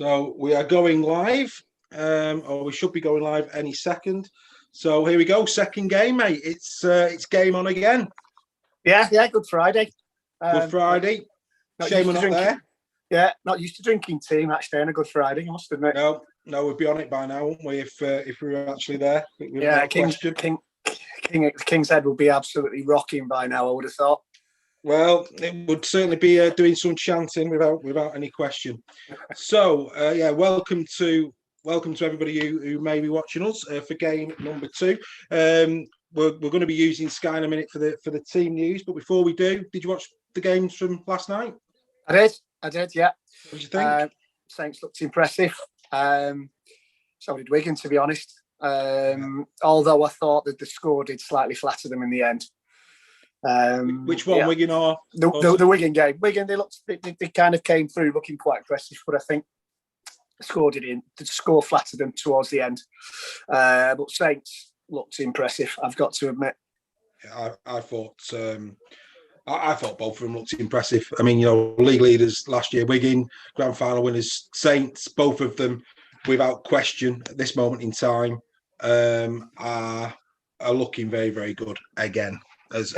So we are going live, or we should be going live any second. So here we go, second game, mate. It's game on again. Yeah, Good Friday. Good Friday. Shame we're not there. Yeah, not used to drinking tea actually on a Good Friday, I must admit. No, we'd be on it by now, wouldn't we, if we were actually there? Yeah, King's Head would be absolutely rocking by now, I would have thought. Well, it would certainly be doing some chanting without any question. So, welcome to everybody who may be watching us for game number 2. We're going to be using Sky in a minute for the team news, but before we do, did you watch the games from last night? I did, yeah. What did you think? Saints looked impressive. So did Wigan, to be honest. Although I thought that the score did slightly flatter them in the end. Which one, yeah. Wigan or the Wigan game? Wigan, they kind of came through looking quite aggressive, but I think the score flattered them towards the end. But Saints looked impressive, I've got to admit. Yeah, I thought both of them looked impressive. I mean, league leaders last year, Wigan, grand final winners, Saints, both of them, without question, at this moment in time, are looking very, very good again. As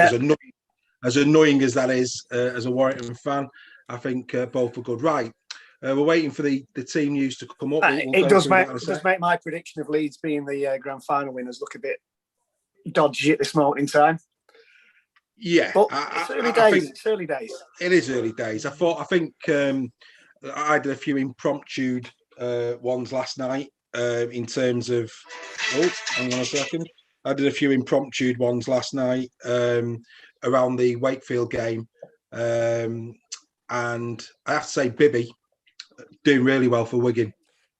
annoying as that is, as a Warrington fan, I think both are good. Right, we're waiting for the team news to come up. It does make my prediction of Leeds being the grand final winners look a bit dodgy at this moment in time. Yeah, but it's early days. It's early days. It is early days. I think I did a few impromptu ones last night in terms of. Oh, hang on a second. I did a few impromptu ones last night around the Wakefield game. And I have to say, Bibby doing really well for Wigan.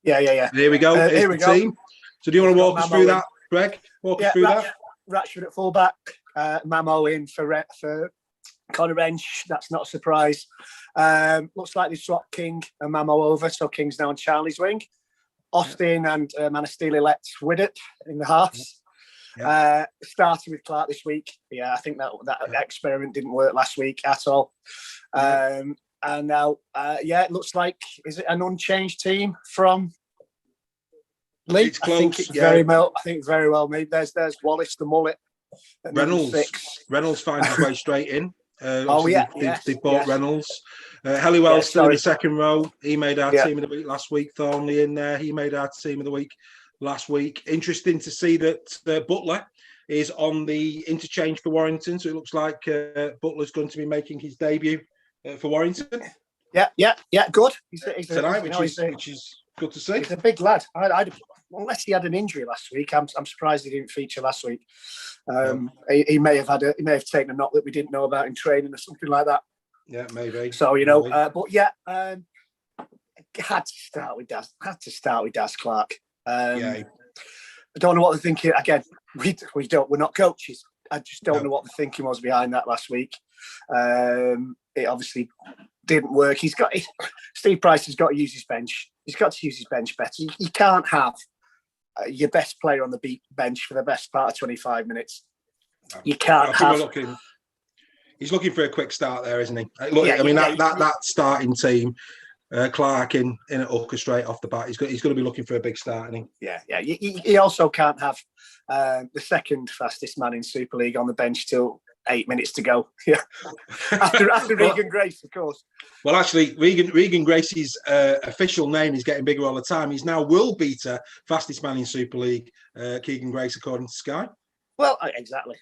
Yeah. Here we go. Here's the team. So do you want to walk us through that, Greg? Walk us through that. Ratchford at fullback, Mamo in for Conor Wrench. That's not a surprise. Looks like they swapped King and Mamo over, so King's now on Charlie's wing. Austin and Manastili left Widdop in the halves. Yeah. Starting with Clark this week. Yeah, I think that experiment didn't work last week at all. And now, it looks like, is it an unchanged team from Leigh? It's close. I think it's very well made. There's Wallace, the mullet. Reynolds finds his way straight in. They bought Reynolds. Helliwell's still in the second row. He made our team of the week last week. Thornley in there. He made our team of the week last week. Interesting to see that Butler is on the interchange for Warrington. So it looks like Butler's going to be making his debut for Warrington. Yeah. Good. He's tonight, which is good to see. He's a big lad. Unless he had an injury last week, I'm surprised he didn't feature last week. He may have taken a knock that we didn't know about in training or something like that. Yeah, maybe. So had to start with Daz Clark. I don't know what they're thinking. Again, we're not coaches. I just don't know what the thinking was behind that last week. It obviously didn't work. Steve Price has got to use his bench. He's got to use his bench better. You can't have your best player on the bench for the best part of 25 minutes. You can't have. He's looking for a quick start there, isn't he? That starting team. Clark in at hooker straight off the bat. He's going to be looking for a big start, isn't he? Yeah. He also can't have the second fastest man in Super League on the bench till 8 minutes to go. Yeah, after Regan Grace, of course. Well, actually, Regan Grace's official name is getting bigger all the time. He's now world beater, fastest man in Super League. Keegan Grace, according to Sky. Well, exactly.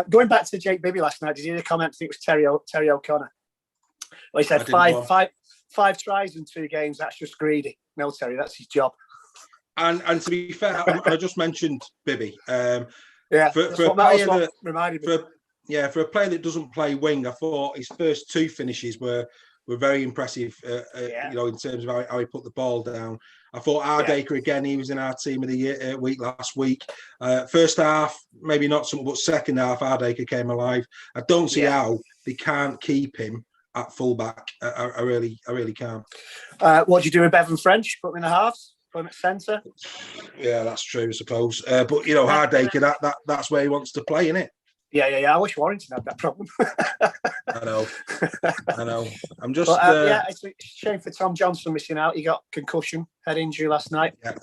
Going back to Jake Bibby last night, did you hear the comment? I think it was Terry O'Connor. Well, he said five tries in 2 games. That's just greedy. No, Terry, that's his job. And to be fair, I just mentioned Bibby. For a player that doesn't play wing, I thought his first 2 finishes were very impressive. In terms of how he put the ball down. I thought Ardacre again. He was in our team of the week last week. First half, maybe not something, but second half, Ardacre came alive. I don't see how they can't keep him at fullback. I really can't. What do you do with Bevan French? Put him in the halves. Put him at centre. Yeah, that's true, I suppose. But Ardacre, that's where he wants to play, isn't it? Yeah. I wish Warrington had that problem. I know. I'm just. Yeah, it's a shame for Tom Johnson missing out. He got concussion, head injury last night. Yeah.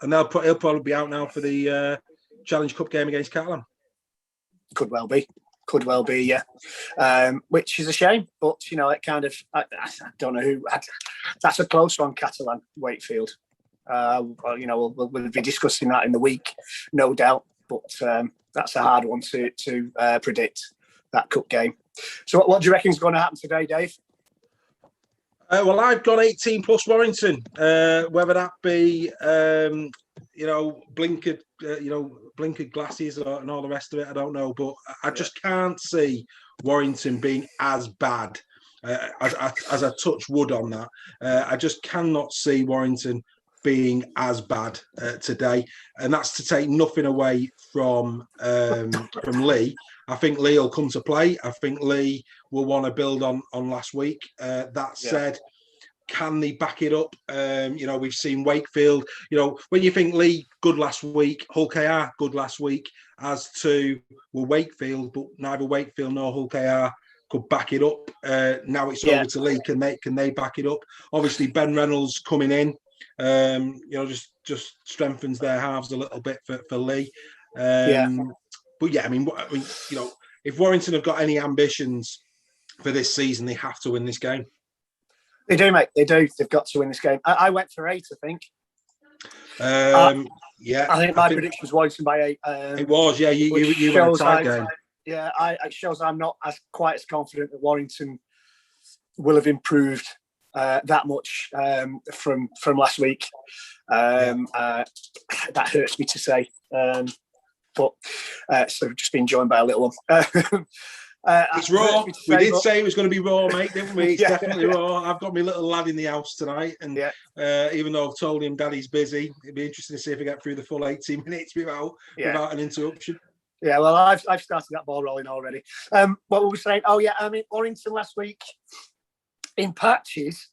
He'll probably be out now for the Challenge Cup game against Catalan. Could well be, yeah. Which is a shame, but it kind of I don't know who. That's a close one, Catalan Wakefield. We'll be discussing that in the week, no doubt. But that's a hard one to predict, that cup game. So what do you reckon is going to happen today, Dave? Well, I've got 18 plus Warrington. Whether that be blinkered glasses and all the rest of it, I don't know. But I just can't see Warrington being as bad as I touch wood on that. I just cannot see Warrington being as bad today, and that's to take nothing away from Leigh. I think Leigh will come to play. I think Leigh will want to build on last week. That said, can they back it up? We've seen Wakefield. When you think Leigh good last week, Hull KR good last week, as to Wakefield, but neither Wakefield nor Hull KR could back it up. Now it's over to Leigh. Can they back it up? Obviously, Ben Reynolds coming in. Just strengthens their halves a little bit for Leigh. But yeah, I mean, if Warrington have got any ambitions for this season, they have to win this game. They do, mate. They do. They've got to win this game. I went for 8, I think. I think my prediction was Warrington by 8. It was, yeah. You went a tight game. Yeah, it shows I'm not quite as confident that Warrington will have improved that much from last week. That hurts me to say. But so just being joined by a little one. It's raw. We did say it was going to be raw, mate, didn't we? It's definitely raw. I've got my little lad in the house tonight, and even though I've told him Daddy's busy, it'd be interesting to see if I get through the full 18 minutes without an interruption. Yeah, well, I've started that ball rolling already. What were we saying? Oh, yeah, I mean, Warrington last week, in patches,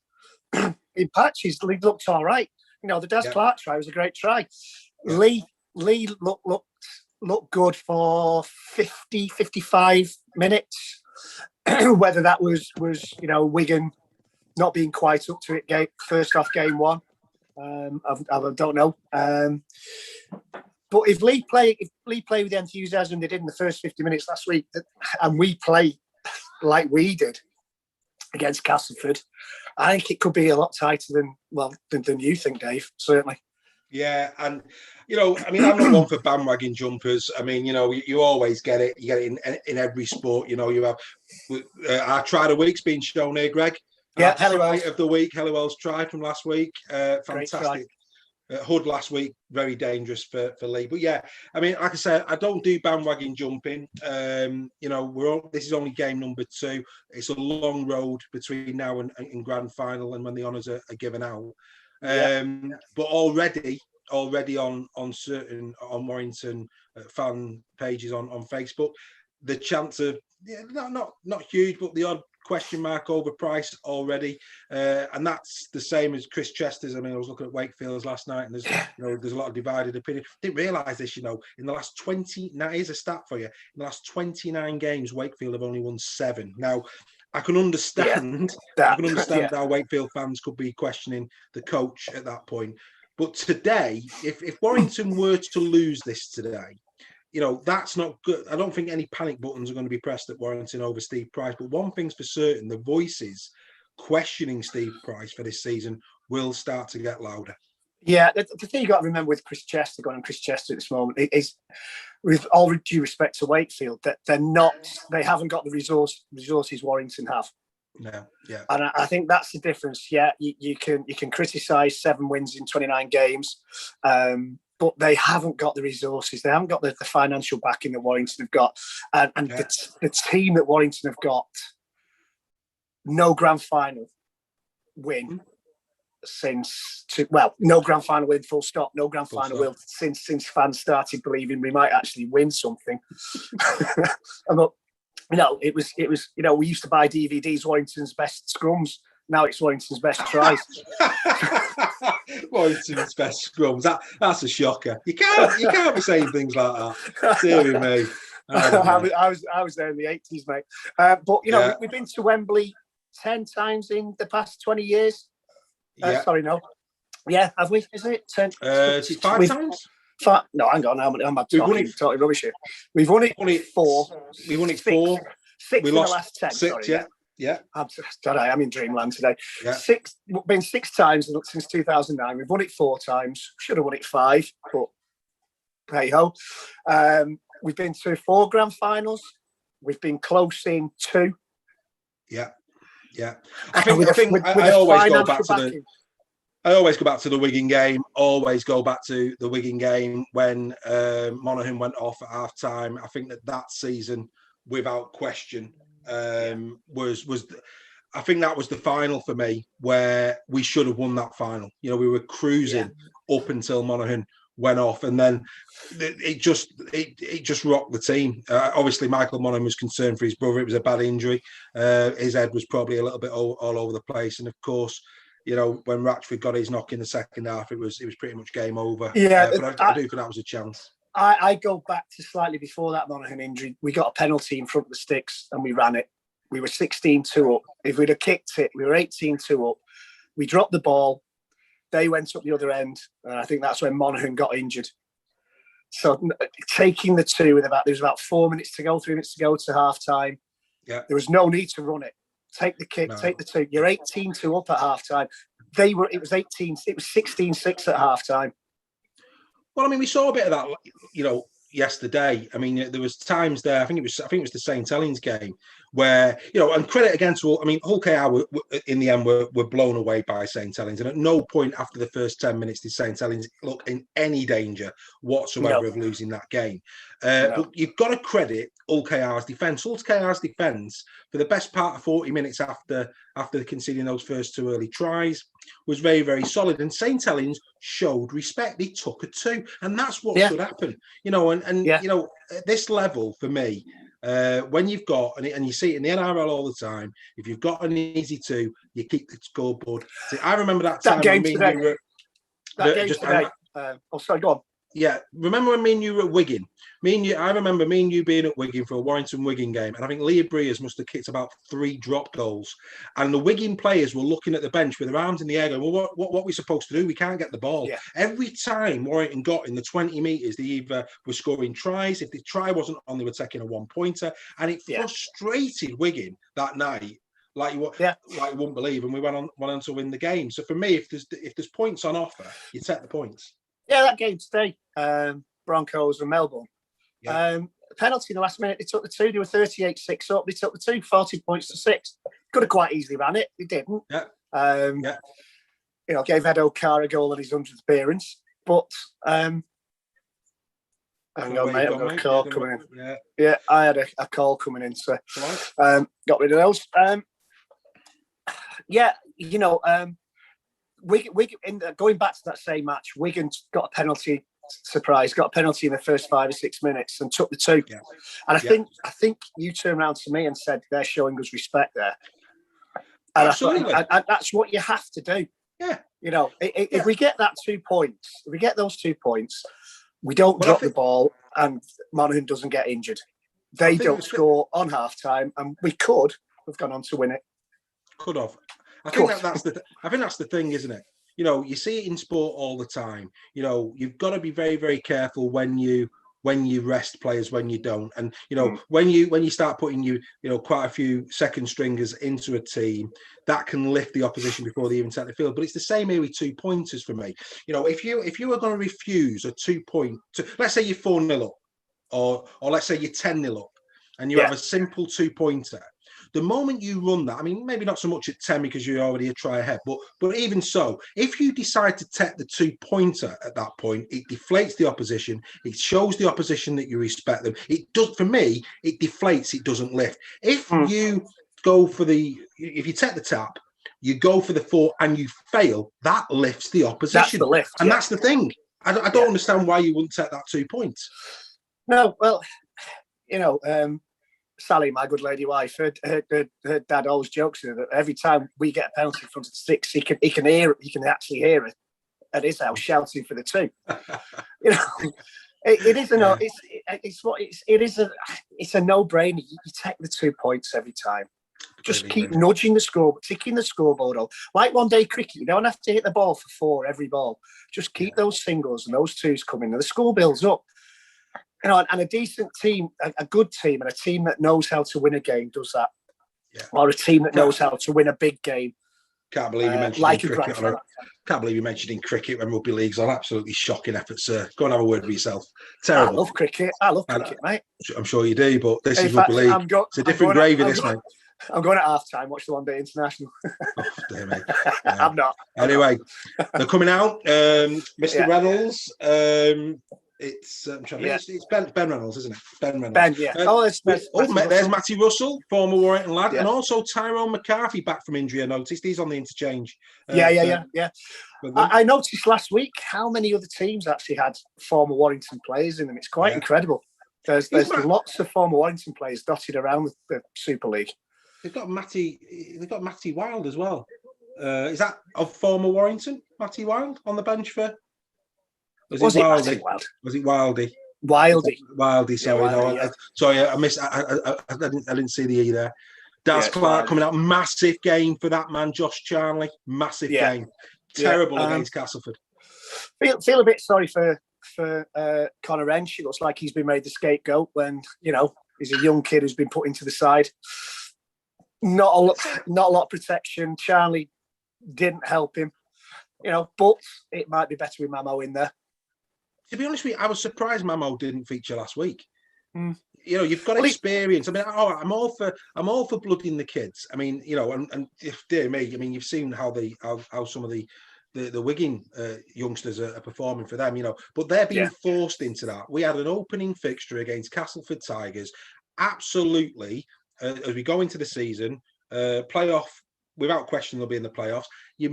Leigh looked all right. The Des Clark try was a great try. Yeah. Leigh looked good for 50, 55 minutes. Whether that was Wigan not being quite up to it first off game one, I don't know. But if Leigh play with the enthusiasm they did in the first 50 minutes last week, and we play like we did against Castleford, I think it could be a lot tighter than you think, Dave. Certainly. Yeah, and I'm not one for bandwagon jumpers. I mean, you always get it. You get it in every sport. You have our try of the week's been shown here, Greg. Yeah, try of the week, Helliwell's try from last week. Fantastic. Hood last week, very dangerous for Leigh. But yeah, I mean, like I said, I don't do bandwagon jumping. This is only game number 2. It's a long road between now and grand final, and when the honours are given out. But already on Warrington fan pages on Facebook, the chance of not huge, but the odd question mark overpriced already, and that's the same as Chris Chester's. I mean, I was looking at Wakefield's last night, and there's a lot of divided opinion. Didn't realise this, in the last 20. Now here's a stat for you: in the last 29 games, Wakefield have only won 7. Now, I can understand. How Wakefield fans could be questioning the coach at that point. But today, if Warrington were to lose this today, that's not good. I don't think any panic buttons are going to be pressed at Warrington over Steve Price. But one thing's for certain: the voices questioning Steve Price for this season will start to get louder. Yeah, the thing you got to remember with Chris Chester, going on Chris Chester at this moment, is, with all due respect to Wakefield, that they haven't got the resources Warrington have. No, yeah, and I think that's the difference. Yeah, you can criticise 7 wins in 29 games, but they haven't got the resources. They haven't got the financial backing that Warrington have got, and the team that Warrington have got. No grand final win. No grand final win, full stop. No grand final win since fans started believing we might actually win something. It was. We used to buy DVDs, Warrington's best scrums, Now it's Warrington's best tries. Warrington's best scrums. That's a shocker. You can't be saying things like that. Dear me. I was there in the 80s, mate. But we've been to Wembley 10 times in the past 20 years. Sorry, no. Yeah, have we? Isn't it 10? Is it 5 times? No, hang on. I'm talking rubbish here. We've won it 4. We won it 4. 6 we in lost the last 10. 6, sorry, yeah. I'm in dreamland today. Yeah. Been 6 times since 2009. We've won it 4 times. Should have won it 5, but hey ho. We've been to 4 grand finals. We've been close in 2. Yeah. I always go back to the Wigan game. Always go back to the Wigan game when Monaghan went off at half time. I think that season, without question, was. I think that was the final for me, where we should have won that final. We were cruising up until Monaghan went off, and then it just rocked the team. Obviously, Michael Monaghan was concerned for his brother. It was a bad injury. His head was probably a little bit all over the place, and of course, when Ratchford got his knock in the second half, it was pretty much game over. Yeah, but I do think that was a chance. I go back to slightly before that Monaghan injury. We got a penalty in front of the sticks and we ran it. We were 16-2 up. If we'd have kicked it, we were 18-2 up. We dropped the ball. They went up the other end, and I think that's when Monaghan got injured. So taking the 2 there was about 4 minutes to go, 3 minutes to go to half time. Yeah, there was no need to run it. Take the kick, take the 2. You're 18-2 up at half time. It was 16-6 at half time. Well, I mean, we saw a bit of that, yesterday. I mean, there was times there. I think it was the St. Helens game where and credit again to all. I mean, Hull KR in the end were blown away by St. Helens, and at no point after the first 10 minutes did St. Helens look in any danger whatsoever of losing that game. But you've got to credit Hull KR's defence. Hull KR's defence for the best part of 40 minutes after conceding those first 2 early tries was very, very solid. And St. Helens showed respect. They took a 2, and that's what should happen. At this level for me. When you've got, and you see it in the NRL all the time, if you've got an easy 2, you keep the scoreboard. See, I remember that time. Game today. Sorry, go on. Yeah, remember when me and you were at Wigan? I remember me and you being at Wigan for a Warrington-Wigan game, and I think Leigh Breers must have kicked about 3 drop goals. And the Wigan players were looking at the bench with their arms in the air going, well, what are we supposed to do? We can't get the ball. Yeah. Every time Warrington got in the 20 metres, they either were scoring tries. If the try wasn't on, they were taking a 1-pointer. And it frustrated Wigan that night. Like you wouldn't believe, and we went on to win the game. So for me, if there's points on offer, you take the points. Yeah, that game today, Broncos and Melbourne. Yeah. Penalty in the last minute. They took the 2. They were 38-6 up. They took the 2, 40 points to 6. Could have quite easily ran it. They didn't. Yeah. Gave Ed O'Carr a goal at his 100th appearance. But hang on, mate. I've got a call coming in. Yeah, I had a call coming in, so got rid of those. Going back to that same match, Wigan got a penalty. Surprise! Got a penalty in the first 5 or 6 minutes and took the 2. Yeah. And I think you turned around to me and said they're showing us respect there. And absolutely, that's what you have to do. Yeah. If we get that 2 points, if we get those 2 points, we don't drop the ball, and Monaghan doesn't get injured. They don't score on half time, and we could have gone on to win it. Could have. I think that's the thing, isn't it? You see it in sport all the time. You've got to be very, very careful when you rest players, when you don't. And when you start putting quite a few second stringers into a team, that can lift the opposition before they even take the field. But it's the same here with 2 pointers for me. If you are going to refuse a 2 point, let's say you're 4-0 up, or let's say you're 10-0 up, and you have a simple 2 pointer. The moment you run that, I mean, maybe not so much at 10 because you're already a try ahead, but even so, if you decide to take the 2 pointer at that point, it deflates the opposition. It shows the opposition that you respect them. It does, for me, it deflates. It doesn't lift. If you go if you take the tap, you go for the 4 and you fail, that lifts the opposition. That's the lift, and that's the thing. I don't understand why you wouldn't take that 2 points. No, well, Sally, my good lady wife, her dad always jokes with her that every time we get a penalty in front of the sticks, he can actually hear it at his house shouting for the two. It is a no-brainer. You take the 2 points every time. Just keep nudging the score, ticking the scoreboard up. Like one day cricket, you don't have to hit the ball for 4 every ball. Just keep those singles and those twos coming, and the score builds up. And a decent team, a good team, and a team that knows how to win a game does that. Yeah. Or a team that knows how to win a big game. Can't believe you mentioned cricket. Can't believe you mentioned cricket when rugby league's on. Absolutely shocking effort, sir. Go and have a word with yourself. Terrible. I love cricket. Mate. I'm sure you do, but this is rugby league. It's a different gravy, mate. I'm going at half time. Watch the one day international. Oh, dear me. I'm not. Anyway, they're coming out. Mr. Reynolds. It's Ben Reynolds, isn't it? Ben Reynolds. Ben, yeah. There's Matty Russell, former Warrington lad, and also Tyrone McCarthy back from injury. I noticed he's on the interchange. Yeah. I noticed last week how many other teams actually had former Warrington players in them. It's quite incredible. There's lots of former Warrington players dotted around the Super League. They've got Matty Wilde as well. Is that of former Warrington? Matty Wilde on the bench for? Was it Wildey? Wildey. Sorry, I missed. I didn't see the E there. Daz Clark coming out, massive game for that man, Josh Charnley. Massive game, terrible against Castleford. Feel a bit sorry for Connor Wrench. It looks like he's been made the scapegoat when he's a young kid who's been put into the side. Not a lot of protection. Charnley didn't help him, but it might be better with Mamo in there. To be honest with you, I was surprised Mamo didn't feature last week. You've got experience. I mean, I'm all for blooding the kids. I mean, and dear me, I mean, you've seen how some of the Wigan youngsters are performing for them. But they're being forced into that. We had an opening fixture against Castleford Tigers. Absolutely, as we go into the season, playoff. Without question, they'll be in the playoffs. You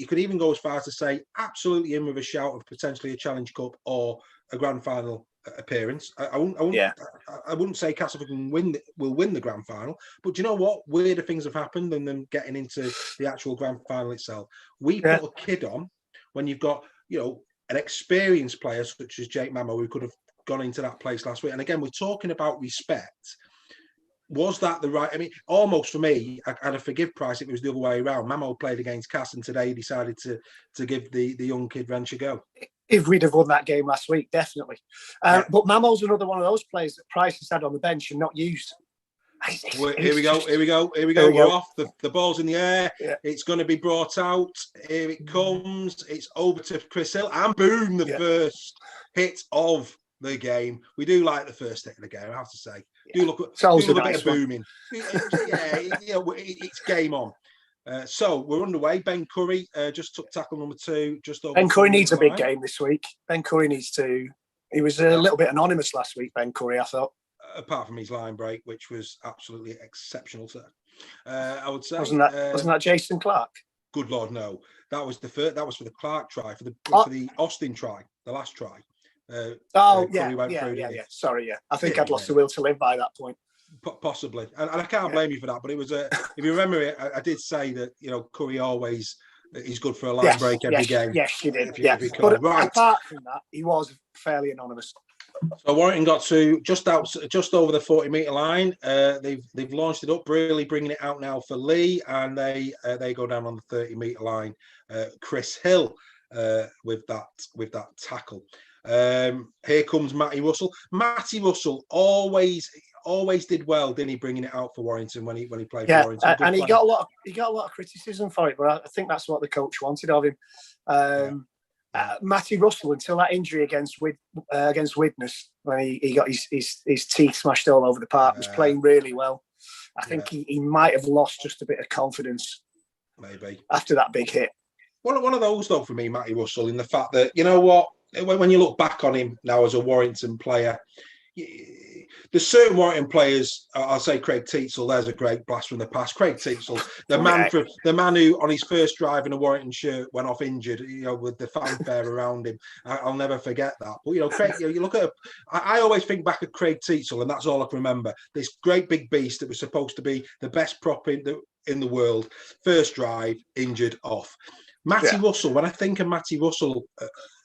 could even go as far as to say absolutely in with a shout of potentially a Challenge Cup or a grand final appearance. I wouldn't say Castleford will win the grand final, but do you know what? Weirder things have happened than them getting into the actual grand final itself. We put a kid on when you've got an experienced player such as Jake Mamo who could have gone into that place last week. And again, we're talking about respect. Was that the right? I mean, almost for me, I'd have forgive Price if it was the other way around. Mamo played against Cass, and today he decided to give the young kid Wrench a go. If we'd have won that game last week, definitely. But Mamo's another one of those players that Price has had on the bench and not used. Here we go. We're off. The ball's in the air. Yeah. It's going to be brought out. Here it comes. It's over to Chris Hill, and boom, the first hit of the game. We do like the first hit of the game, I have to say. Do look at a bit of booming. It's game on. So we're underway. Ben Curry just took tackle number 2. Ben Curry needs a big game this week. Ben Curry needs to. He was a little bit anonymous last week, Ben Curry, I thought. Apart from his line break, which was absolutely exceptional, sir. I would say. Wasn't that Jason Clark? Good Lord, no. That was the first. That was for the Clark try, for the Austin try, the last try. Sorry, I think I'd lost the will to live by that point. Possibly, and I can't blame you for that. But it was if you remember it, I did say that Curry always he's good for a line break every game. Yes, you did. But apart from that, he was fairly anonymous. So Warrington got to just over the 40-metre line. They've launched it up, really bringing it out now for Leigh, and they go down on the 30-metre line. Chris Hill with that tackle. Here comes Matty Russell. Matty Russell always did well, didn't he? Bringing it out for Warrington when he played for Warrington. And he got a lot of criticism for it, but I think that's what the coach wanted of him. Matty Russell, until that injury against Widnes, when he got his teeth smashed all over the park, was playing really well. I think he might have lost just a bit of confidence, maybe after that big hit. One of those though for me, Matty Russell, in the fact that when you look back on him now as a Warrington player, there's certain Warrington players. I'll say Craig Teetsall. There's a great blast from the past. Craig Teetsall, the man who on his first drive in a Warrington shirt went off injured. With the fanfare around him. I'll never forget that. But Craig, you look at. I always think back at Craig Teetsall, and that's all I can remember. This great big beast that was supposed to be the best prop in the world. First drive, injured, off. Matty Russell. When I think of Matty Russell,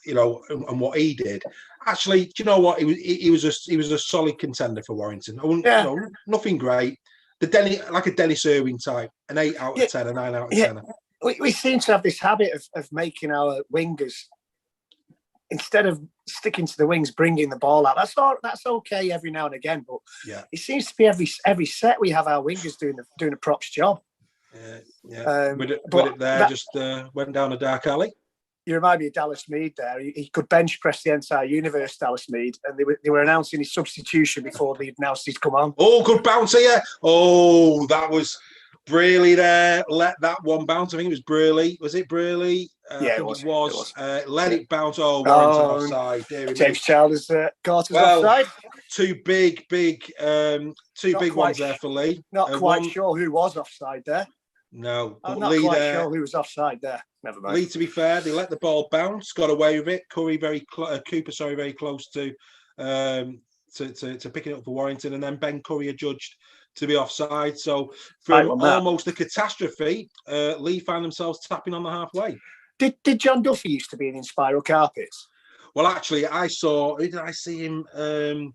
and what he did. Actually, do you know what? He was a solid contender for Warrington. Nothing great. A Dennis Irwin type, an 8 out of 10, a 9 out of 10. We seem to have this habit of making our wingers, instead of sticking to the wings, bringing the ball out. That's okay every now and again, but it seems to be every set we have our wingers doing a props job. With it there, just went down a dark alley. You remind me of Dallas Mead there. He could bench press the entire universe, Dallas Mead, and they were announcing his substitution before they announced he'd come on. Oh, good bounce here. Oh, that was Brearley there. Let that one bounce. I think it was Brearley. Was it Brearley? It was. Let it bounce. Oh, Warrington offside. James Childers caught us offside. Two big ones there for Leigh. Not quite sure who was offside there. No, I'm not quite sure who was offside there. Never mind. Leigh, to be fair, they let the ball bounce, got away with it. Cooper very close to picking it up for Warrington, and then Ben Curry adjudged to be offside. So from almost a catastrophe, Leigh found themselves tapping on the halfway. Did John Duffy used to be in Spiral Carpets? Well, actually, I saw. Who did I see him? They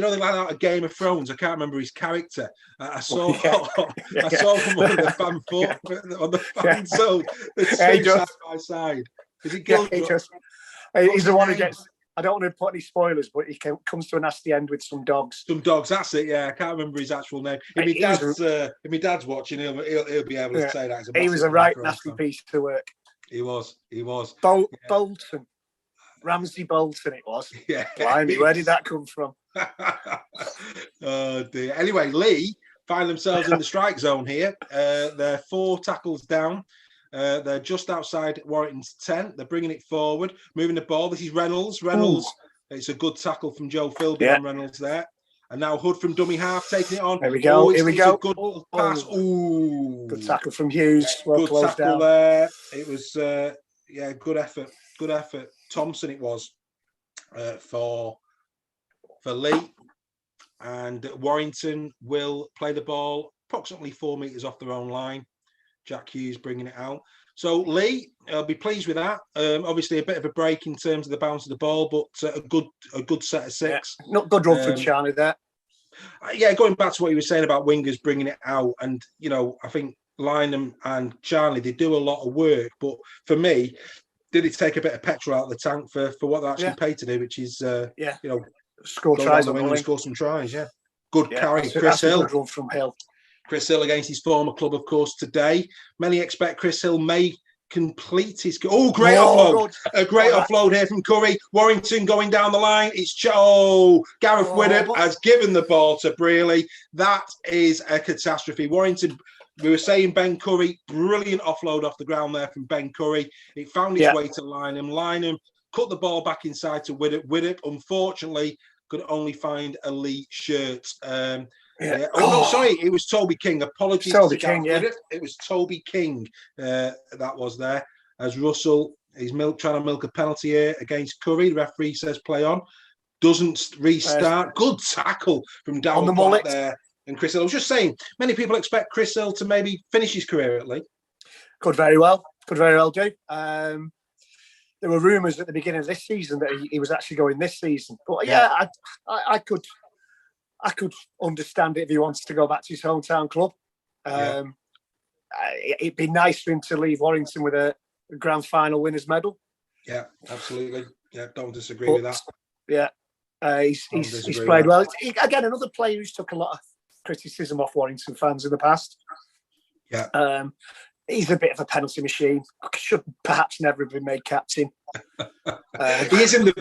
let out a Game of Thrones. I can't remember his character. I saw. I saw him on the Fanzone. Side by side. Is it Gilchrist? He's the one who gets. I don't want to put any spoilers, but he comes to a nasty end with some dogs. Some dogs. That's it. Yeah, I can't remember his actual name. If my dad's watching, he'll be able to say that. He was a right nasty piece of work. He was. Bolton. Ramsey Bolton it was. Yeah. Blimey, where did that come from? Oh, dear. Anyway, Leigh find themselves in the strike zone here. They're 4 tackles down. They're just outside Warrington's 10. They're bringing it forward, moving the ball. This is Reynolds. It's a good tackle from Joe Philby on Reynolds there. And now Hood from dummy half, taking it on. Here we go. Here we go. Good pass. Ooh. Good tackle from Hughes. Good tackle there. It was, good effort. Good effort. Thompson it was for Leigh. And Warrington will play the ball approximately 4 metres off their own line. Jack Hughes bringing it out. So Leigh, I'll be pleased with that. Obviously, a bit of a break in terms of the bounce of the ball, but a good set of 6. Not good run from Charlie there. Going back to what you were saying about wingers bringing it out, and I think Lynham and Charlie, they do a lot of work. But for me, did it take a bit of petrol out of the tank for what they're actually paid to do, which is score tries on the wing, score some tries. Yeah, good carry, Chris Hill. Good run from Hill. Chris Hill against his former club, of course, today. Many expect Chris Hill may complete his... great offload. A great offload here from Curry. Warrington going down the line. It's Gareth Widdop has given the ball to Brearley. That is a catastrophe. Warrington... We were saying Ben Curry, brilliant offload off the ground there from Ben Curry. It found its way to Lynham. Lynham cut the ball back inside to Widdop. Widdop, unfortunately, could only find a Leigh shirt. It was Toby King. Apologies. Toby King, It was Toby King that was there. As Russell, he's trying to milk a penalty here against Curry. The referee says play on. Doesn't restart. Good tackle from down on the mullet there. And Chris Hill, I was just saying, many people expect Chris Hill to maybe finish his career at Leigh. Could very well do. There were rumours at the beginning of this season that he was actually going this season. But I could understand it if he wants to go back to his hometown club. It'd be nice for him to leave Warrington with a grand final winners medal. Yeah, absolutely. Yeah, don't disagree with that. Yeah, he's played well. Again, another player who's took a lot of criticism off Warrington fans in the past. Yeah. He's a bit of a penalty machine. Should perhaps never have been made captain. He is in the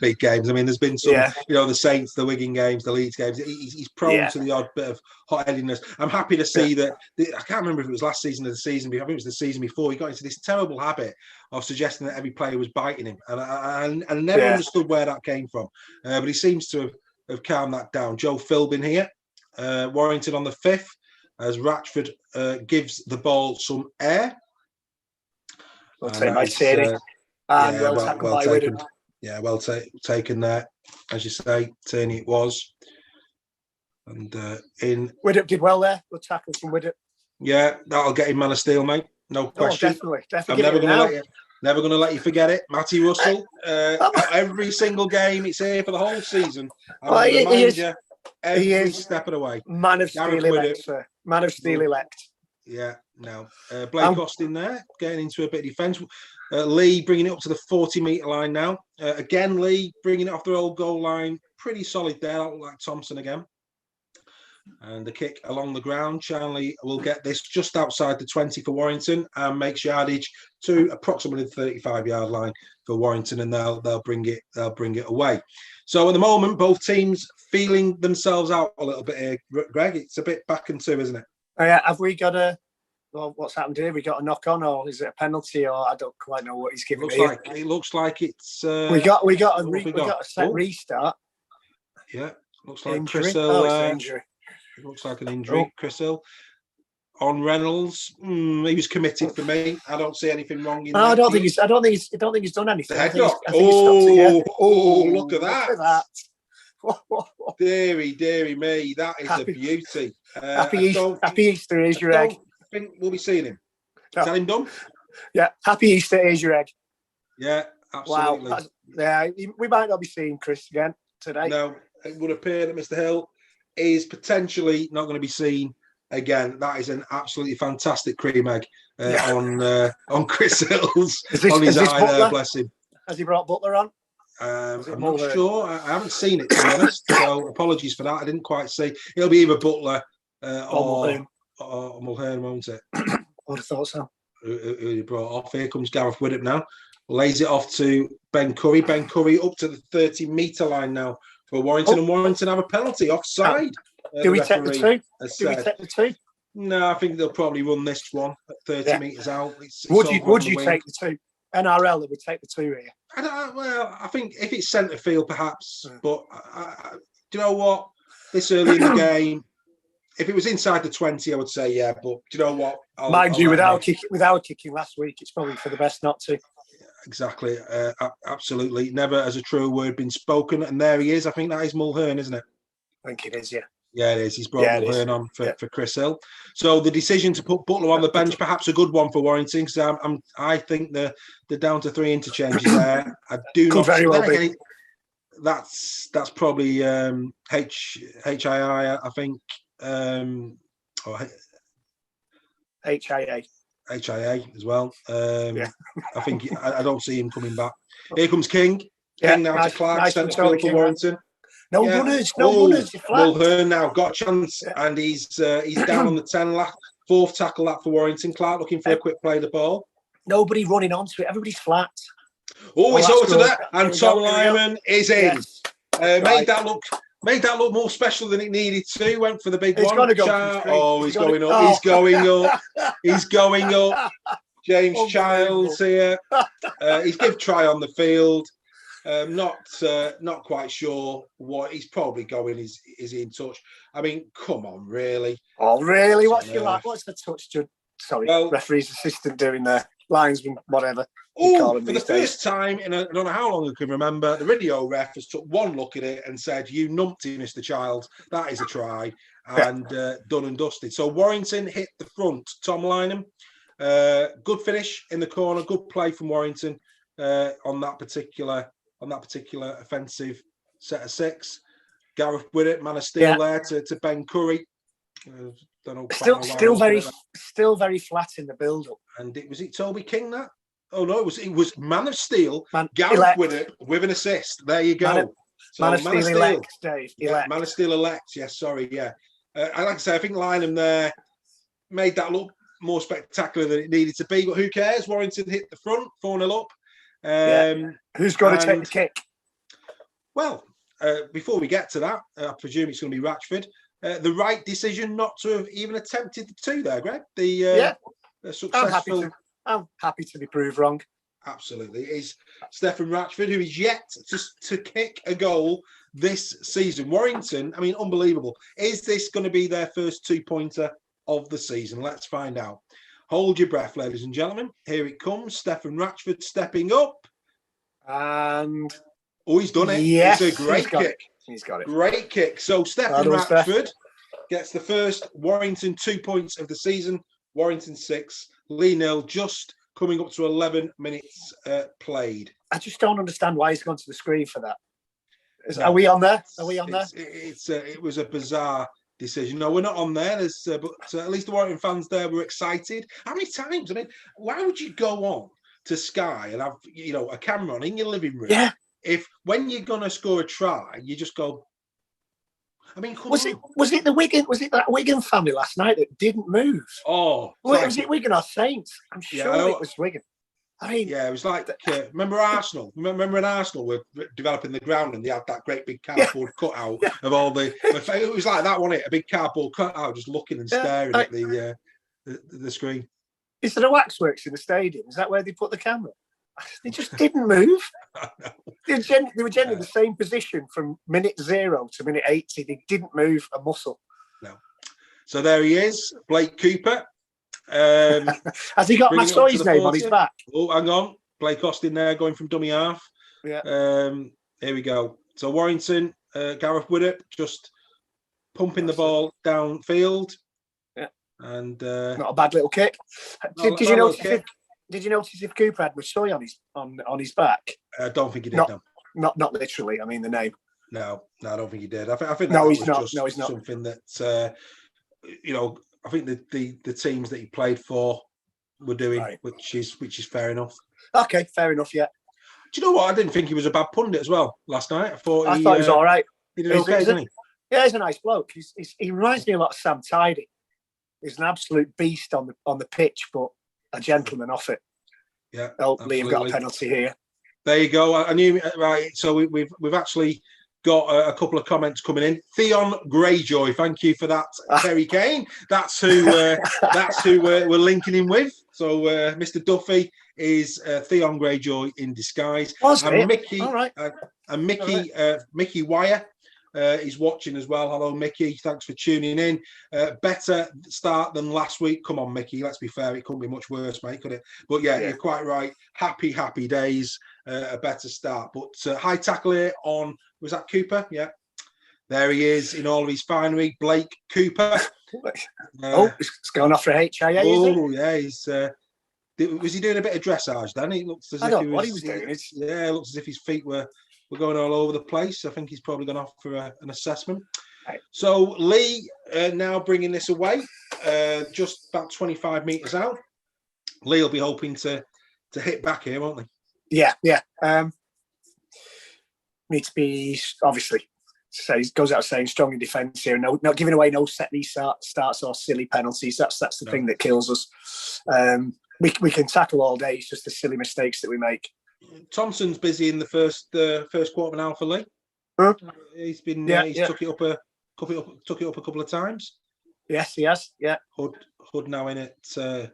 big games. I mean, there's been some, the Saints, the Wigan games, the Leeds games. He's prone to the odd bit of hot-headedness. I'm happy to see that. I can't remember if it was last season or the season before. I think it was the season before. He got into this terrible habit of suggesting that every player was biting him, and I never understood where that came from. But he seems to have have calmed that down. Joe Philbin here. Warrington on the 5th as Ratchford gives the ball some air. Well taken by Tierney. And yeah, well tackled by taken. Whittam. Yeah, well taken there. As you say, Tierney it was. And Whittam did well there. Good tackle from Whittam. Yeah, that'll get him man of steel, mate. No question. Oh, definitely. I'm never going to let you forget it. Matty Russell, every single game, it's here for the whole season. Well, he is every step of the way. Man of steel elect, sir. Man of steel elect. Yeah, no. Blake Austin there, getting into a bit of defence. Leigh bringing it up to the 40-metre line now. Again, Leigh bringing it off the old goal line. Pretty solid there, like Thompson again. And the kick along the ground. Charlie will get this just outside the 20 for Warrington and makes yardage to approximately the 35-yard line for Warrington, and they'll bring it away. So at the moment, both teams feeling themselves out a little bit here. Greg, it's a bit back and two, isn't it? Have we got what's happened here? We got a knock on, or is it a penalty? Or I don't quite know what he's giving. It looks like it's. We got a set restart. Yeah, looks like injury. Chris Hill. It's an injury. It looks like an injury. Chris Hill on Reynolds. He was committed for me. I don't see anything wrong in that. I don't think he's done anything. The headlock. Look at that. Deary me, that is a beauty. Happy Easter, here's your egg. I think we'll be seeing him. Is that him done? Yeah, happy Easter, here's your egg. Yeah, absolutely. Wow. Yeah, we might not be seeing Chris again today. No, it would appear that Mr. Hill is potentially not going to be seen again. That is an absolutely fantastic cream egg on Chris Hill's on his eye there, bless him. Has he brought Butler on? I'm not sure. I haven't seen it, to be honest. So apologies for that. I didn't quite see. It'll be either Butler or Mulhern, won't it? I would have thought so. Who he brought off. Here comes Gareth Whittam now. Lays it off to Ben Curry. Ben Curry up to the 30-metre line now for Warrington, and Warrington have a penalty offside. Do we take the two? No, I think they'll probably run this one at 30 metres out. Would you take the two? NRL, they would take the two here. I think if it's centre field, perhaps. But do you know what? This early in the game, if it was inside the 20, I would say yeah. But do you know what? Mind you, without kicking last week, it's probably for the best not to. Exactly. Absolutely. Never has a true word been spoken. And there he is. I think that is Mulhern, isn't it? I think it is, yeah. Yeah, it is. He's brought Mulhern on for Chris Hill. So the decision to put Butler on the bench, perhaps a good one for Warrington, because I think they're down to 3 interchanges there. I do not very well be. That's probably HII, I think. Or HIA as well. I think I don't see him coming back. Here comes King. King now to Clark, centre field for Warrington. No runners. Mulhern now got a chance, and he's down on the 10 lap. 4th tackle that for Warrington. Clark looking for a quick play of the ball. Nobody running onto it. Everybody's flat. He's over to that, and Tom Lyman is in. Made that look more special than it needed to. Went for the big one. He's going up. He's going up. James Childs here. He's give try on the field. Not quite sure what he's probably going. Is he in touch? I mean, come on, really? Oh, really? What's the touch? Sorry, referee's assistant doing there. Linesman, whatever. For the first time in I don't know how long I can remember, the video ref has took one look at it and said, "You numpty, Mr. Childs. That is a try," and done and dusted. So Warrington hit the front. Tom Lynham, good finish in the corner. Good play from Warrington on that particular offensive set of 6. Gareth Whittam, man of steel there to Ben Curry. Don't know still very flat in the build-up. And was it Toby King that? Oh no, it was man of steel. Gareth Whittam with an assist. There you go. Man of steel elect, Dave. Man of steel elect. Yes, sorry, yeah. Like I say, I think Lynham there made that look more spectacular than it needed to be. But who cares? Warrington hit the front, 4-0 up. Who's going to take the kick? Well, before we get to that, I presume it's going to be Ratchford. The right decision not to have even attempted the 2 there, Greg. The successful. I'm happy to be proved wrong. Absolutely. Is Stephen Ratchford, who is yet to kick a goal this season. Warrington, I mean, unbelievable. Is this going to be their first 2-pointer of the season? Let's find out. Hold your breath, ladies and gentlemen. Here it comes. Stefan Ratchford stepping up. And he's done it. Yes, it's a great kick. He's got it. Great kick. So Stefan Ratchford gets the first Warrington 2 points of the season. Warrington 6, Leigh 0, just coming up to 11 minutes played. I just don't understand why he's gone to the screen for that. Are we on there? Are we on there? It was a bizarre decision. No, we're not on there. But at least the Warrington fans there were excited. How many times? I mean, why would you go on to Sky and have a camera on in your living room? Yeah. If when you're gonna score a try, you just go. I mean, was it that Wigan family last night that didn't move? Oh, was it Wigan or Saints? I'm sure it was Wigan. I mean, yeah, it was like remember Arsenal? Remember when Arsenal were developing the ground and they had that great big cardboard cutout of all the. It was like that, wasn't it? A big cardboard cutout, just looking and staring at the screen. Is there a waxworks in the stadium? Is that where they put the camera? They just didn't move. They were generally in the same position from minute 0 to minute 80. They didn't move a muscle. No. So there he is, Blake Cooper. Has he got Massoy's name on his back? Oh, hang on. Blake Austin there going from dummy half. Yeah. Here we go. So Warrington, Gareth Widdop just pumping the ball downfield. Yeah. And not a bad little kick. Did you notice if Cooper had Massoy on his back? I don't think he did. Not literally. I mean the name. No, I don't think he did. I think no, he's not. No, he's not. Something that I think the teams that he played for were doing, which is fair enough. Okay, fair enough. Yeah. Do you know what? I didn't think he was a bad pundit as well last night. I thought he was all right. He did okay, didn't he? Yeah, he's a nice bloke. He reminds me a lot of Sam Tidy. He's an absolute beast on the pitch, but a gentleman off it. Yeah. Oh, Liam got a penalty here. There you go. I knew right. So we've actually got a couple of comments coming in. Theon Greyjoy, thank you for that, Terry Kane. That's who we're linking him with. So Mr. Duffy is Theon Greyjoy in disguise. And Mickey, Mickey Wire is watching as well. Hello, Mickey. Thanks for tuning in. Better start than last week. Come on, Mickey. Let's be fair. It couldn't be much worse, mate, could it? But yeah, you're quite right. Happy days. A better start. But high tackle here on, was that Cooper? Yeah. There he is in all of his finery. Blake Cooper. It's going off for HIA, yeah. He's... was he doing a bit of dressage then? It looks as if he was doing. It looks as if his feet were going all over the place. I think he's probably gone off for an assessment. Right. So Leigh now bringing this away, just about 25 metres out. Leigh will be hoping to hit back here, won't they? Yeah. Need to be, obviously, goes out saying strong in defence here. No, not giving away no set starts or silly penalties. That's the thing that kills us. We can tackle all day. It's just the silly mistakes that we make. Thompson's busy in the first quarter of an hour for Leigh. He's been took it up a couple of times. Yes, he has. Yeah. Hood now in at the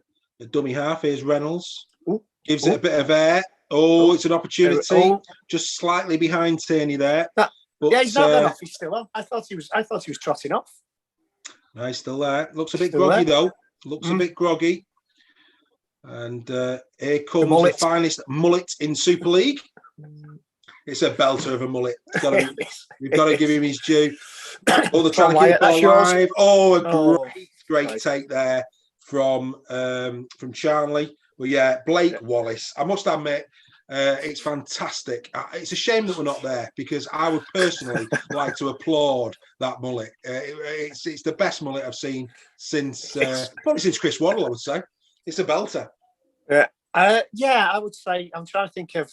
dummy half. Here's Reynolds. Gives it a bit of air. It's an opportunity. Just slightly behind Tierney there. He's not gone off. He's still on. I thought he was trotting off. No, he's still there. Looks a bit groggy though. Looks a bit groggy. And here comes the finest mullet in Super League. It's a belter of a mullet. We've got to give him his due. They're trying to keep it alive. A great take there from Charlie. Well, yeah, Blake Wallace. I must admit, it's fantastic. It's a shame that we're not there because I would personally like to applaud that mullet. It's the best mullet I've seen since probably since Chris Waddle, I would say. It's a belter. I would say, I'm trying to think of,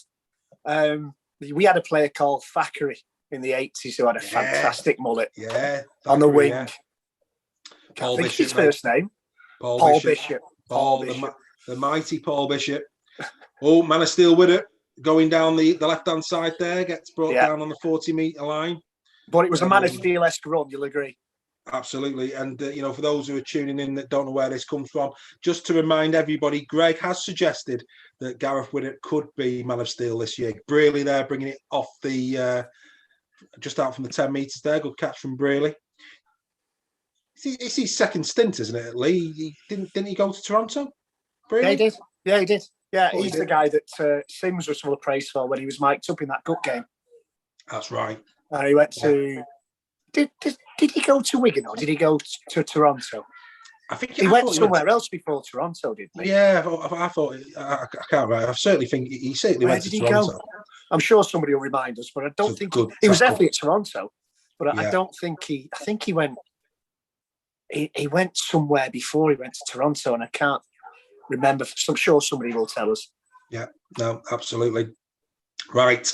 we had a player called Thackeray in the 80s who had a fantastic mullet on the wing. Yeah. Paul Bishop, his mate. First name. Paul Bishop. The mighty Paul Bishop. Man of Steel with it, going down the left-hand side there, gets brought down on the 40-metre line. But it was a Man of Steel-esque run, you'll agree. Absolutely. And, for those who are tuning in that don't know where this comes from, just to remind everybody, Greg has suggested that Gareth Widdop could be Man of Steel this year. Brearley there, bringing it off the just out from the 10 metres there. Good catch from Brearley. It's his second stint, isn't it, Leigh? Didn't he go to Toronto? Yeah, he did. Yeah, he did. Yeah, Oh, he's the guy that Sims was full of praise for when he was mic'd up in that gut game. That's right. And he went to... Did he go to Wigan or did he go to Toronto? I think he went somewhere else before Toronto, didn't he? Yeah, I thought... I can't remember. I certainly think he certainly went to Toronto. Go? I'm sure somebody will remind us, but I don't think... He was definitely at Toronto, but I don't think he... I think he went... He went somewhere before he went to Toronto, and I can't remember. I'm sure somebody will tell us. Yeah, no, absolutely. Right.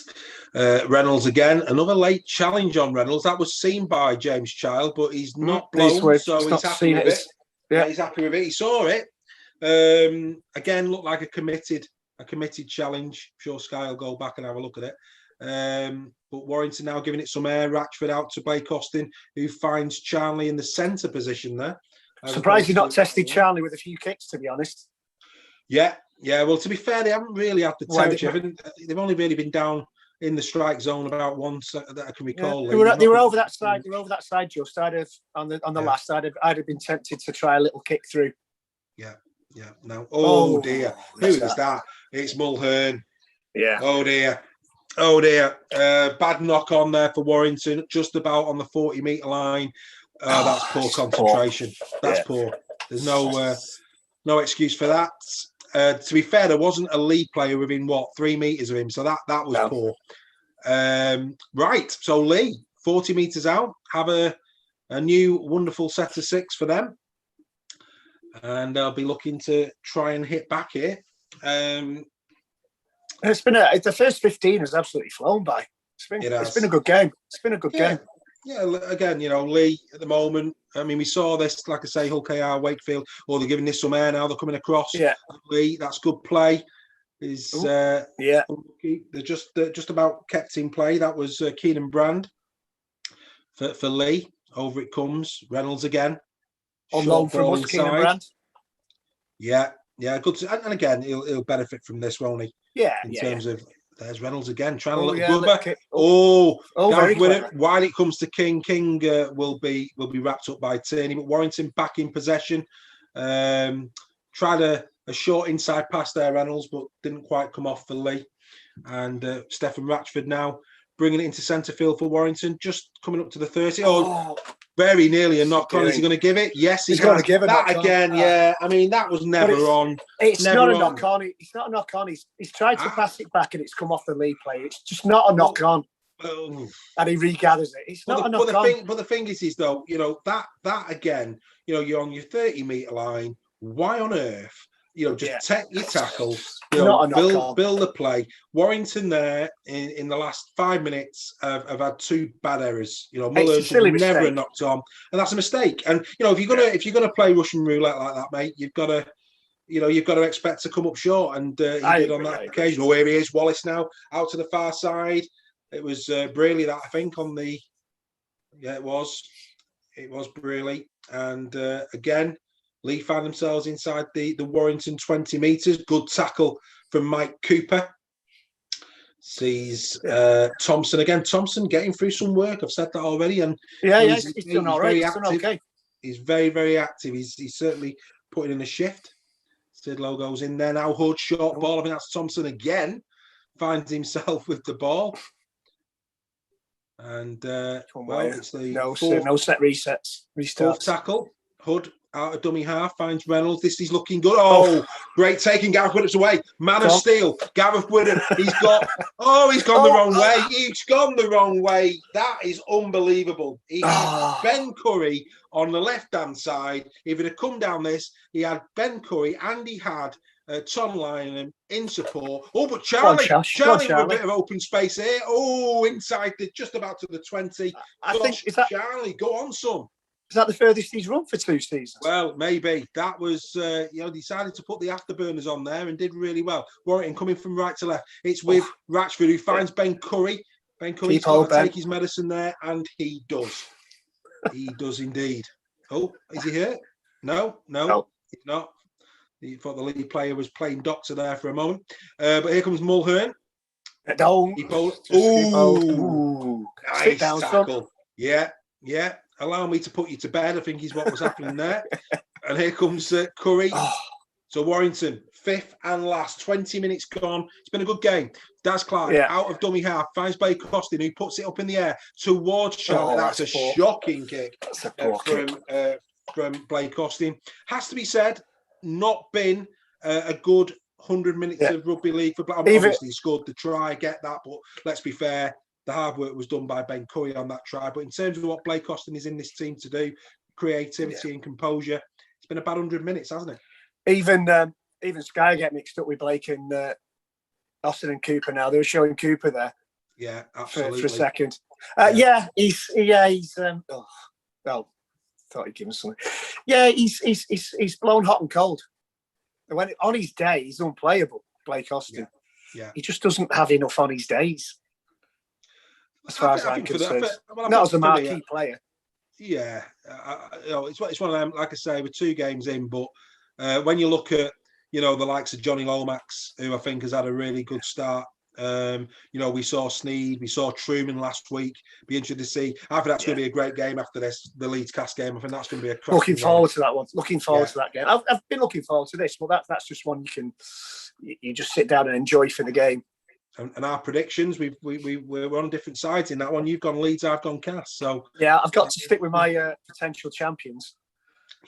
Reynolds again. Another late challenge on Reynolds. That was seen by James Child, but he's not blown, so he's happy with it. Yeah, he's happy with it. He saw it. Again, looked like a committed challenge. I'm sure Sky will go back and have a look at it. But Warrington now giving it some air. Ratchford out to Blake Austin, who finds Charnley in the centre position there. Surprised you've not tested Charnley with a few kicks, to be honest. Yeah. Well, to be fair, they haven't really had the temperature. They've only really been down in the strike zone about once that I can recall. Yeah. They were over that side. They were over that side, just. On the last side, I'd have been tempted to try a little kick through. Yeah. No. Oh dear. Who is that? It's Mulhern. Yeah. Oh dear. Bad knock on there for Warrington, just about on the 40-metre line. That's poor concentration. That's poor. There's no excuse for that. To be fair, there wasn't a Leigh player within 3 metres of him, so that was poor. Right. So Leigh, 40 metres out, have a new wonderful set of 6 for them. And I'll be looking to try and hit back here. It's been the first 15 has absolutely flown by. It's been a good game. It's been a good game. Yeah, again, Leigh at the moment. I mean, we saw this, like I say, Hull KR, Wakefield. They're giving this some air now. They're coming across. Yeah, Leigh, that's good play. They're just about kept in play. That was Keenan Brand for Leigh. Over it comes Reynolds again. On loan from us, Keenan Brand. Yeah, good. And again, he'll benefit from this, won't he? Yeah, in terms of there's Reynolds again trying a little grubber. Very with it. While it comes to King will be wrapped up by Tierney, but Warrington back in possession. Tried a short inside pass there, Reynolds, but didn't quite come off for Leigh. And Stephen Ratchford now bringing it into centre field for Warrington, just coming up to the 30. Very nearly a knock on. Is he going to give it? Yes, he's going to give it. That again, yeah. I mean, that was never on. It's not a knock on. It's not a knock on. He's tried to pass it back and it's come off the Leigh play. It's just not a knock on. And he regathers it. It's not a knock on. But the thing is though, that again, you're on your 30-metre line. Why on earth? Just take your tackle, build the play. Warrington there in the last 5 minutes have had 2 bad errors. Muller should never have knocked on, and that's a mistake. And if you're gonna play Russian roulette like that, mate, you've got to expect to come up short. And he did on that occasion. Here he is, Wallace now out to the far side. It was Brearley that I think on the. Yeah, it was Brearley, and again. Leigh found themselves inside the Warrington 20 metres. Good tackle from Mike Cooper. Sees Thompson again. Thompson getting through some work. I've said that already. And he's done all right. He's done okay. He's very, very active. He's certainly putting in a shift. Sid Logo's in there now. Hood, short ball. I think that's Thompson again. Finds himself with the ball. And it's the no set resets. Restarts. Fourth tackle. Hood out of dummy half, finds Reynolds. This is looking good. Oh, great taking. Gareth Whittock's away. Man of steel. Gareth Whittock. He's gone the wrong way. He's gone the wrong way. That is unbelievable. He had Ben Curry on the left-hand side. If it had come down this, he had Ben Curry and he had Tom Lyon in support. But Charnley with a bit of open space here. Inside just about to the 20. I think is that Charnley, go on, son. Is that the furthest he's run for 2 seasons? Well, maybe. That was, decided to put the afterburners on there and did really well. Warrington coming from right to left. It's with Ratchford, who finds Ben Curry. Ben Curry's got to take his medicine there, and he does. He does indeed. Oh, is he hurt? No, he's not. He thought the Leigh player was playing doctor there for a moment. But here comes Mulhern. Don't. Ooh, sit Nice down, tackle. son. Yeah. Allow me to put you to bed, I think is what was happening there. And here comes Curry. Oh, So Warrington, fifth and last, 20 minutes gone. It's been a good game. Daz Clark out of dummy half, finds Blake Costin, who puts it up in the air towards Charlie. That's a shocking kick from Blake Costin. Has to be said, not been a good 100 minutes of rugby league for Black. Obviously, he scored the try, get that, but let's be fair, the hard work was done by Ben Curry on that try. But in terms of what Blake Costin is in this team to do, creativity and composure, it's been a bad 100 minutes, hasn't it? Even Sky get mixed up with Blake and Austin and Cooper now. They were showing Cooper there. Yeah, absolutely. For a second. He's thought he'd give him something. Yeah, he's blown hot and cold. When on his day, he's unplayable, Blake Austin. Yeah. He just doesn't have enough on his days. As far as I'm concerned. Not as a marquee player. Yeah, it's one of them. Like I say, we're 2 games in, but when you look at the likes of Johnny Lomax, who I think has had a really good start. We saw Sneed, we saw Truman last week. Be interested to see. I think that's going to be a great game after this, the Leeds Cast game. I think that's going to be a looking forward to that one. Looking forward to that game. I've been looking forward to this, but that's just one you just sit down and enjoy for the game. And our predictions, we're on different sides in that one. You've gone Leeds, I've gone Cast. So yeah, I've got to stick with my potential champions.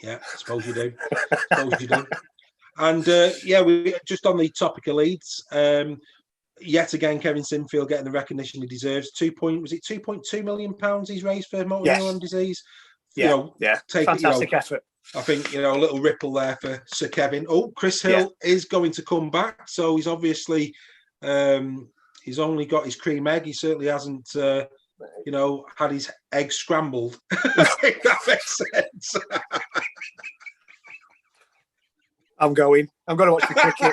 Yeah, I suppose you do. And we just on the topic of Leeds. Yet again, Kevin Sinfield getting the recognition he deserves. £2.2 million he's raised for motor neuron disease. Fantastic effort. I think a little ripple there for Sir Kevin. Oh, Chris Hill is going to come back, so he's obviously he's only got his cream egg. He certainly hasn't had his egg scrambled. I think that makes sense. I'm going to watch the cricket.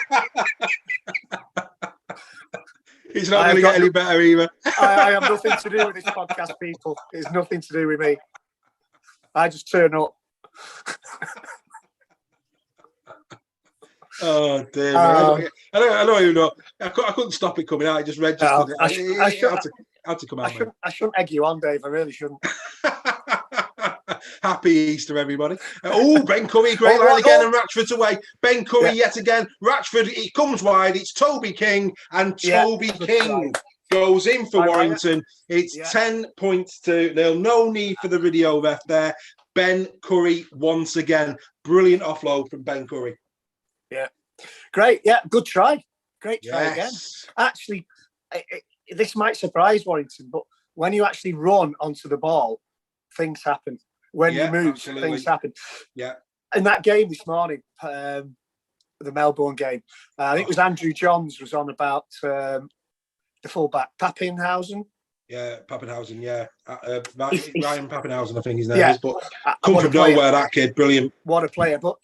He's not going to get any better either. I have nothing to do with this podcast, people. It's nothing to do with me. I just turn up. Oh dear! I don't even know. I couldn't stop it coming out. I just registered it. I had to come out. I shouldn't egg you on, Dave. I really shouldn't. Happy Easter, everybody. Ben Curry, great line again, and Ratchford's away. Ben Curry yet again. Ratchford, it comes wide. It's Toby King, and Toby King goes in for Warrington. It's 10 points to nil. No need for the video ref there. Ben Curry once again. Brilliant offload from Ben Curry. Yeah. Great. Yeah, good try. Great try again. Actually, this might surprise Warrington, but when you actually run onto the ball, things happen. When you move, things happen. Yeah. In that game this morning, the Melbourne game, I think it was Andrew Johns was on about the fullback, Pappenhausen. Yeah, Pappenhausen, yeah. Ryan Pappenhausen, I think his name is. But come from nowhere, that kid, brilliant. What a player. But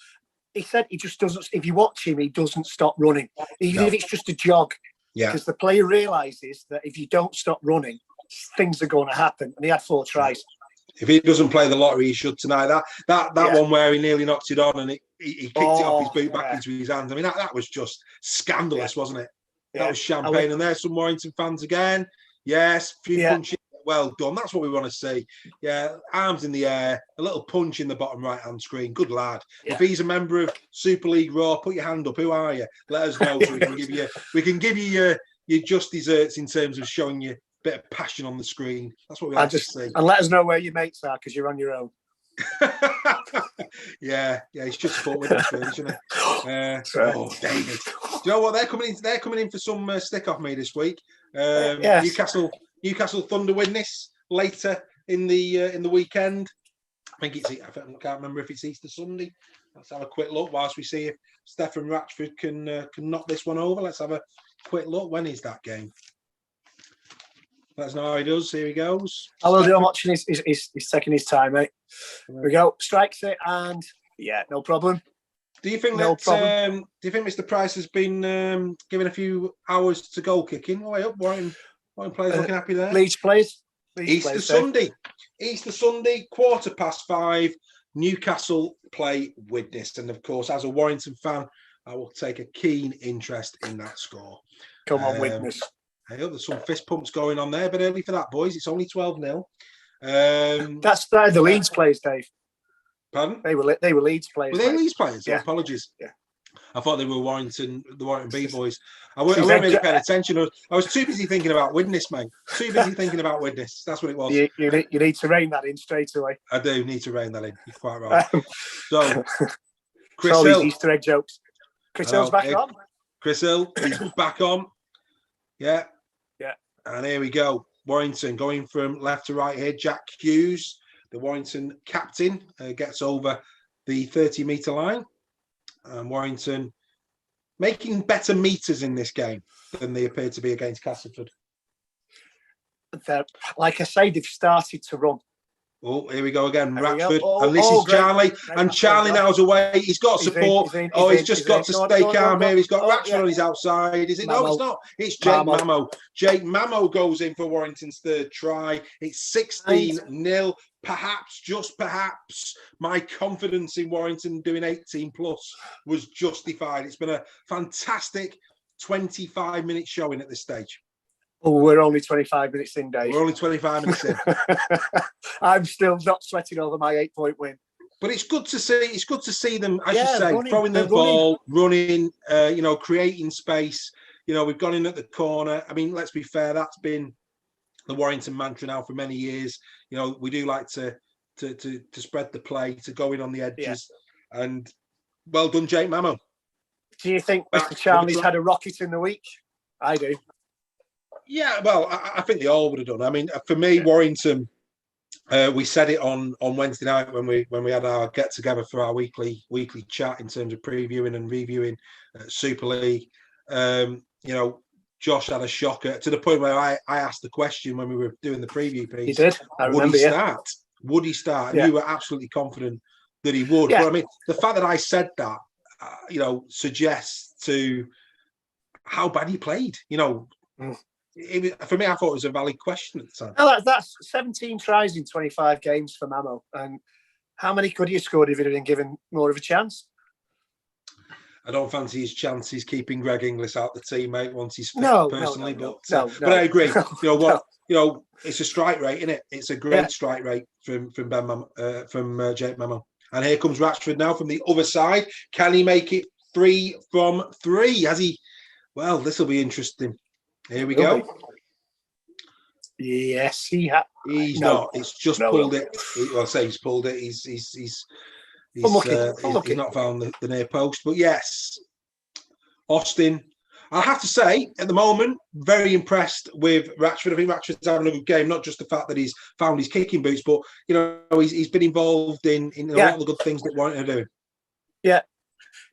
he said he just doesn't, if you watch him, he doesn't stop running. Even if it's just a jog. Yeah. Because the player realises that if you don't stop running, things are going to happen. And he had 4 tries. If he doesn't play the lottery, he should tonight. That one where he nearly knocked it on and he kicked it off his boot back into his hands. I mean, that was just scandalous, wasn't it? Yeah. That was champagne. And there's some Warrington fans again. Yes, few punches. Well done. That's what we want to see. Yeah, arms in the air, a little punch in the bottom right-hand screen. Good lad. Yeah. If he's a member of Super League Raw, put your hand up. Who are you? Let us know so we can give you your just desserts in terms of showing you bit of passion on the screen. That's what we like to see. And let us know where your mates are because you're on your own. yeah, he should support with us, really, shouldn't he? David. Do you know what? They're coming in for some stick off me this week. Newcastle Thunder witness later in the weekend. I can't remember if it's Easter Sunday. Let's have a quick look whilst we see if Stefan Ratchford can knock this one over. Let's have a quick look. When is that game? Let us know how he does. Here he goes. I will do. I'm watching. He's taking his time, mate. Here we go. Strikes it, and no problem. Do you think Mr. Price has been given a few hours to goal kicking? Way up, Warrington players looking happy there. Leeds players. Easter Sunday, 5:15. Newcastle play Widnes, and of course, as a Warrington fan, I will take a keen interest in that score. Come on, Widnes. Hey, there's some fist pumps going on there, but early for that, boys. It's only 12-0. That's the Leeds players, Dave. Pardon? They were Leeds players. Were they Leeds players? Yeah. Oh, apologies. Yeah. I thought they were the Warrington B boys. I wasn't really paying attention. I was too busy thinking about Widnes, mate. Too busy thinking about Widnes. That's what it was. You need to rein that in straight away. I do need to rein that in. You're quite right. So, Chris all Hill. these Easter egg jokes. Chris Hill's back on. Chris Hill is back on. Yeah. Yeah. And here we go. Warrington going from left to right here. Jack Hughes, the Warrington captain, gets over the 30-metre line. Warrington making better meters in this game than they appeared to be against Castleford. Like I say, they've started to run. Oh, here we go again. There Ratford. And this is Charlie. And Charlie now's away. He's got support. He's just got to stay calm here. He's got Ratford on his outside. Is it? No, it's not. It's Jake Mamo. Jake Mamo goes in for Warrington's third try. It's 16-0. Perhaps, just perhaps, my confidence in Warrington doing 18 plus was justified. It's been a fantastic 25-minute showing at this stage. Oh, we're only 25 minutes in, Dave. We're only 25 minutes in. I'm still not sweating over my 8-point win. But it's good to see. It's good to see them, as you say, running, throwing the ball, running, creating space. We've gone in at the corner. I mean, let's be fair. That's been the Warrington mantra now for many years. We do like to spread the play, to go in on the edges. Yeah. And well done, Jake Mamo. Do you think Mr. Charlie's had a rocket in the week? I do. Yeah, well, I think they all would have done. I mean, for me, Warrington, we said it on Wednesday night when we had our get together for our weekly chat in terms of previewing and reviewing Super League. Josh had a shocker to the point where I asked the question when we were doing the preview piece. He did. Would he start? Would he start? And you were absolutely confident that he would. Yeah. But I mean, the fact that I said that, suggests to how bad he played. For me, I thought it was a valid question at the time. No, that's 17 tries in 25 games for Mamo. And how many could he have scored if he'd been given more of a chance? I don't fancy his chances keeping Greg Inglis out the team, mate, once he's fit, personally. But I agree. It's a strike rate, isn't it? It's a great strike rate from Jake Mamo. And here comes Ratchford now from the other side. Can he make it 3 from 3? Has he? Well, this will be interesting. Here we go. Yes, he has. He's not. It's just pulled it. I'll say he's pulled it. He's not found the near post. But yes, Austin. I have to say, at the moment, very impressed with Ratchford. I think Ratchford's having a good game. Not just the fact that he's found his kicking boots, but he's been involved in a lot of the good things that Warrington are doing. Yeah,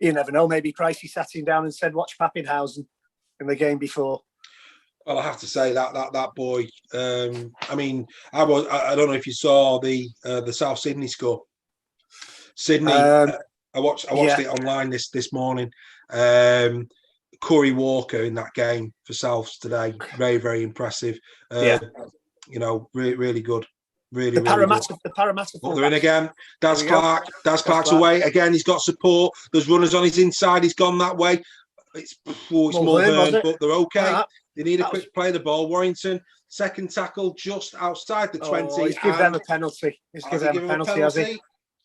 you never know. Maybe Pricey sat him down and said, "Watch Pappenhausen" in the game before. Well, I have to say that boy. I mean, I don't know if you saw the South Sydney score. Sydney. I watched it online this morning. Corey Walker in that game for Souths today. Very, very impressive. Really good. Really, Parramatta. Oh, they're in again. Daz Clark's away again. He's got support. There's runners on his inside. He's gone that way. It's Mulhern, but they're okay. They need a quick play of the ball. Warrington, second tackle just outside the 20. He's given them a penalty. He's given them a penalty, has he?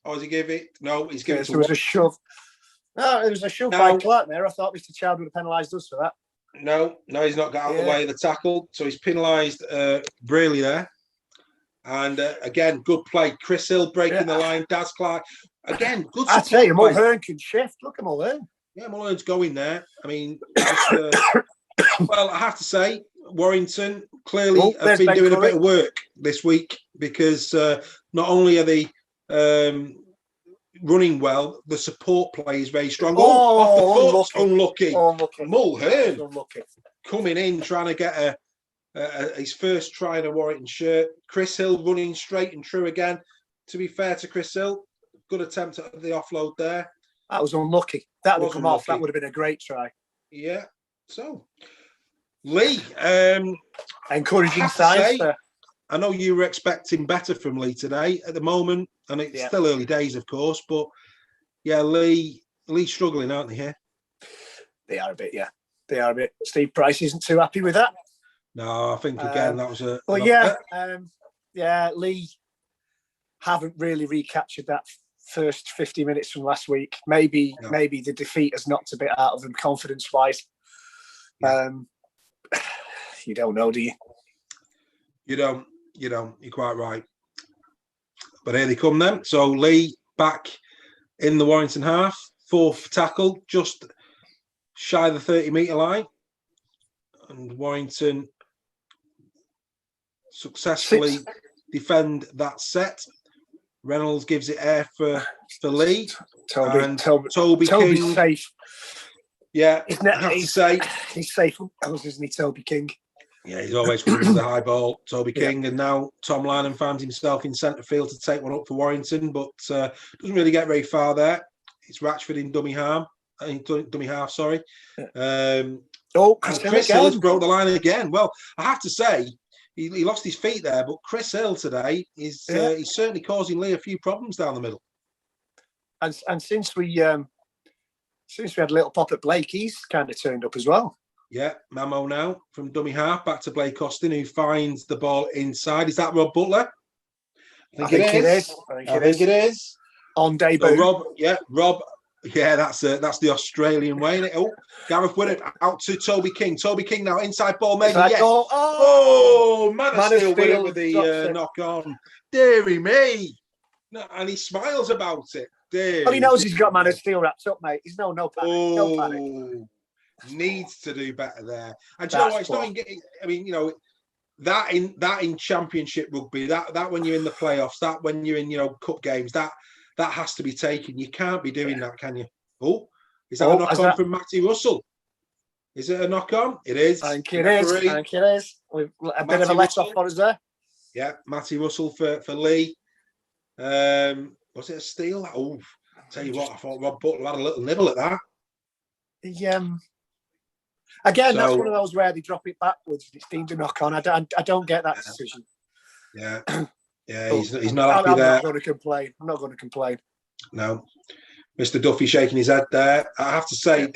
Or does he give it? No, he's given it to... There was a shove. No, it was a shove by Clark there. I thought Mr. Child would have penalised us for that. No, he's not got out of the way of the tackle. So he's penalised Braley there. And again, good play. Chris Hill breaking the line. Daz Clark. Again, good support. I tell you, Mulhern can shift. Look at Mulhern. Yeah, Mulhern's going there. I mean, well, I have to say, Warrington clearly have been doing a bit of work this week because not only are they running well, the support play is very strong. Off the foot, unlucky. Mulhern coming in, trying to get his first try in a Warrington shirt. Chris Hill running straight and true again. To be fair to Chris Hill, good attempt at the offload there. That was unlucky. That would come off. That would have been a great try. Yeah. So, Leigh, encouraging signs. I know you were expecting better from Leigh today at the moment, and it's still early days, of course. But yeah, Leigh struggling, aren't they? Here, they are a bit. Yeah, they are a bit. Steve Price isn't too happy with that. No, I think again that was a. But Leigh haven't really recaptured that first 50 minutes from last week. Maybe the defeat has knocked a bit out of them confidence-wise. Yeah. You don't know, do you? You don't. You're quite right. But here they come then. So Leigh back in the Warrington half, fourth tackle, just shy of the 30-metre line. And Warrington successfully defend that set. Reynolds gives it air for Leigh. Toby King. Safe. Yeah, he's safe, isn't he, Toby King? Yeah, he's always coming with the high ball, Toby King. And now Tom Lanham finds himself in centre field to take one up for Warrington, but doesn't really get very far there. It's Ratchford in dummy half, sorry. Chris Hill has broke the line again. Well, I have to say, he lost his feet there, but Chris Hill today is he's certainly causing Leigh a few problems down the middle. And since we had a little pop at Blake, he's kind of turned up as well. Yeah, Mamo now from dummy half back to Blake Austin, who finds the ball inside. Is that Rob Butler? I think it is. I think it is. On debut. So Rob. Yeah, that's the Australian way. Isn't it? Oh, Gareth Widdop out to Toby King. Toby King now inside ball, maybe. Yes. Man of Steel Widdop with the knock on. Deary me. No, and he smiles about it. Well, he knows he's got Man of Steel wrapped up, mate. He's no panic. No panic. Needs to do better there. And do you know what? It's not. I mean, that in Championship rugby, that when you're in the playoffs, that when you're in cup games, that has to be taken. You can't be doing that, can you? Oh, is that a knock on from Matty Russell? Is it a knock on? It is. I think it is. A bit of a let off for us there. Yeah, Matty Russell for Leigh. Was it a steal? Oh, I'll tell you what, I thought Rob Butler had a little nibble at that. Again, that's one of those where they drop it backwards and it's deemed a knock on. I don't get that decision. Yeah, he's not happy there. I'm not going to complain. No. Mr. Duffy shaking his head there. I have to say,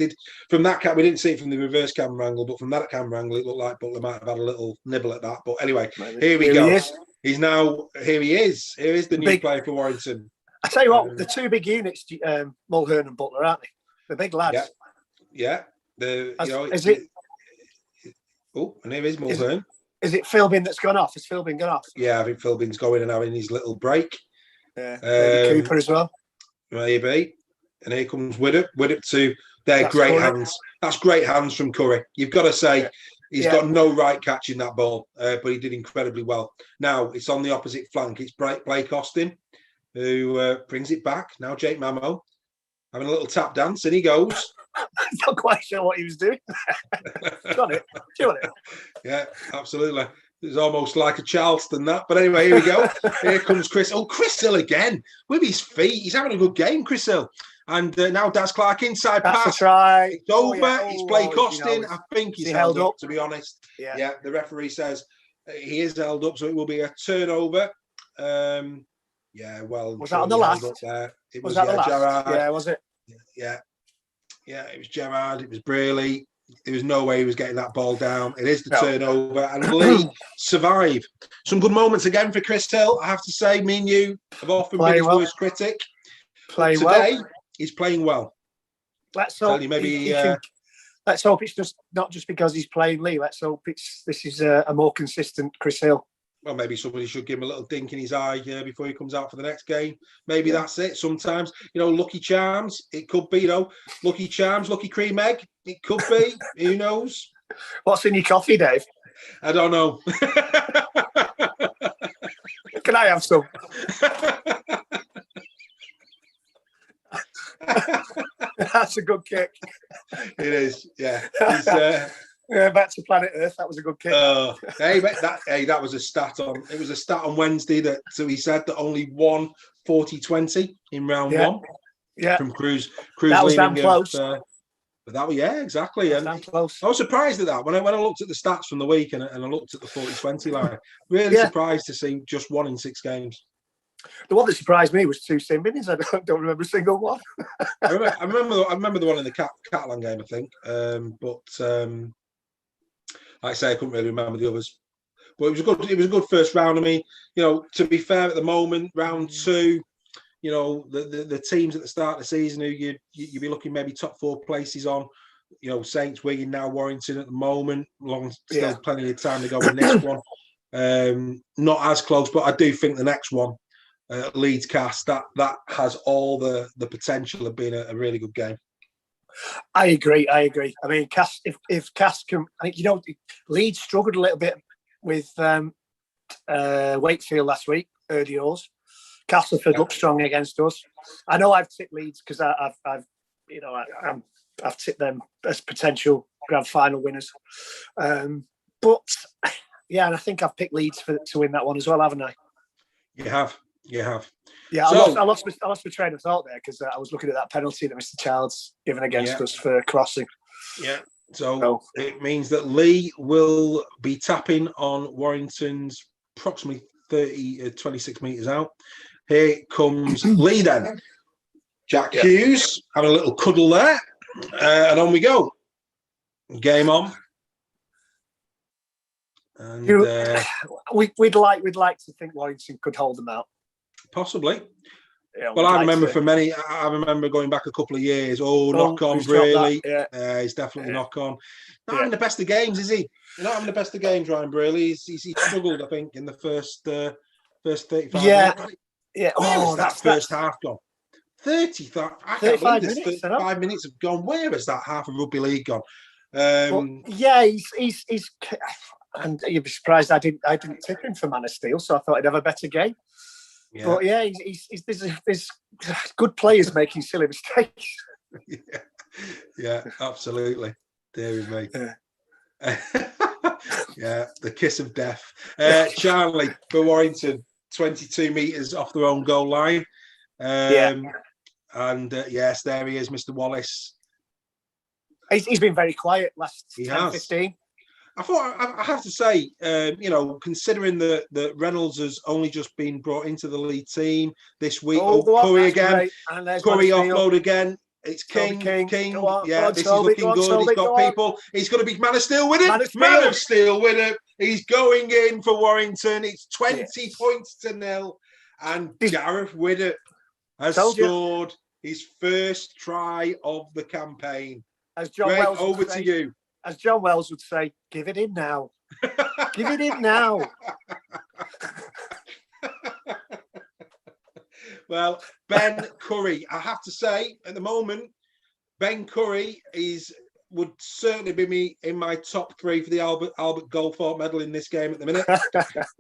from that we didn't see it from the reverse camera angle, but from that camera angle, it looked like Butler might have had a little nibble at that. But anyway, here we go. Here he is. Here is the new player for Warrington. I tell you what, the two big units, Mulhern and Butler, aren't they? The big lads. Yeah. And here is Mulhern. Is it Philbin that's gone off? Has Philbin gone off? Yeah, I think Philbin's going and having his little break. Yeah, maybe Cooper as well. Maybe. And here comes Widdop to their great hands. That's great hands from Curry. You've got to say he's got no right catching that ball, but he did incredibly well. Now it's on the opposite flank. It's Blake Austin who brings it back. Now Jake Mamo having a little tap dance, and he goes. I'm not quite sure what he was doing. Got it. Yeah, absolutely. It was almost like a Charleston, that. But anyway, here we go. Here comes Chris. Oh, Chris Hill again with his feet. He's having a good game, Chris Hill. And now Daz Clark inside pass. That's right. It's over. It's Blake Austin. I think he's held up, to be honest. Yeah, the referee says he is held up, so it will be a turnover. Was that on the last? It was that the last? Gerard. Yeah, was it? Yeah, it was Gerard. It was Braley. There was no way he was getting that ball down. It is the turnover, and Leigh survive. Some good moments again for Chris Hill. I have to say, me and you have often been his worst critic. Today, he's playing well. Let's hope. Let's hope it's just not just because he's playing Leigh. Let's hope this is a more consistent Chris Hill. Well, maybe somebody should give him a little dink in his eye before he comes out for the next game. Maybe that's it. Sometimes, Lucky Charms, it could be, Lucky Charms, Lucky Cream Egg, it could be. Who knows? What's in your coffee, Dave? I don't know. Can I have some? That's a good kick. It is, yeah. Back to planet Earth. That was a good kick. That was a stat on. It was a stat on Wednesday so he said that only won 40-20 in round one. Yeah, from Cruz. That was damn close. But that was exactly. And damn close. I was surprised at that when I looked at the stats from the week and I looked at the 40-20 line. Really surprised to see just 1 in 6 games. The one that surprised me was 2 sin binnings. I don't remember a single one. I remember the one in the Catalan game, I think. But like I say, I couldn't really remember the others. But it was a good. It was a good first round. I mean, to be fair, at the moment, round 2, the teams at the start of the season who you'd be looking maybe top 4 places on. Saints, Wigan, now Warrington at the moment. Still plenty of time to go in this one. Not as close, but I do think the next one, Leeds Cast, that has all the potential of being a really good game. I agree. I mean, Cast, if Cast can, I think Leeds struggled a little bit with Wakefield last week, early doors. Castleford looked strong against us. I know I've tipped Leeds because I've tipped them as potential grand final winners. But yeah, and I think I've picked Leeds to win that one as well, haven't I? You have. Yeah, so, I lost my train of thought there because I was looking at that penalty that Mr. Childs given against us for crossing. Yeah. So it means that Leigh will be tapping on Warrington's approximately 26 metres out. Here comes Leigh then. Jack Hughes having a little cuddle there. And on we go. Game on. And we'd like to think Warrington could hold them out. Possibly. Yeah, well, I remember going back a couple of years. Knock on, Braley. He's definitely knock on. Not having the best of games, is he? You're not having the best of games, Ryan Braley. He struggled, I think, in the first 35 minutes. Yeah. That first half gone? 35 minutes. 35 minutes have gone. Where has that half of rugby league gone? He's and you'd be surprised I didn't tip him for Man of Steel, so I thought he'd have a better game. Yeah. But there's good players making silly mistakes. Yeah, absolutely. Dear me. Yeah, the kiss of death. Charlie for Warrington, 22 metres off their own goal line. And yes, there he is, Mr. Wallace. He's been very quiet last 10-15. I have to say, considering that Reynolds has only just been brought into the lead team this week. Curry again. Curry offload again. It's King. Go on, this is looking good. He's got people. He's going to be Man of Steel winner. Man of Steel winner. He's going in for Warrington. It's 20 points to 0. And Gareth Widdop has scored his first try of the campaign. As John Greg, Wells over to you. As John Wells would say, give it in now. Give it in now. Well, Ben Curry, I have to say, at the moment, Ben Curry would certainly be in my top 3 for the Albert Goldthorpe medal in this game at the minute.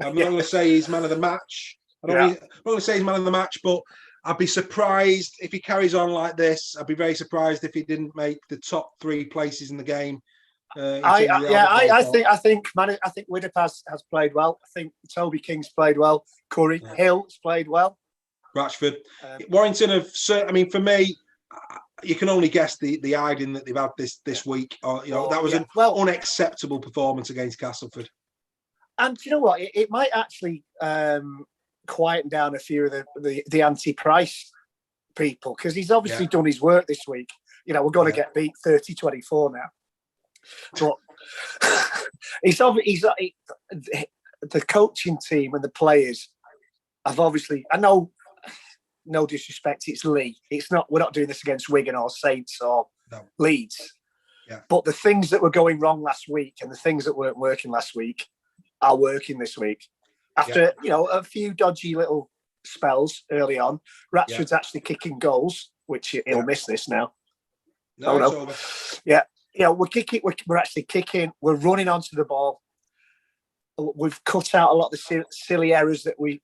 I'm not going to say he's man of the match. I'm not going to say he's man of the match, but I'd be surprised if he carries on like this. I'd be very surprised if he didn't make the top 3 places in the game. I think Widdop has played well. I think Toby King's played well. Curry Hill's played well. Ratchford, Warrington have. I mean, for me, you can only guess the hiding that they've had this week. That was an unacceptable performance against Castleford. And you know what? It might actually quieten down a few of the anti-Price people because he's obviously done his work this week. We're going to get beat 30-24 now. But the coaching team and the players have obviously. I know, no disrespect, it's Leigh. It's not. We're not doing this against Wigan or Saints or Leeds. Yeah. But the things that were going wrong last week and the things that weren't working last week are working this week. After a few dodgy little spells early on, Ratchford's actually kicking goals, which he'll miss this now. No. Yeah. We're kicking. We're actually kicking. We're running onto the ball. We've cut out a lot of the silly errors that we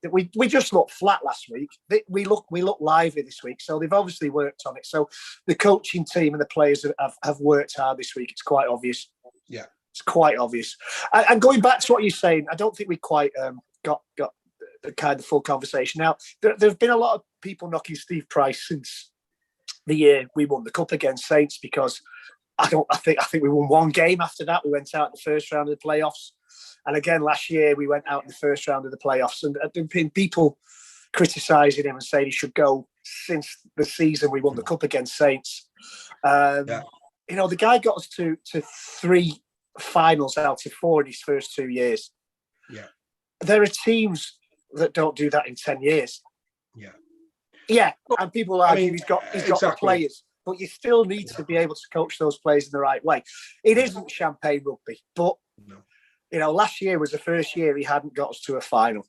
just looked flat last week. We look lively this week, so they've obviously worked on it. So the coaching team and the players have worked hard this week. It's quite obvious. Yeah, it's quite obvious. And going back to what you're saying, I don't think we quite got the kind of full conversation. Now there've been a lot of people knocking Steve Price since the year we won the cup against Saints because. I think we won one game after that. We went out in the first round of the playoffs. And again, last year, we went out in the first round of the playoffs. And there have been people criticising him and saying he should go since the season we won the cup against Saints. The guy got us to 3 finals out of 4 in his first 2 years. Yeah. There are teams that don't do that in 10 years. Yeah. Yeah, and people argue I mean, he's got exactly. the players, but you still need to be able to coach those players in the right way. It isn't champagne rugby, but last year was the first year he hadn't got us to a final.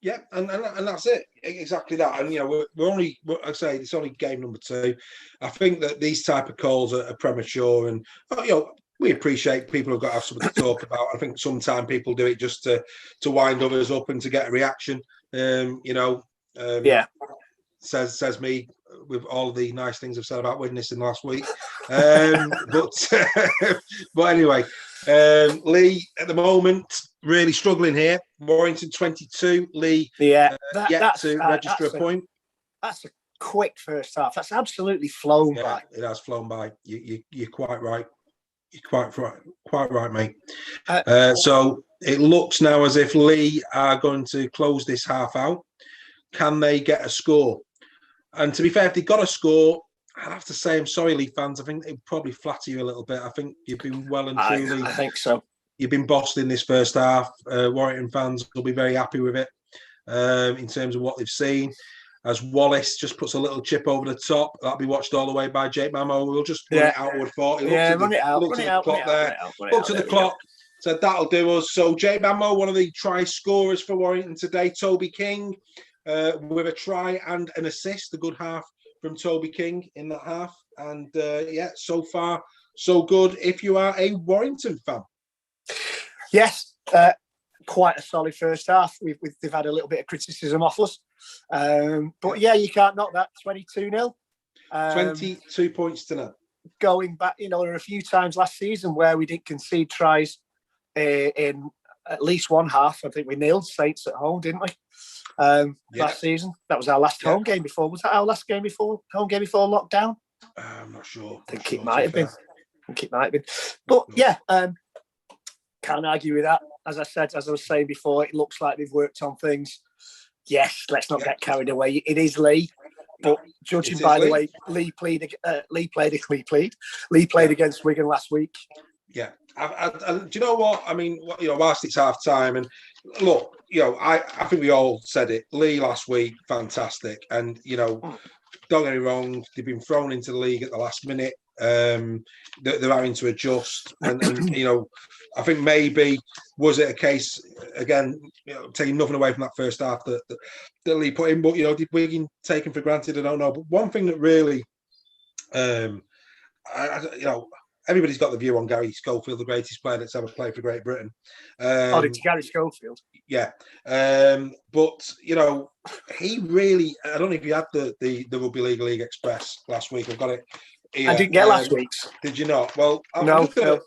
Yeah, and that's it, exactly that. And we're only, I say, it's only game number 2. I think that these type of calls are premature, and we appreciate people have got to have something to talk about. I think sometimes people do it just to wind others up and to get a reaction. Says me with all the nice things I've said about witnessing last week. But anyway, Leigh at the moment really struggling here. Warrington 22, Leigh yet to register a point. That's a quick first half. That's absolutely flown by. It has flown by. You're quite right. You're quite right, mate. So it looks now as if Leigh are going to close this half out. Can they get a score? And to be fair, if they got a score, I'd have to say, I'm sorry, Leigh fans. I think it'd probably flatter you a little bit. I think you've been well and truly. I think so. You've been bossed in this first half. Warrington fans will be very happy with it in terms of what they've seen. As Wallace just puts a little chip over the top, that'll be watched all the way by Jake Mamo. We'll just run it outward for it. Run it out. Looked at the clock there. Looked at the clock. Said that'll do us. So Jake Mamo, one of the try scorers for Warrington today. Toby King with a try and an assist. A good half from Toby King in that half. And so far so good. If you are a Warrington fan. Yes, quite a solid first half. They've had a little bit of criticism off us. But you can't knock that. 22-0. 22 points to nil. Going back, there were a few times last season where we didn't concede tries in at least one half. I think we nailed Saints at home, didn't we? Last season. That was our last home game before. Was that our last game before lockdown? I'm not sure. I think it might have been. But can't argue with that. As I was saying before, it looks like they've worked on things. Yes, let's not get carried away. It is Leigh, but judging by the way Leigh played against Wigan last week. Yeah, do you know what I mean? Whilst it's half time, and look, I think we all said it. Leigh last week, fantastic, and don't get me wrong, they've been thrown into the league at the last minute. They're having to adjust, and I think maybe was it a case again, taking nothing away from that first half that Leigh put in, but did Wigan taken for granted? I don't know. But one thing that really, everybody's got the view on Gary Schofield, the greatest player that's ever played for Great Britain. It's Gary Schofield. Yeah, but he really. I don't know if you had the Rugby League Express last week. I've got it. Here. I didn't get last week's. Did you not? Well, no. For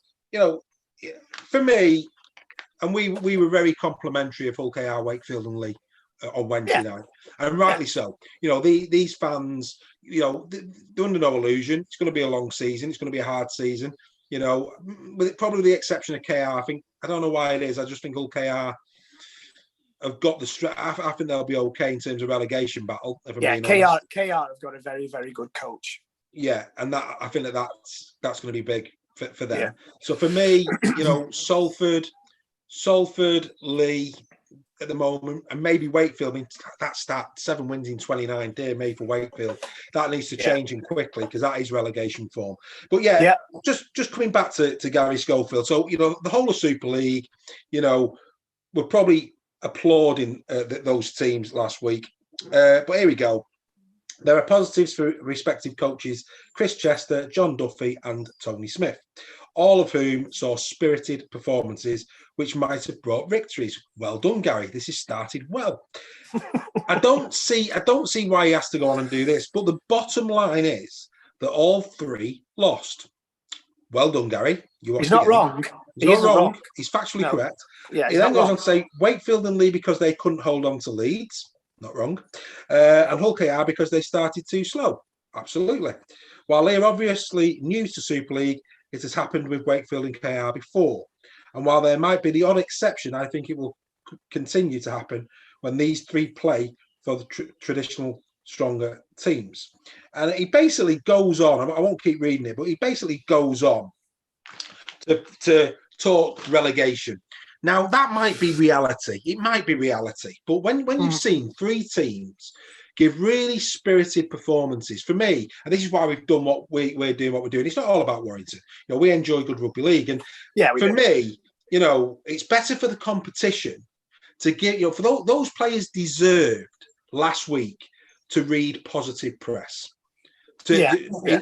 me, and we were very complimentary of Hull KR, Wakefield and Leigh on Wednesday night, and rightly so. These fans, they're under no illusion. It's going to be a long season. It's going to be a hard season. With probably the exception of KR. I don't know why it is. I just think Hull KR have got the I think they'll be okay in terms of relegation battle. KR have got a very, very good coach. Yeah, and that I think that's going to be big for them. Yeah. So for me, Salford, Leigh at the moment, and maybe Wakefield. I mean, that start 7 wins in 29, dear me, for Wakefield. That needs to change and quickly because that is relegation form. But just coming back to Gary Schofield. So the whole of Super League, we're probably applauding those teams last week. But here we go. There are positives for respective coaches, Chris Chester, John Duffy and Tony Smith, all of whom saw spirited performances which might have brought victories. Well done, Gary. This has started well. I don't see why he has to go on and do this, but the bottom line is that all 3 lost. Well done, Gary. He's not wrong. He's not wrong. He's factually correct. Yeah, he then goes on to say Wakefield and Leigh because they couldn't hold on to leads. Not wrong. And Hull KR because they started too slow. Absolutely. While they are obviously new to Super League, it has happened with Wakefield and KR before. And while there might be the odd exception, I think it will continue to happen when these 3 play for the traditional stronger teams. And he basically goes on, I won't keep reading it, but he basically goes on to talk relegation. Now, that might be reality. It might be reality. But when you've seen three teams give really spirited performances, for me, and this is why we've done what we're doing, it's not all about Warrington. We enjoy good rugby league. And for me, it's better for the competition to get, for those players deserved last week to read positive press.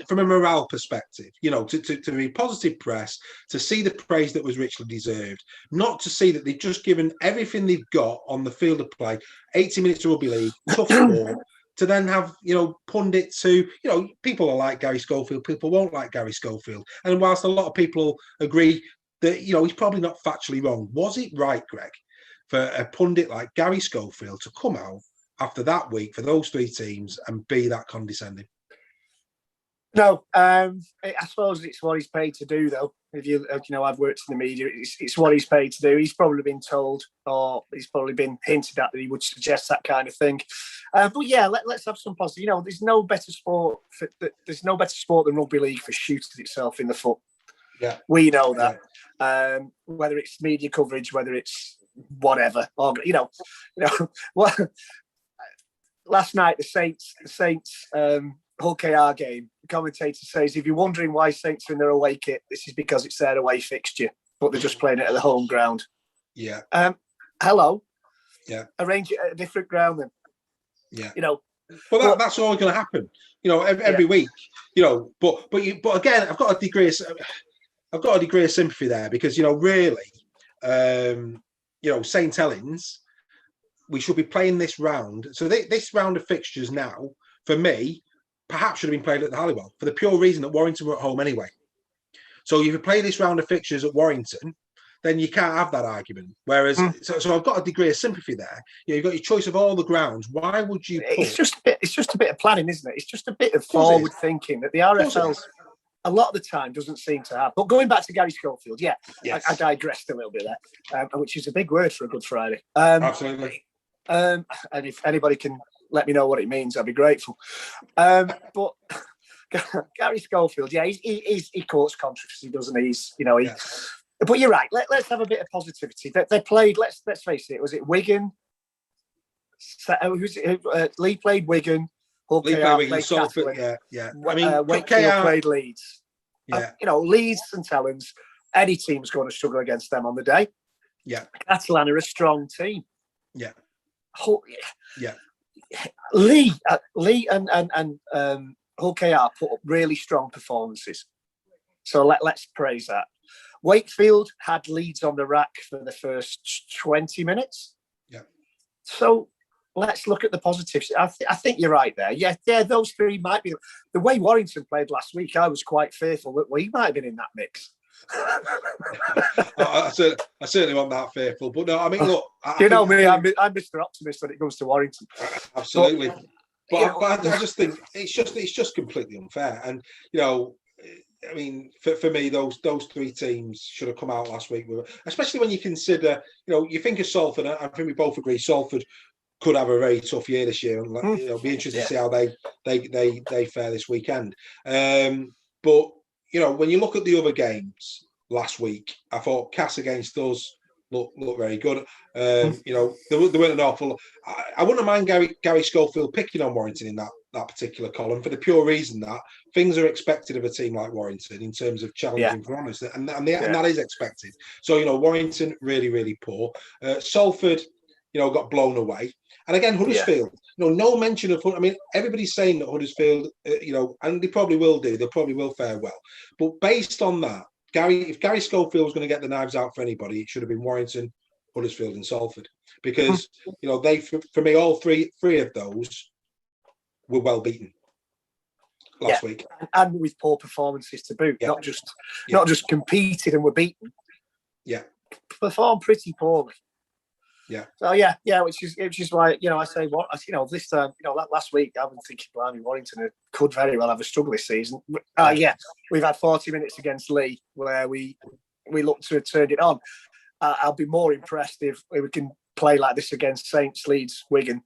From a morale perspective, to read positive press, to see the praise that was richly deserved, not to see that they've just given everything they've got on the field of play, 80 minutes of rugby league, tough sport, to then have, pundits who, people are like Gary Schofield, people won't like Gary Schofield. And whilst a lot of people agree that, he's probably not factually wrong, was it right, Greg, for a pundit like Gary Schofield to come out after that week for those three teams and be that condescending? No, I suppose it's what he's paid to do, though. If I've worked in the media. It's what he's paid to do. He's probably been told, or he's probably been hinted at that he would suggest that kind of thing. But yeah, let's have some positive. There's no better sport. There's no better sport than rugby league for shooting itself in the foot. Yeah, we know that. Whether it's media coverage, whether it's whatever, or well, last night the Saints. Hull KR game, the commentator says, if you're wondering why Saints are in their away kit, this is because it's their away fixture, but they're just playing it at the home ground. Yeah. Hello. Yeah. Arrange it at a different ground then. Yeah. Well, that's all going to happen. Every week. But again, I've got a degree of sympathy there because really, St Helens, we should be playing this round. So this round of fixtures now, for me, perhaps should have been played at the Halliwell for the pure reason that Warrington were at home anyway. So if you play this round of fixtures at Warrington, then you can't have that argument. Whereas, so I've got a degree of sympathy there. You've got your choice of all the grounds. Why would you? It's just a bit of planning, isn't it? It's just a bit of forward thinking that the RFL a lot of the time doesn't seem to have. But going back to Gary Schofield, yes. I digressed a little bit there, which is a big word for a Good Friday. Absolutely. And if anybody can let me know what it means, I'd be grateful. But Gary Schofield, he causes controversy, doesn't he? But you're right. Let's have a bit of positivity. They played. Let's face it. Was it Wigan? Leigh played Wigan. Hull played Salford. Yeah. Wakefield played Leeds. Yeah. Leeds and St Helens. Any team's going to struggle against them on the day. Yeah. Catalan are a strong team. Yeah. Yeah. Leigh and Hull KR put up really strong performances. So let's praise that. Wakefield had Leeds on the rack for the first 20 minutes. Yeah. So let's look at the positives. I think you're right there. Yeah, those three might be. The way Warrington played last week, I was quite fearful that we might have been in that mix. I certainly wasn't that fearful, but no, I mean, look. I'm Mr. Optimist when it comes to Warrington. Absolutely, but I just think it's just completely unfair, and I mean, for me, those three teams should have come out last week, especially when you consider, you think of Salford. I think we both agree Salford could have a very tough year this year, and be interested to see how they fare this weekend. But when you look at the other games last week, I thought Cass against us looked very good. There weren't an awful. I wouldn't mind Gary Schofield picking on Warrington in that particular column for the pure reason that things are expected of a team like Warrington in terms of challenging for honours, and that is expected. So Warrington really, really poor. Salford, got blown away. And again, Huddersfield, no mention of. I mean, everybody's saying that Huddersfield, and they probably will do. They probably will fare well. But based on that, if Gary Schofield was going to get the knives out for anybody, it should have been Warrington, Huddersfield, and Salford, because they, for me, all three of those were well beaten last week, and with poor performances to boot. Not just competed and were beaten. Yeah, performed pretty poorly. Yeah. So which is why I say what this time last week I've been thinking, blimey, Warrington could very well have a struggle this season. We've had 40 minutes against Leigh where we look to have turned it on. I'll be more impressed if we can play like this against Saints, Leeds, Wigan.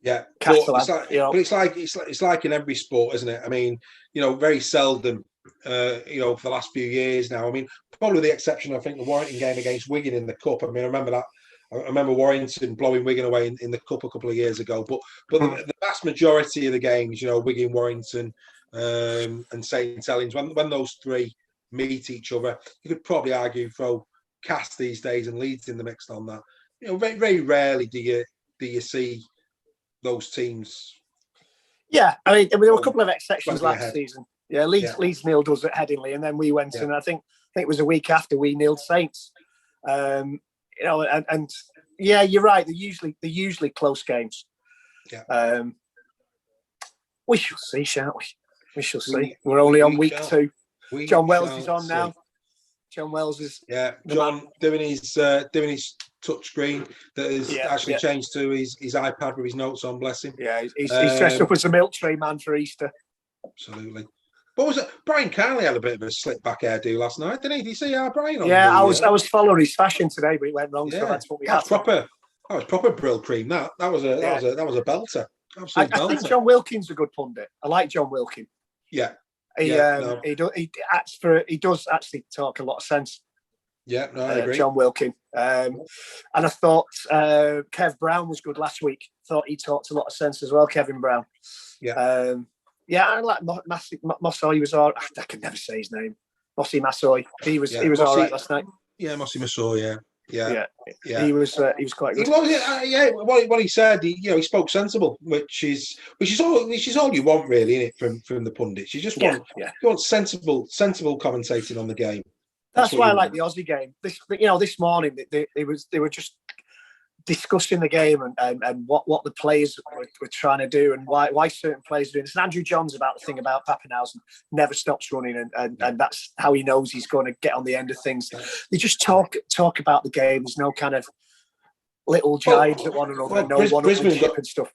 Yeah, Catalan, but it's like in every sport, isn't it? I mean, very seldom for the last few years now. I mean, probably the exception, I think, the Warrington game against Wigan in the Cup. I mean, I remember that. I remember Warrington blowing Wigan away in the Cup a couple of years ago. But the vast majority of the games, Wigan, Warrington, and St. Helens, when those three meet each other, you could probably argue throw Cast these days and Leeds in the mix on that. Very, very rarely do you see those teams. Yeah, I mean, there were a couple of exceptions last season. Yeah, Leeds nilled us at Headingley, and then we went, and I think it was a week after we nilled Saints. And you're right. They're usually close games. Yeah. We shall see, shan't we? We shall see. We're only on week 2. John Wells is on now. John Wells is John doing his touch screen that has changed to his iPad with his notes on. Bless him. Yeah, he's dressed up as a milk tray man for Easter. Absolutely. What was it? Brian Carley had a bit of a slick back hairdo last night, didn't he? Did you see our Brian? I was following his fashion today, but it went wrong. So that's what we had. That was proper Brill cream. That was a belter. Absolute belter. I think John Wilkins is a good pundit. I like John Wilkins. Yeah. He does actually talk a lot of sense. Yeah, no, I agree. John Wilkins. And I thought Kev Brown was good last week. Thought he talked a lot of sense as well, Kevin Brown. Yeah. I like Mossoy. He was all right. I can never say his name. Mossy Massoy. He was all right last night. Yeah, Mossy Massoy. Yeah. He was quite good. What he said, he spoke sensible, which is all you want really, innit, from the pundits. You just want you want sensible commentating on the game. That's why I like the Aussie game. This morning they were just discussing the game and what the players were trying to do and why certain players are doing this. And Andrew Johns about the thing about Pappenhausen never stops running and that's how he knows he's going to get on the end of things. They just talk about the game. There's no kind of little jibes at one another, one-upmanship and stuff.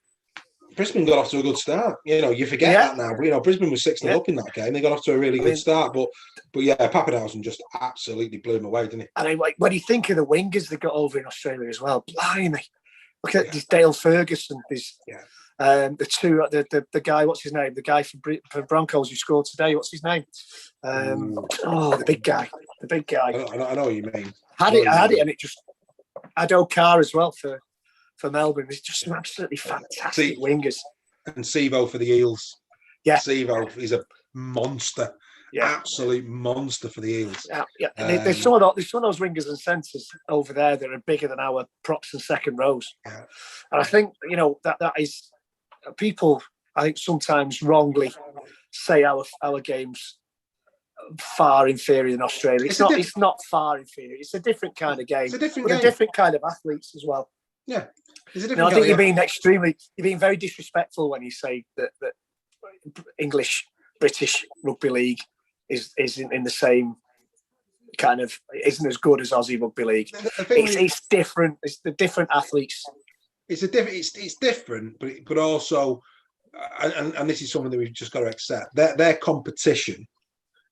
Brisbane got off to a good start. You forget that now. But, Brisbane was 6-0 up in that game. They got off to a really good start. But Pappenhausen just absolutely blew them away, didn't he? And when you think of the wingers they got over in Australia as well, blimey. Look at this Dale Ferguson. The two, the guy, what's his name? The guy for Broncos who scored today. What's his name? The big guy. The big guy. I know what you mean. I had it, and it just Ado Carr as well for Melbourne. It's just some absolutely fantastic wingers. And Sevo for the Eels. Yeah. Sevo is a monster. Yeah. Absolute monster for the Eels. Yeah. And there's some of those wingers and centres over there that are bigger than our props and second rows. Yeah. And I think, that is people, I think, sometimes wrongly say our game's far inferior than Australia. It's not far inferior. It's a different kind of game. It's a different game. A different kind of athletes as well. Yeah. I think you're being very disrespectful when you say that English, British rugby league isn't in the same kind of, isn't as good as Aussie rugby league. It's different. It's the different athletes. It's different, but also, and this is something that we've just got to accept. Their competition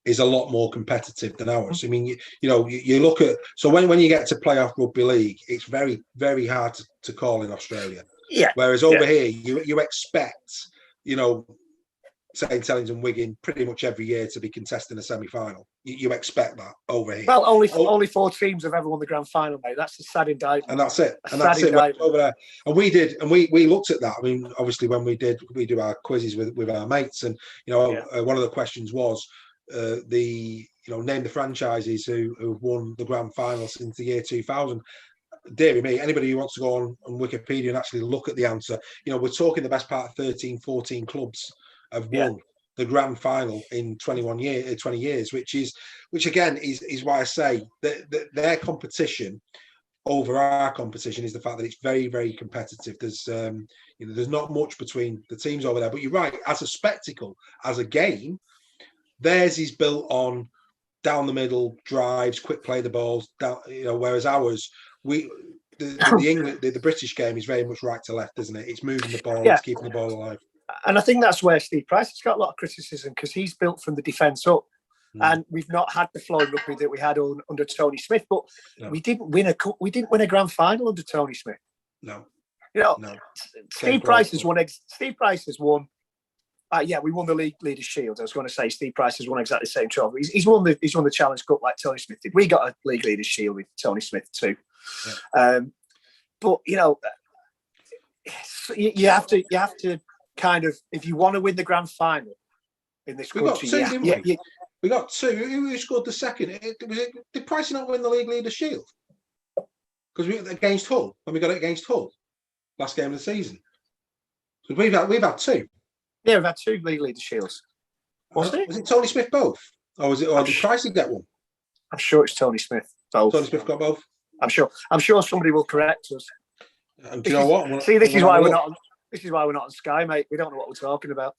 is a lot more competitive than ours. I mean, you look at, so when you get to playoff rugby league, it's very, very hard to call in Australia. Yeah. Whereas over here, you expect, St. Helens and Wigan pretty much every year to be contesting a semi-final. You expect that over here. Well, only 4 teams have ever won the grand final, mate. That's a sad indictment. And that's it. That's it over there. And we looked at that. I mean, obviously, when we do our quizzes with our mates, and one of the questions was, name the franchises who have won the grand final since the year 2000. Dear me, anybody who wants to go on Wikipedia and actually look at the answer, we're talking the best part of 13, 14 clubs have won the grand final in 20 years, which again is why I say that their competition over our competition is the fact that it's very, very competitive. There's not much between the teams over there, but you're right, as a spectacle, as a game, theirs is built on down the middle drives, quick play the balls down, whereas ours, the British game is very much right to left, isn't it? It's moving the ball, it's keeping the ball alive. And I think that's where Steve Price has got a lot of criticism, because he's built from the defence up. And we've not had the flowing rugby that we had under Tony Smith, but we didn't win a grand final under Tony Smith. No. No. Steve Price has won Yeah, we won the League Leaders' Shield. I was going to say Steve Price has won exactly the same trophy. He's won the Challenge Cup like Tony Smith did. We got a League Leaders' Shield with Tony Smith too. Yeah. But you have to kind of, if you want to win the grand final in this country, got two, didn't we? We got two. Who scored the second? Did Price not win the League Leaders' Shield? Because we against Hull when we got it against Hull last game of the season. So we've had two. Yeah, we've had two League Leaders' Shields. Was it Tony Smith both? Or did Price get one? I'm sure it's Tony Smith both. Tony Smith got both? I'm sure somebody will correct us. And do you know what? See, this is why we're not on Sky, mate. We don't know what we're talking about.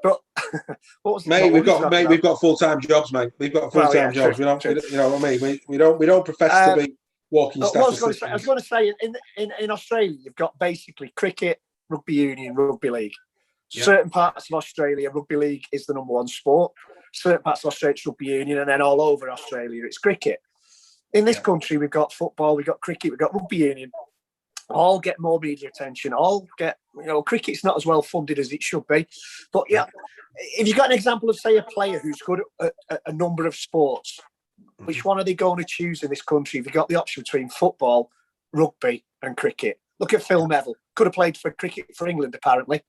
But we've got full-time jobs, mate. We've got full-time jobs. True, we don't, you know what I mean? We don't profess to be walking statistics. I was going to say in Australia, you've got basically cricket, rugby union, rugby league. Yeah. Certain parts of Australia, rugby league is the number one sport. Certain parts of Australia, it's rugby union, and then all over Australia, it's cricket. In this country, we've got football, we've got cricket, we've got rugby union. All get more media attention. All get, cricket's not as well funded as it should be. But yeah, if you've got an example of, say, a player who's good at a number of sports, which one are they going to choose in this country? If you've got the option between football, rugby, and cricket. Look at Phil Neville. Could have played for cricket for England, apparently.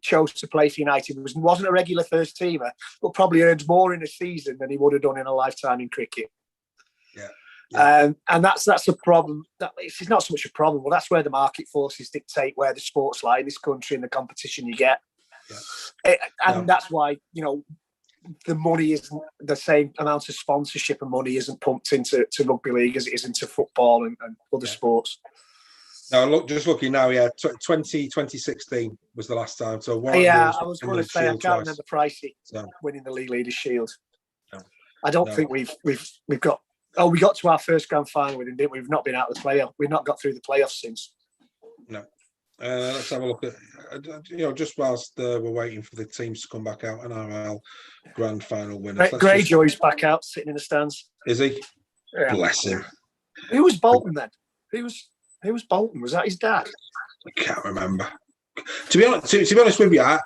Chose to play for United. Wasn't a regular first teamer, but probably earned more in a season than he would have done in a lifetime in cricket. Yeah. And that's a problem. It's not so much a problem, but that's where the market forces dictate where the sports lie in this country and the competition you get. Yeah. That's why, the money isn't the same amount of sponsorship and money isn't pumped into rugby league as it is into football and other sports. Now, just looking now, 2016 was the last time. So I was going to say, I can't remember Pricey winning the League Leaders' Shield. No. I don't think we've got. Oh, we got to our first grand final with him, didn't we? We've not been out of the playoff. We've not got through the playoffs since. No. Let's have a look at, just whilst we're waiting for the teams to come back out, NRL grand final winners. Greyjoy's back out, sitting in the stands. Is he? Yeah. Bless him. Who was Bolton then? Who was Bolton? Was that his dad? I can't remember. To be honest with you,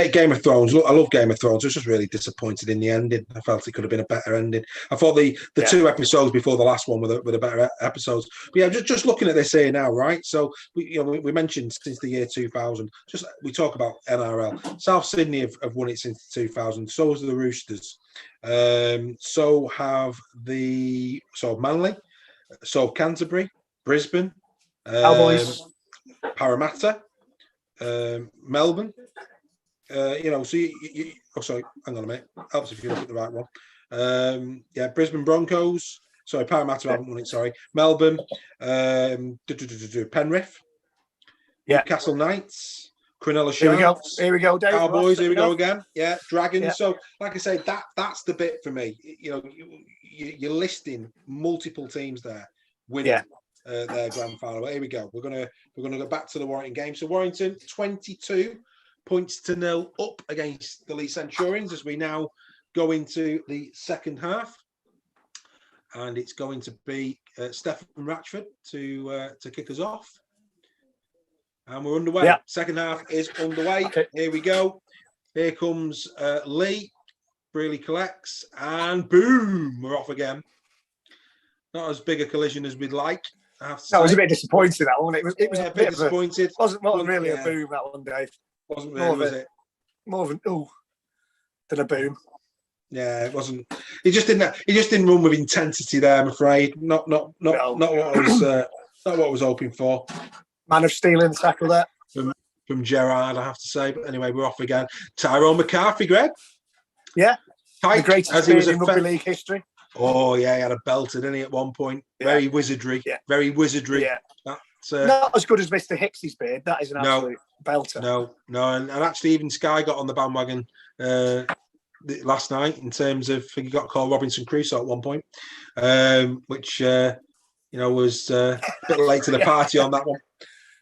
Game of Thrones. I love Game of Thrones. I was just really disappointed in the ending. I felt it could have been a better ending. I thought the two episodes before the last one were the better episodes. But yeah, just looking at this here now, right? So we mentioned since the year 2000. We talk about NRL. South Sydney have won it since 2000. So has the Roosters. So have Manly. So Canterbury, Brisbane, Cowboys, Parramatta. Melbourne, so sorry, hang on a minute. Helps if you look at the right one. Brisbane Broncos. Sorry, Parramatta haven't won it. Sorry, Melbourne, Penrith, Newcastle Knights, Cronulla Sharks. Here we go, Dave. Cowboys. Here we go again. Yeah, Dragons. Yeah. So, like I say, that's the bit for me. You're listing multiple teams there winning. Yeah. Their grand final. But here we go. We're gonna go back to the Warrington game. So Warrington 22 points to 0 up against the Leigh Centurions as we now go into the second half, and it's going to be Stephen Ratchford to kick us off, and we're underway. Yeah. Second half is underway. Okay. Here we go. Here comes Leigh. Brearley collects, and boom, we're off again. Not as big a collision as we'd like. I was a bit disappointed, that one. It was a bit disappointed. Wasn't really a boom, that one, Dave. Wasn't really, was it? More of an than a boom. Yeah, it wasn't. He just didn't run with intensity there. I'm afraid. Not what I was hoping for. Man of steel in the tackle there from Gerrard, I have to say. But anyway, we're off again. Tyrone McCarthy, Greg. Yeah, tight, the greatest beard in rugby league history. Oh yeah, he had a belter, didn't he, at one point? Yeah. Very wizardry. Yeah. Very wizardry. Yeah. Not as good as Mr. Hicks's beard. That is an absolute belter. No. And actually, even Sky got on the bandwagon last night in terms of, I think he got called Robinson Crusoe at one point, which was a bit late to the party on that one.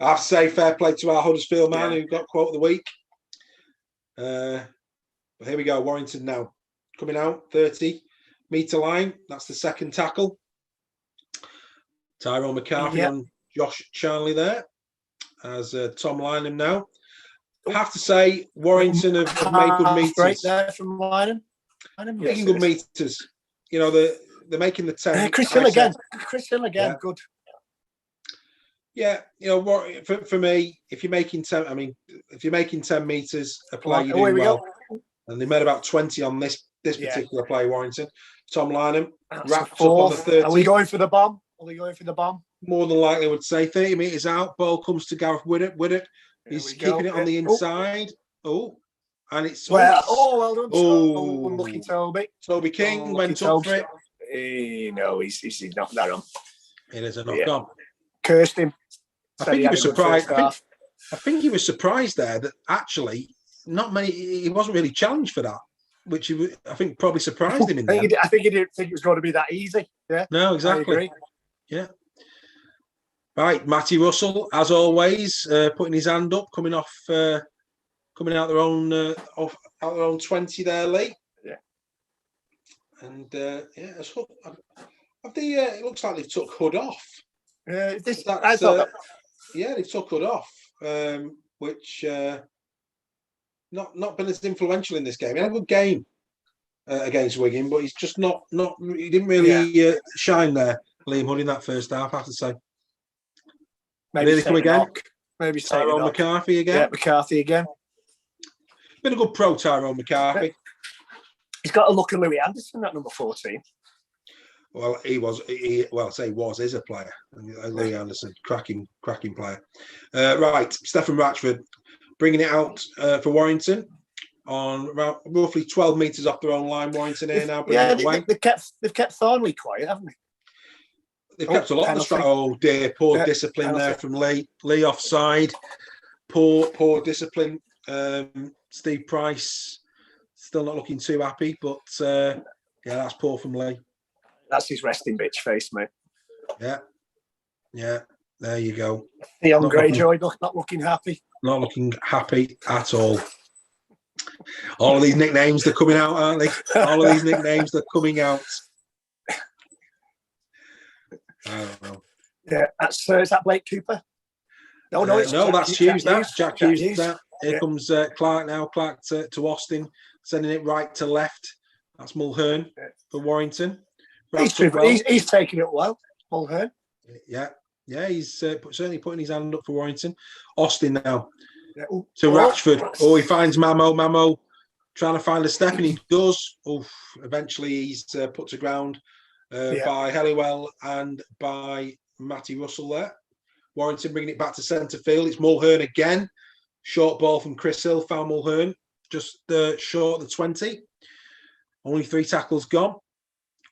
I have to say, fair play to our Huddersfield man who got quote of the week. But here we go, Warrington now coming out 30-metre line. That's the second tackle. Tyrone McCarthy on Josh Charnley there as Tom Lynham now. have to say, Warrington have made good meters. Right there from Lynham. Making good meters. You know, they're making the 10. Chris Hill again. Chris Hill again. Yeah. Good. Yeah, you know, for me, if you're making 10, I mean, if you're making 10 meters a play, you're doing well. And they made about 20 on this particular play, Warrington. Tom Lynham wrapped up on the 30. Are we going for the bomb? More than likely, I would say 30 meters out. Ball comes to Gareth Widdop. He's keeping it on the inside. Oh, and it's well done. Oh, lucky Toby. Toby King went up for it. No, he's not that on. It is a knock on. Cursed him. I think he was surprised. I think he was surprised there that actually he wasn't really challenged for that, which I think probably surprised him in there. I think he didn't think it was going to be that easy. Yeah. No, exactly. Yeah. Right, Matty Russell, as always, putting his hand up, coming out their own 20 there, Leigh. Yeah. And it looks like they took Hood off. I thought that. Yeah, they took Hood off, which not been as influential in this game. He had a good game against Wigan, but he's just not. He didn't really shine there, Liam Hood, in that first half, I have to say. Maybe come again. Maybe Tyrone McCarthy again. Yeah, McCarthy again. Been a good pro, Tyrone McCarthy. He's got a look at Louis Anderson, that number 14. Well, he is a player. Louis Anderson, cracking player. Right, Stephen Ratchford bringing it out for Warrington on roughly 12 metres off their own line. Warrington here now. They've kept Thornley quiet, haven't they? They've kept a lot of the strike. Oh dear, poor discipline penalty there from Leigh. Leigh offside. Poor discipline. Steve Price still not looking too happy, but that's poor from Leigh. That's his resting bitch face, mate. Yeah. There you go. Theon Greyjoy not looking happy. Not looking happy at all. All of these nicknames, they're coming out, aren't they? All of these nicknames, they're coming out. I don't know. Yeah, is that Blake Cooper? No, that's Hughes. That's Jack Hughes. Here comes Clark now. Clark to Austin, sending it right to left. That's Mulhern for Warrington. He's taking it well, Mulhern. Yeah, he's certainly putting his hand up for Warrington. Austin now to Ratchford. Oh, he finds Mamo. Mamo trying to find a step, and he does. Eventually he's put to ground by Helliwell and by Matty Russell there. Warrington bringing it back to centre field. It's Mulhern again. Short ball from Chris Hill. Found Mulhern just short of the 20. Only 3 tackles gone.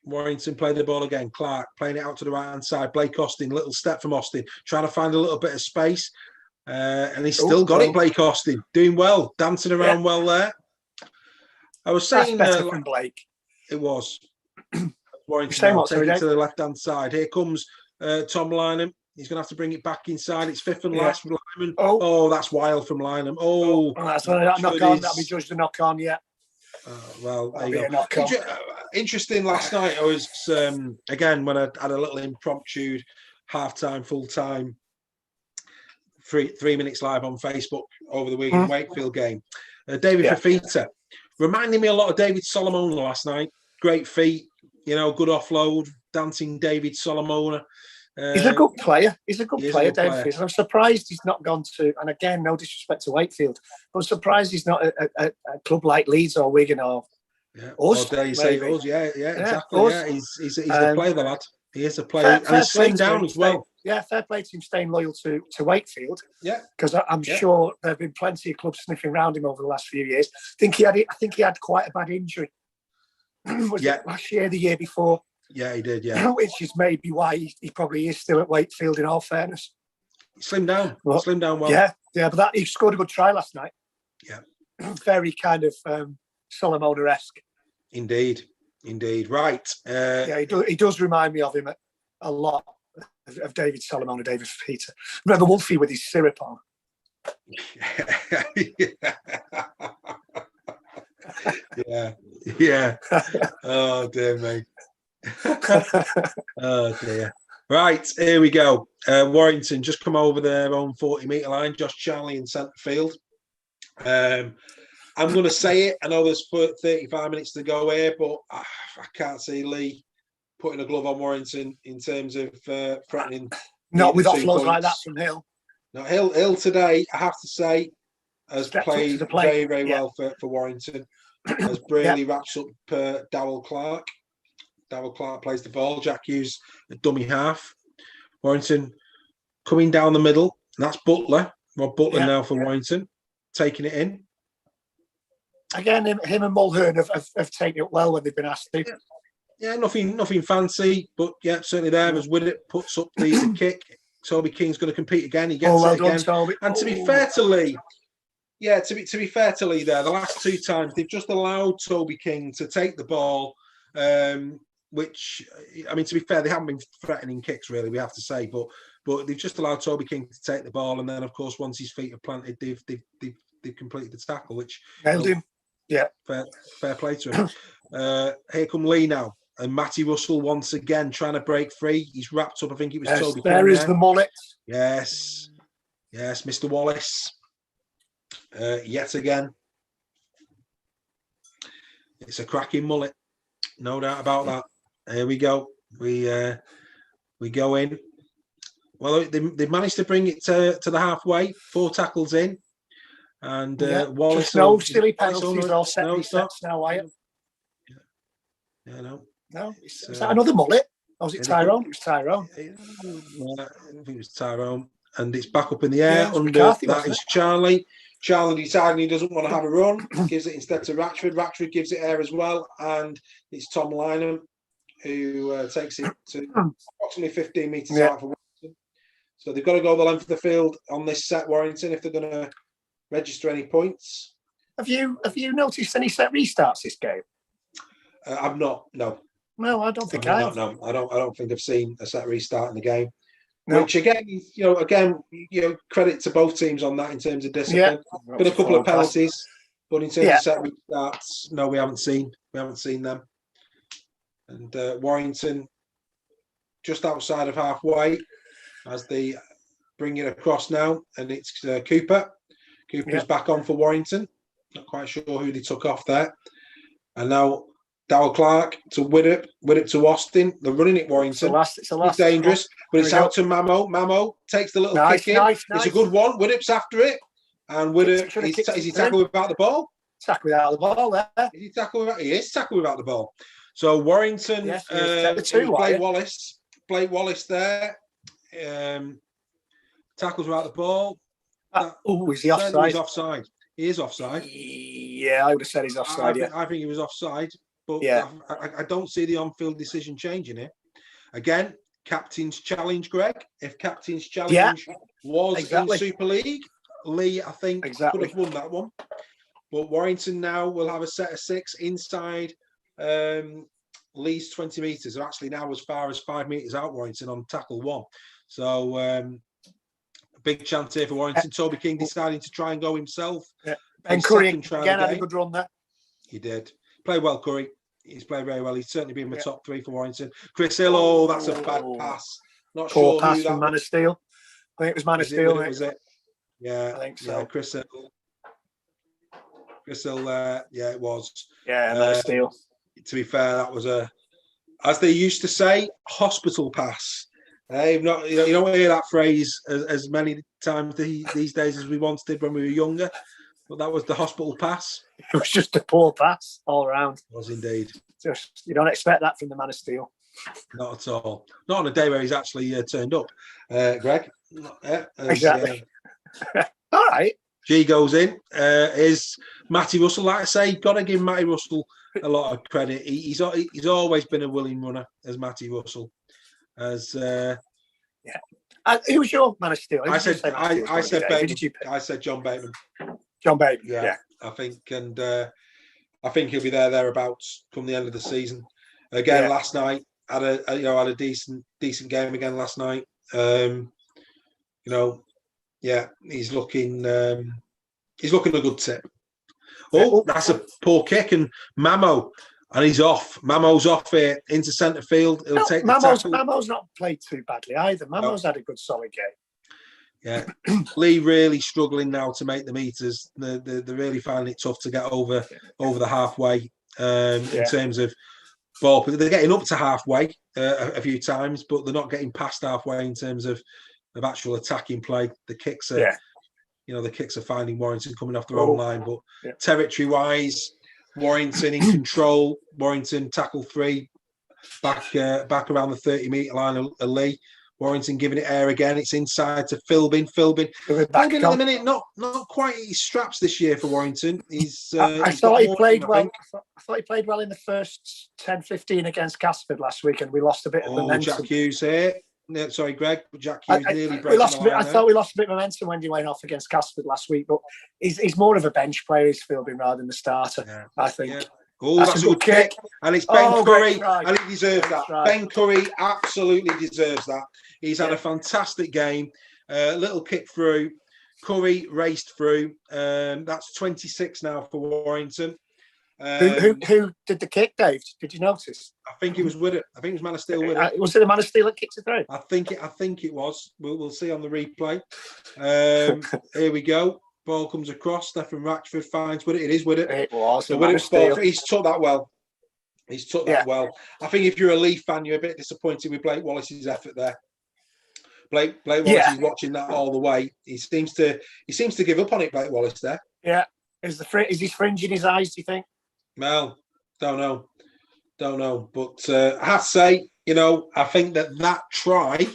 Warrington play the ball again. Clark playing it out to the right-hand side. Blake Austin, little step from Austin, trying to find a little bit of space. And he's still got it, Blake Austin. Doing well, dancing around well there. I was saying... That's better from Blake. It was. Warrington now taking it to the left-hand side. Here comes Tom Lynham. He's going to have to bring it back inside. It's fifth and last from Lynham. Oh, that's wild from Lynham. That's a knock-on. That'll be judged a knock-on, yeah. Well, there you go. Interesting last night. I was again when I had a little impromptu half-time, full-time, 3 minutes live on Facebook over the weekend Wakefield game. David Fafita reminding me a lot of David Solomona last night. Great feet, good offload, dancing David Solomona. He's a good player. David Fafita. I'm surprised he's not gone to, and again, no disrespect to Wakefield, but I'm surprised he's not at a club like Leeds or Wigan or us. Dare you say us? Yeah, exactly. Yeah, he's a player, the lad. He is a player, and he's slimmed down as well. Fair play to him staying loyal to Wakefield. Yeah, because I'm sure there have been plenty of clubs sniffing around him over the last few years. I think he had quite a bad injury. Was it last year, the year before? Yeah, he did. Yeah, which is maybe why he probably is still at Wakefield. In all fairness, he slimmed down. Slimmed down well. Yeah, but he scored a good try last night. Yeah, very kind of Solomona-esque. Indeed. Right. He does remind me of him a lot of David Solomona, David Fafita. Remember Wolfie with his syrup on? Yeah. Oh dear me. Oh dear. Right, here we go. Warrington just come over their own 40-metre line. Josh Charlie in centre field. I'm going to say it. I know there's 35 minutes to go here, but I can't see Leigh putting a glove on Warrington in terms of threatening. Not with offloads like that from Hill. No, Hill today, I have to say, has played very, very well for Warrington. Has really wraps up Darrell Clark. Darrell Clark plays the ball. Jack Hughes, a dummy half. Warrington coming down the middle. That's Butler. Rob Butler now for Warrington, taking it in. Again, him and Mulhern have taken it well when they've been asked to. Yeah, nothing fancy, but yeah, certainly there as Widdop puts up the kick. Toby King's going to compete again. He gets it again. Toby. And to be fair to Leigh, to be fair to Leigh there, the last two times they've just allowed Toby King to take the ball, which, I mean, to be fair, they haven't been threatening kicks really, we have to say, but they've just allowed Toby King to take the ball, and then of course once his feet are planted, they've completed the tackle, which nailed him. Yeah, fair play to him. Here come Leigh now, and Matty Russell once again trying to break free. He's wrapped up. I think it was Toby King. There is the mullet. Yes, Mr. Wallace. Yet again, it's a cracking mullet, no doubt about that. Here we go. We go in. Well, they managed to bring it to the halfway. 4 tackles in. And Wallace. No silly penalties or set resets now, are you? Yeah, no. Is that another mullet? Or was it Tyrone? It was Tyrone. I think it was Tyrone. And it's back up in the air. Under McCarthy, that is Charlie. Charlie deciding he doesn't want to have a run. Gives it instead to Ratchford. Ratchford gives it air as well. And it's Tom Lynham who takes it to approximately 15 metres out for Warrington. So they've got to go the length of the field on this set, Warrington, if they're going to register any points. Have you noticed any set restarts this game? I've not. No, I don't think I have. No, I don't think I've seen a set restart in the game. No. Which again, credit to both teams on that in terms of discipline. Been a couple of penalties, but in terms of set restarts, no, we haven't seen them. And Warrington just outside of halfway as they bring it across now, and it's Cooper. Cooper's back on for Warrington. Not quite sure who they took off there. And now Darrell Clark to Widdop to Austin. They're running it, Warrington. It's dangerous, but it's out to Mamo. Mamo takes the little kick in. It's a good one. Widdop's after it. And Widdop, is he tackled without the ball? Tackle without the ball there. He is tackled without the ball. So Warrington, Blake Wallace there. Tackles without the ball. Is he offside? He's offside. He is offside. Yeah, I would have said he's offside. I think he was offside, but I don't see the on-field decision changing it. Again, captain's challenge, Greg. If captain's challenge was in Super League, Leigh, I think, could have won that one. But Warrington now will have a set of 6 inside Leigh's 20 metres. They're actually now as far as 5 metres out, Warrington, on tackle 1. So big chance here for Warrington. Toby King deciding to try and go himself. Yeah. And Curry again had a good run there. He did. Played well, Curry. He's played very well. He's certainly been in the top 3 for Warrington. Chris Hill, that's a bad pass. Not Poor sure pass who that from Man of Steel. I think it was Man of Steel. Was it? Yeah, I think so. Yeah, Chris Hill, it was. Yeah, Man of Steel. To be fair, that was as they used to say, hospital pass. You don't hear that phrase as many times these days as we once did when we were younger. But that was the hospital pass. It was just a poor pass all around. It was indeed. You don't expect that from the Man of Steel. Not at all. Not on a day where he's actually turned up, Greg. Exactly. All right. G goes in. Is Matty Russell? Like I say, got to give Matty Russell a lot of credit. He's always been a willing runner, as Matty Russell. Who was your Man of Steel? I said Bateman. I said John Bateman. John Bateman. Yeah. I think, and I think he'll be thereabouts come the end of the season. Again, last night had a decent game again last night. He's looking a good tip. Oh, that's a poor kick, and Mamo, and he's off. Mamo's off here into centre field. He'll take the tackle. Mamo's not played too badly either. Mamo's had a good solid game. Yeah, Leigh really struggling now to make the meters. They're really finding it tough to get over the halfway in terms of ball. They're getting up to halfway a few times, but they're not getting past halfway in terms of actual attacking play. The kicks are, the kicks are finding Warrington coming off their own line, but territory-wise, Warrington in control. Warrington tackle 3 back around the 30-metre line of Leigh. Warrington giving it air again. It's inside to Philbin. Philbin at the minute, not quite his straps this year for Warrington. I thought he played well. I thought he played well in the first 10-15 against Casford last week, and we lost a bit of momentum. Jack Hughes here. No, sorry, Greg, but Jack Hughes nearly broke the line. I thought we lost a bit of momentum when he went off against Casford last week, but he's more of a bench player, he's Philbin, rather than the starter, I think. Yeah. Oh, that's a good kick. And it's Ben Curry, and he deserves that. Right. Ben Curry absolutely deserves that. He's had a fantastic game. Little kick through. Curry raced through. That's 26 now for Warrington. Who did the kick, Dave? Did you notice? I think it was with it. I think it was Man of Steel with it. Was it the Man of Steel that kicked it through? I think it was. We'll see on the replay. Here we go. Ball comes across. Stephen Ratchford finds with it. It is with it. It was. He's took that well. He's took that well. I think if you're a Leigh fan, you're a bit disappointed with Blake Wallace's effort there. Blake Wallace is watching that all the way. He seems to give up on it, Blake Wallace there. Yeah. Is his fringe in his eyes, do you think? Well, don't know. But I have to say, I think that try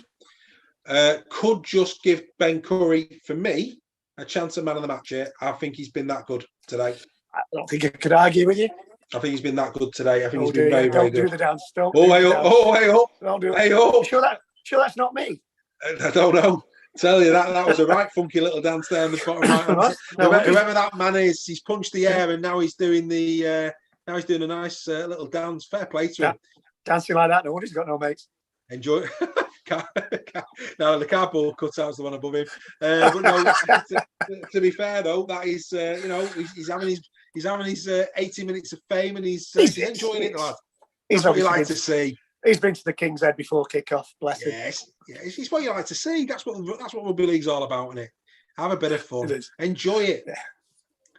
could just give Ben Curry, for me, a chance at man of the match here. I think he's been that good today. I don't think I could argue with you. I think he's been that good today. I think he's been very, very good. Don't do the dance. Way up. Don't do it. Hey up. Sure that's not me? I don't know. Tell you that was a right funky little dance there in the bottom right. Whoever that man is, he's punched the air and now he's doing a nice little dance. Fair play to him. Dancing like that, nobody's got no mates. Enjoy. No, the cardboard cutout's the one above him. But no, to be fair though, that is he's having his 80 minutes of fame and he's enjoying it, lad. That's what you like to see. He's been to the King's Head before kick-off, bless him. Yes, it's what you like to see. That's what rugby league's all about, isn't it? Have a bit of fun. Enjoy it.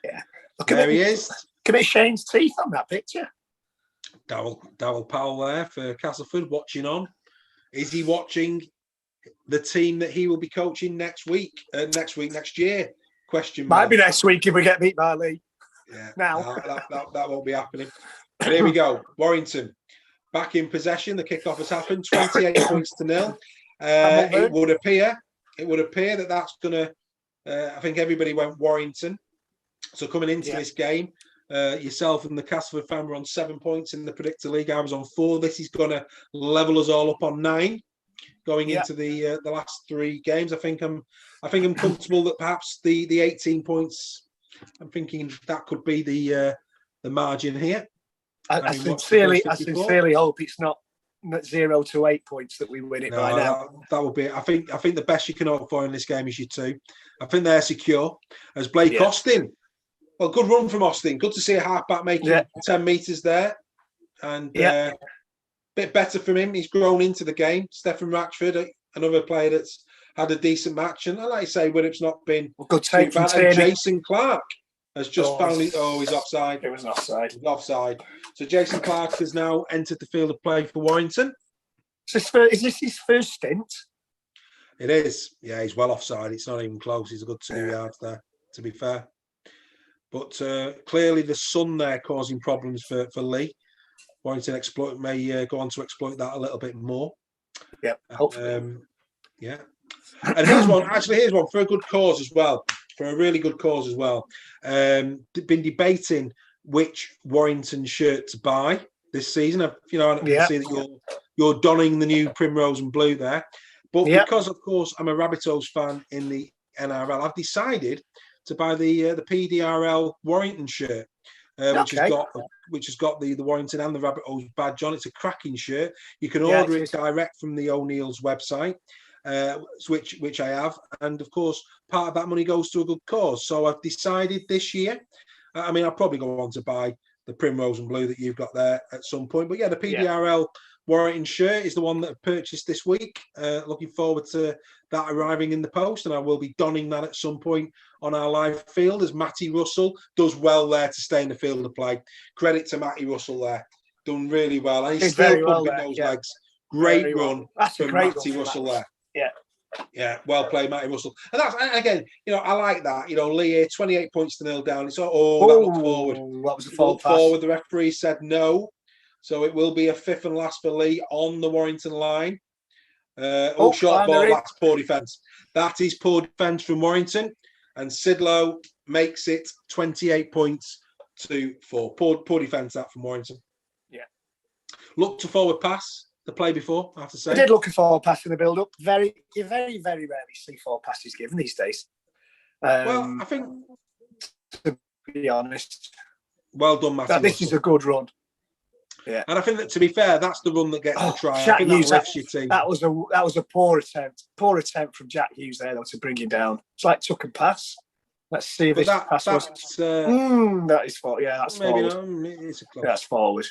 Yeah. There he is. Commit Shane's teeth on that picture. Darryl Powell there for Castleford watching on. Is he watching the team that he will be coaching next year? Question mark. Might be next week if we get beat by Leigh. Yeah. Now. That won't be happening. But here we go. Warrington. Back in possession, the kickoff has happened. 28 points to 0. It would appear that that's going to. I think everybody went Warrington. So coming into this game, yourself and the Castleford fan were on 7 points in the Predictor League. I was on 4. This is going to level us all up on 9 going into the last 3 games. I think I'm comfortable that perhaps the 18 points. I'm thinking that could be the margin here. I sincerely hope it's not 0 to 8 points that we win it by now. That will be it. I think the best you can hope for in this game is your 2. I think they're secure. As Blake Austin, well, good run from Austin. Good to see a halfback making 10 metres there, and bit better from him. He's grown into the game. Stephen Ratchford, another player that's had a decent match, and like I say, Winnip's not been good take too bad. And Jason Clark has just found it. Oh, he's offside. It was an offside. He's offside. So Jason Clark has now entered the field of play for Warrington. Is this his first stint? It is. Yeah, he's well offside. It's not even close. He's a good 2 yards there, to be fair. But clearly the sun there causing problems for Leigh. Warrington may go on to exploit that a little bit more. Yeah, hopefully. Yeah. And here's one for a good cause as well. For a really good cause as well. Been debating which Warrington shirt to buy this season. I can see that you're donning the new primrose and blue there. But because, of course, I'm a Rabbitohs fan in the NRL, I've decided to buy the PDRL Warrington shirt, which has got the Warrington and the Rabbitohs badge on. It's a cracking shirt. You can order it direct from the O'Neill's website. Which I have, and of course part of that money goes to a good cause. So I've decided this year, I'll probably go on to buy the primrose and blue that you've got there at some point, but the PDRL Warrington shirt is the one that I've purchased this week. Looking forward to that arriving in the post, and I will be donning that at some point on our live field as Matty Russell does well there to stay in the field of play. Credit to Matty Russell there. Done really well. And he's still pumping those legs. Great run from Matty Russell there. Yeah. Yeah, well played, Matty Russell. And that's, again, I like that. Leigh, 28 points to 0 down. It's that looked forward. What was the forward pass? Forward, the referee said no. So it will be a fifth and last for Leigh on the Warrington line. Short ball, that's poor defence. That is poor defence from Warrington. And Sidlow makes it 28 points to 4. Poor defence that from Warrington. Yeah. Looked to forward pass. The play before, I have to say. I did look at forward pass in the build-up. You very, very rarely see forward passes given these days. Well, I think, to be honest, well done, Matty. This is a good run. Yeah, and I think that, to be fair, that's the run that gets the try. Jack I think Hughes, that lifts your team. That was a poor attempt from Jack Hughes there, though, to bring him down. It's like took and pass. Let's see if this pass was. That is forward. Yeah, that's forward. It's a close. That's forward.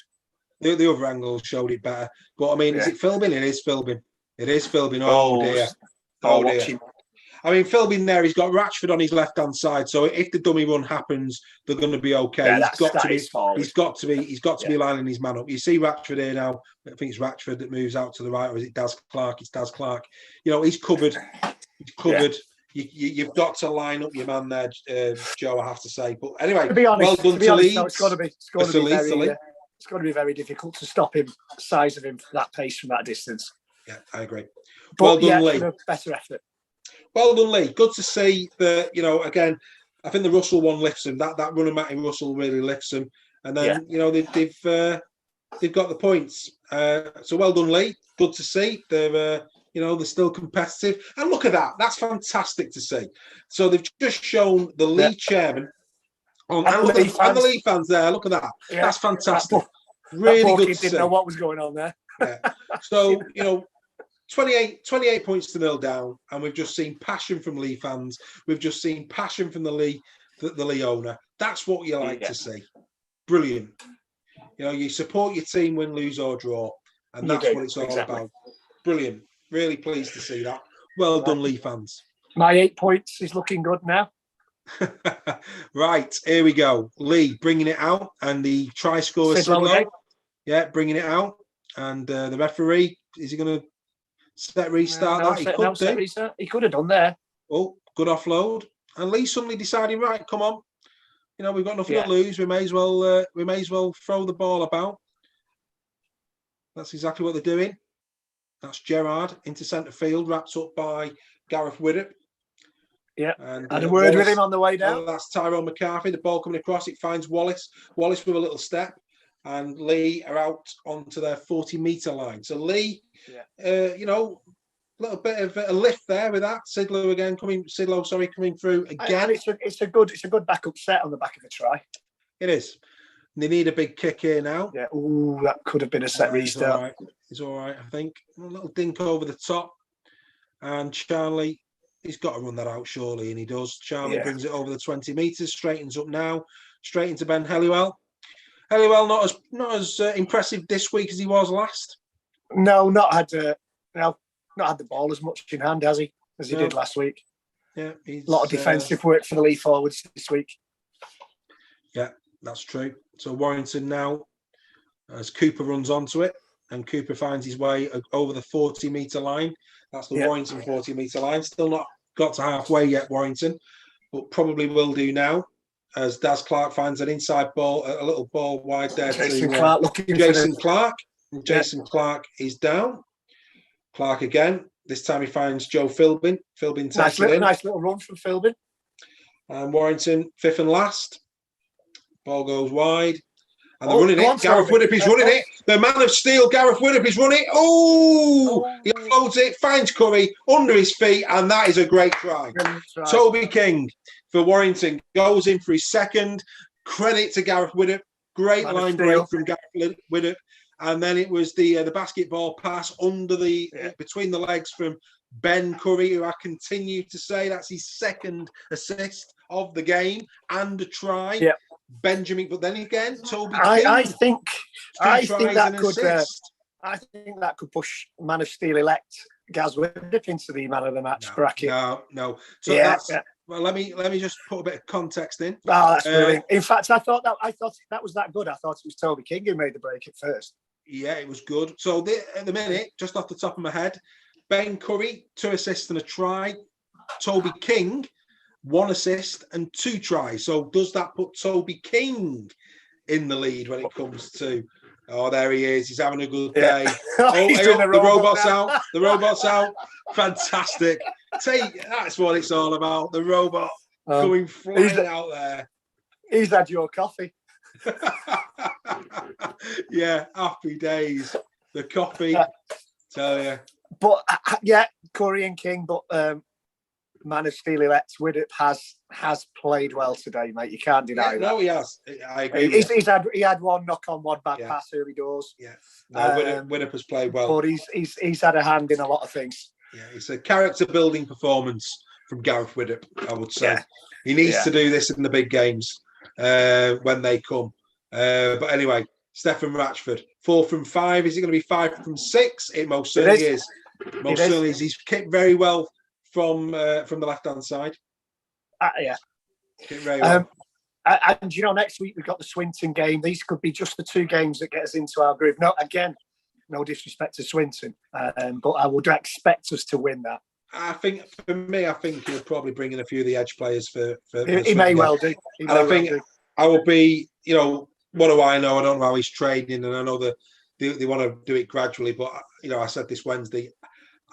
The other angle showed it better. But, I mean, is it filming? It is filming. It is filming. Oh, dear. Oh, dear. I mean, filming there, he's got Ratchford on his left-hand side. So if the dummy run happens, they're going to be okay. Yeah, he's got to be lining his man up. You see Ratchford here now. I think it's Ratchford that moves out to the right, or is it Daz Clark? It's Daz Clark. He's covered. He's covered. Yeah. You've got to line up your man there, Joe, I have to say. But anyway, to be honest, well done to Leigh. It's got to be very difficult to stop him, the size of him, that pace from that distance. Yeah, I agree. But, well done, Leigh. Better effort. Well done, Leigh. Good to see that, again, I think the Russell one lifts him. That run of Matty Russell really lifts him. And then, they've got the points. So well done, Leigh. Good to see. They're still competitive. And look at that. That's fantastic to see. So they've just shown the Leigh chairman and the Leigh fans there. Look at that. Yeah. That's fantastic. Really good to see. Didn't know what was going on there. Yeah. So, 28 points to 0 down, and we've just seen passion from Leigh fans. We've just seen passion from the Leigh owner. That's what you like to see. Brilliant. You support your team, win, lose or draw, and that's what it's all about. Brilliant. Really pleased to see that. Well done, Leigh fans. My 8 points is looking good now. Right, here we go. Leigh bringing it out, and the try scorer Sidlow. Yeah, bringing it out, and the referee, is he going to restart that? He could have done there. Oh, good offload, and Leigh suddenly deciding, right, come on, we've got nothing to lose. We may as well throw the ball about. That's exactly what they're doing. That's Gerrard into centre field, wrapped up by Gareth Widdop. Yeah, and had a word with him on the way down. That's Tyrone McCarthy. The ball coming across, it finds Wallace. Wallace with a little step, and Leigh are out onto their 40-metre line. So Leigh, a little bit of a lift there with that. Sidlow coming through again. And it's a good backup set on the back of the try. It is. And they need a big kick here now. Yeah. Ooh, that could have been a set restart. He's all right, I think. A little dink over the top, and Charlie. He's got to run that out, surely, and he does. Charlie brings it over the 20 metres, straightens up now, straight into Ben Helliwell. Helliwell not as impressive this week as he was last. No, not had the ball as much in hand, has he, as he did last week. Yeah, a lot of defensive work for the Leigh forwards this week. Yeah, that's true. So Warrington now, as Cooper runs onto it, and Cooper finds his way over the 40-metre line. That's the Warrington 40-metre line. Still not got to halfway yet, Warrington, but probably will do now, as Daz Clark finds an inside ball, a little ball wide there Jason to Clark looking Jason Clark. And Jason Clark is down. Clark again. This time he finds Joe Philbin. Philbin takes it in. Nice little run from Philbin. And Warrington, fifth and last. Ball goes wide. And they're running it. Gareth Widdop is running it. The man of steel, Gareth Widdop, is running it. Oh! He uploads it, finds Curry under his feet, and that is a great try. Toby King for Warrington goes in for his second. Credit to Gareth Widdop. Great line break from Gareth Widdop. And then it was the basketball pass under between the legs from Ben Curry, who I continue to say that's his second assist of the game and a try. Benjamin, but then again, Toby King. I think that could. I think that could push Man of Steel elect Gaz Widdop into the man of the match bracket. No. So that's well. Let me just put a bit of context in. Oh, that's brilliant. In fact, I thought that was that good. I thought it was Toby King who made the break at first. Yeah, it was good. So at the minute, just off the top of my head, Ben Curry 2 assists and a try. Toby King 1 assist and 2 tries. So does that put Toby King in the lead when it comes to? Oh, there he is. He's having a good day. The robot's out. The robot's out. Fantastic. That's what it's all about. The robot going flying out there. He's had your coffee. Yeah, happy days. The coffee, tell you. But Curry and King, but Man of Steel elect Widdop has played well today, mate. You can't deny that. No, he has. I agree. He had one knock on, one bad pass early doors. Yeah, no, Widdop has played well, but he's had a hand in a lot of things. Yeah, it's a character building performance from Gareth Widdop, I would say. Yeah. He needs to do this in the big games when they come. But anyway, Stefan Ratchford, 4 from 5. Is it going to be 5 from 6? It most certainly is. Most certainly is. He's kicked very well from the left-hand side. Yeah. Kicked very well. And next week we've got the Swinton game. These could be just the 2 games that get us into our group. No, again, no disrespect to Swinton, but I would expect us to win that. I think he'll probably bring in a few of the edge players for he may well do. I will be, what do I know? I don't know how he's training, and I know that they want to do it gradually. But I said this Wednesday,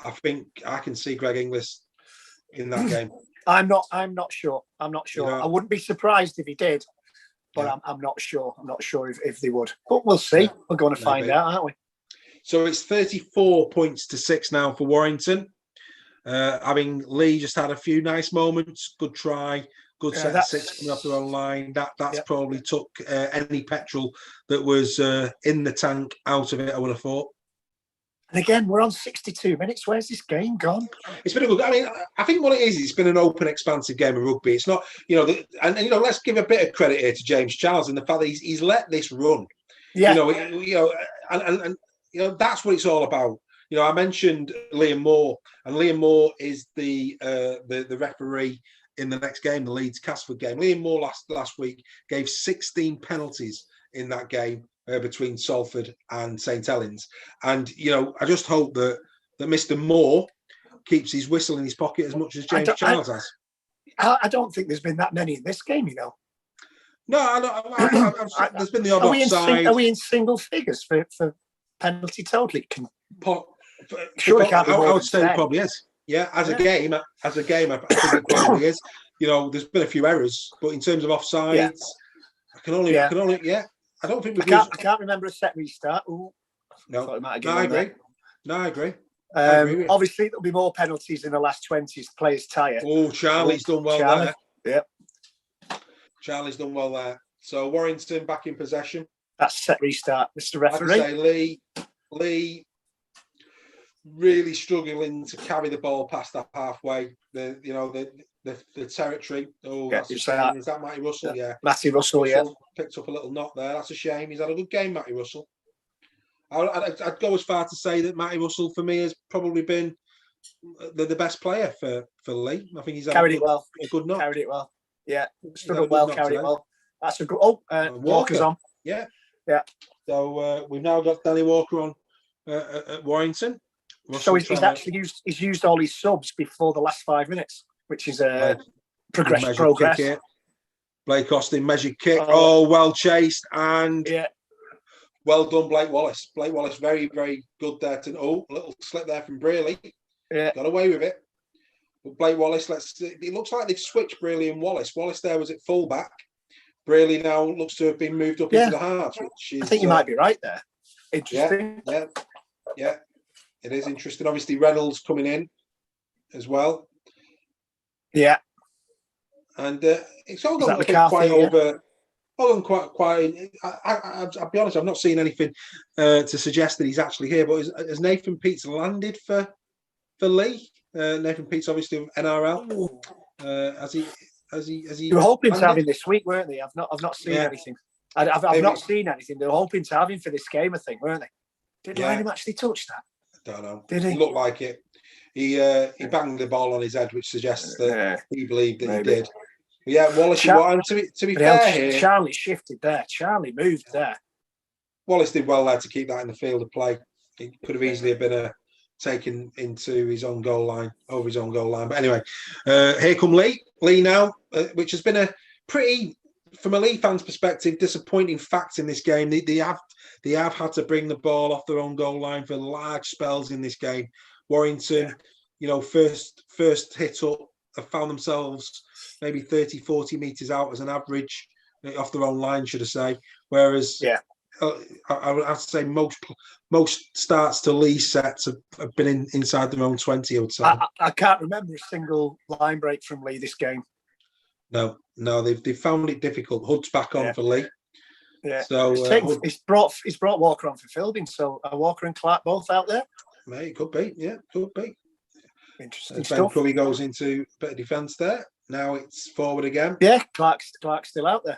I think I can see Greg Inglis in that game. I'm not sure. I wouldn't be surprised if he did, but I'm not sure. I'm not sure if they would. But we'll see. We're going to find out, aren't we? So it's 34 points to 6 now for Warrington. Having Leigh just had a few nice moments, good try, good set of 6 coming off their own line. That's probably took any petrol that was in the tank out of it, I would have thought. And again, we're on 62 minutes. Where's this game gone? It's been a good. I mean, I think what it is, it's been an open, expansive game of rugby. It's not, let's give a bit of credit here to James Charles and the fact that he's let this run. Yeah. And that's what it's all about. I mentioned Liam Moore, and Liam Moore is the referee in the next game, the Leeds Castleford game. Liam Moore last week gave 16 penalties in that game between Salford and St Helens. And, I just hope that Mr. Moore keeps his whistle in his pocket as much as James Charles has. I don't think there's been that many in this game, No, there's been the odd offside. Are we in single figures for penalty total? Surely can't be more I would say 10. It probably is. Yeah, as a game, I think it probably is. There's been a few errors, but in terms of offsides, I can only. I don't think I can't remember a set restart. Ooh, I agree. Obviously, there'll be more penalties in the last 20 as players tire. Oh, Charlie's done well there. Yep. Charlie's done well there. So Warrington back in possession. That's set restart, Mr. Referee. Like I say, Leigh really struggling to carry the ball past that halfway. The territory. Oh, that's a shame. Is that Matty Russell? Yeah. Matty Russell, picked up a little knock there. That's a shame. He's had a good game, Matty Russell. I'd go as far to say that Matty Russell, for me, has probably been the best player for Leigh. I think he's carried it well. A good knock. Carried it well. Yeah. Struggled well, carried it well. That's a good. Walker's on. Yeah. Yeah. So we've now got Danny Walker on at Warrington. So he's used all his subs before the last 5 minutes, which is progress. Blake Austin measured kick. Oh, well chased and well done, Blake Wallace. Blake Wallace, very, very good there. A little slip there from Brearley. Yeah, got away with it. But Blake Wallace, it looks like they've switched Brearley and Wallace. Wallace there was at fullback. Brearley now looks to have been moved up into the halves. Which is, I think you might be right there. Interesting. Yeah. It is interesting. Obviously, Reynolds coming in as well. Yeah. And it's all gone quite over. All gone quite. I'll be honest, I've not seen anything to suggest that he's actually here. But has Nathan Peets landed for Leigh? Nathan Peets, obviously of NRL. Has he? They were hoping to have him this week, weren't they? I've not seen anything. I've not seen anything. They were hoping to have him for this game, I think, weren't they? Did Lynham actually touch that? Don't know. Did he? It looked like it. He banged the ball on his head, which suggests that he believed that maybe. he did. But yeah, Wallace. To be fair here, Charlie shifted there. Charlie moved there. Wallace did well there to keep that in the field of play. It could have easily been taken into his own goal line, over his own goal line. But anyway, here come Leigh. Leigh now, which has been a pretty, from a Leigh fan's perspective, disappointing fact in this game. They have had to bring the ball off their own goal line for large spells in this game. Warrington, first hit up, have found themselves maybe 30, 40 metres out as an average off their own line, should I say. Whereas I would have to say most starts to Leigh sets have been inside their own 20, I would say. I can't remember a single line break from Leigh this game. No, they've found it difficult. Hood's back on for Leigh. Yeah. So he's brought Walker on for fielding. So are Walker and Clark both out there? Mate, it could be. Yeah, could be. Interesting Ben stuff. Curry goes into a bit of defence there. Now it's forward again. Yeah, Clark's still out there.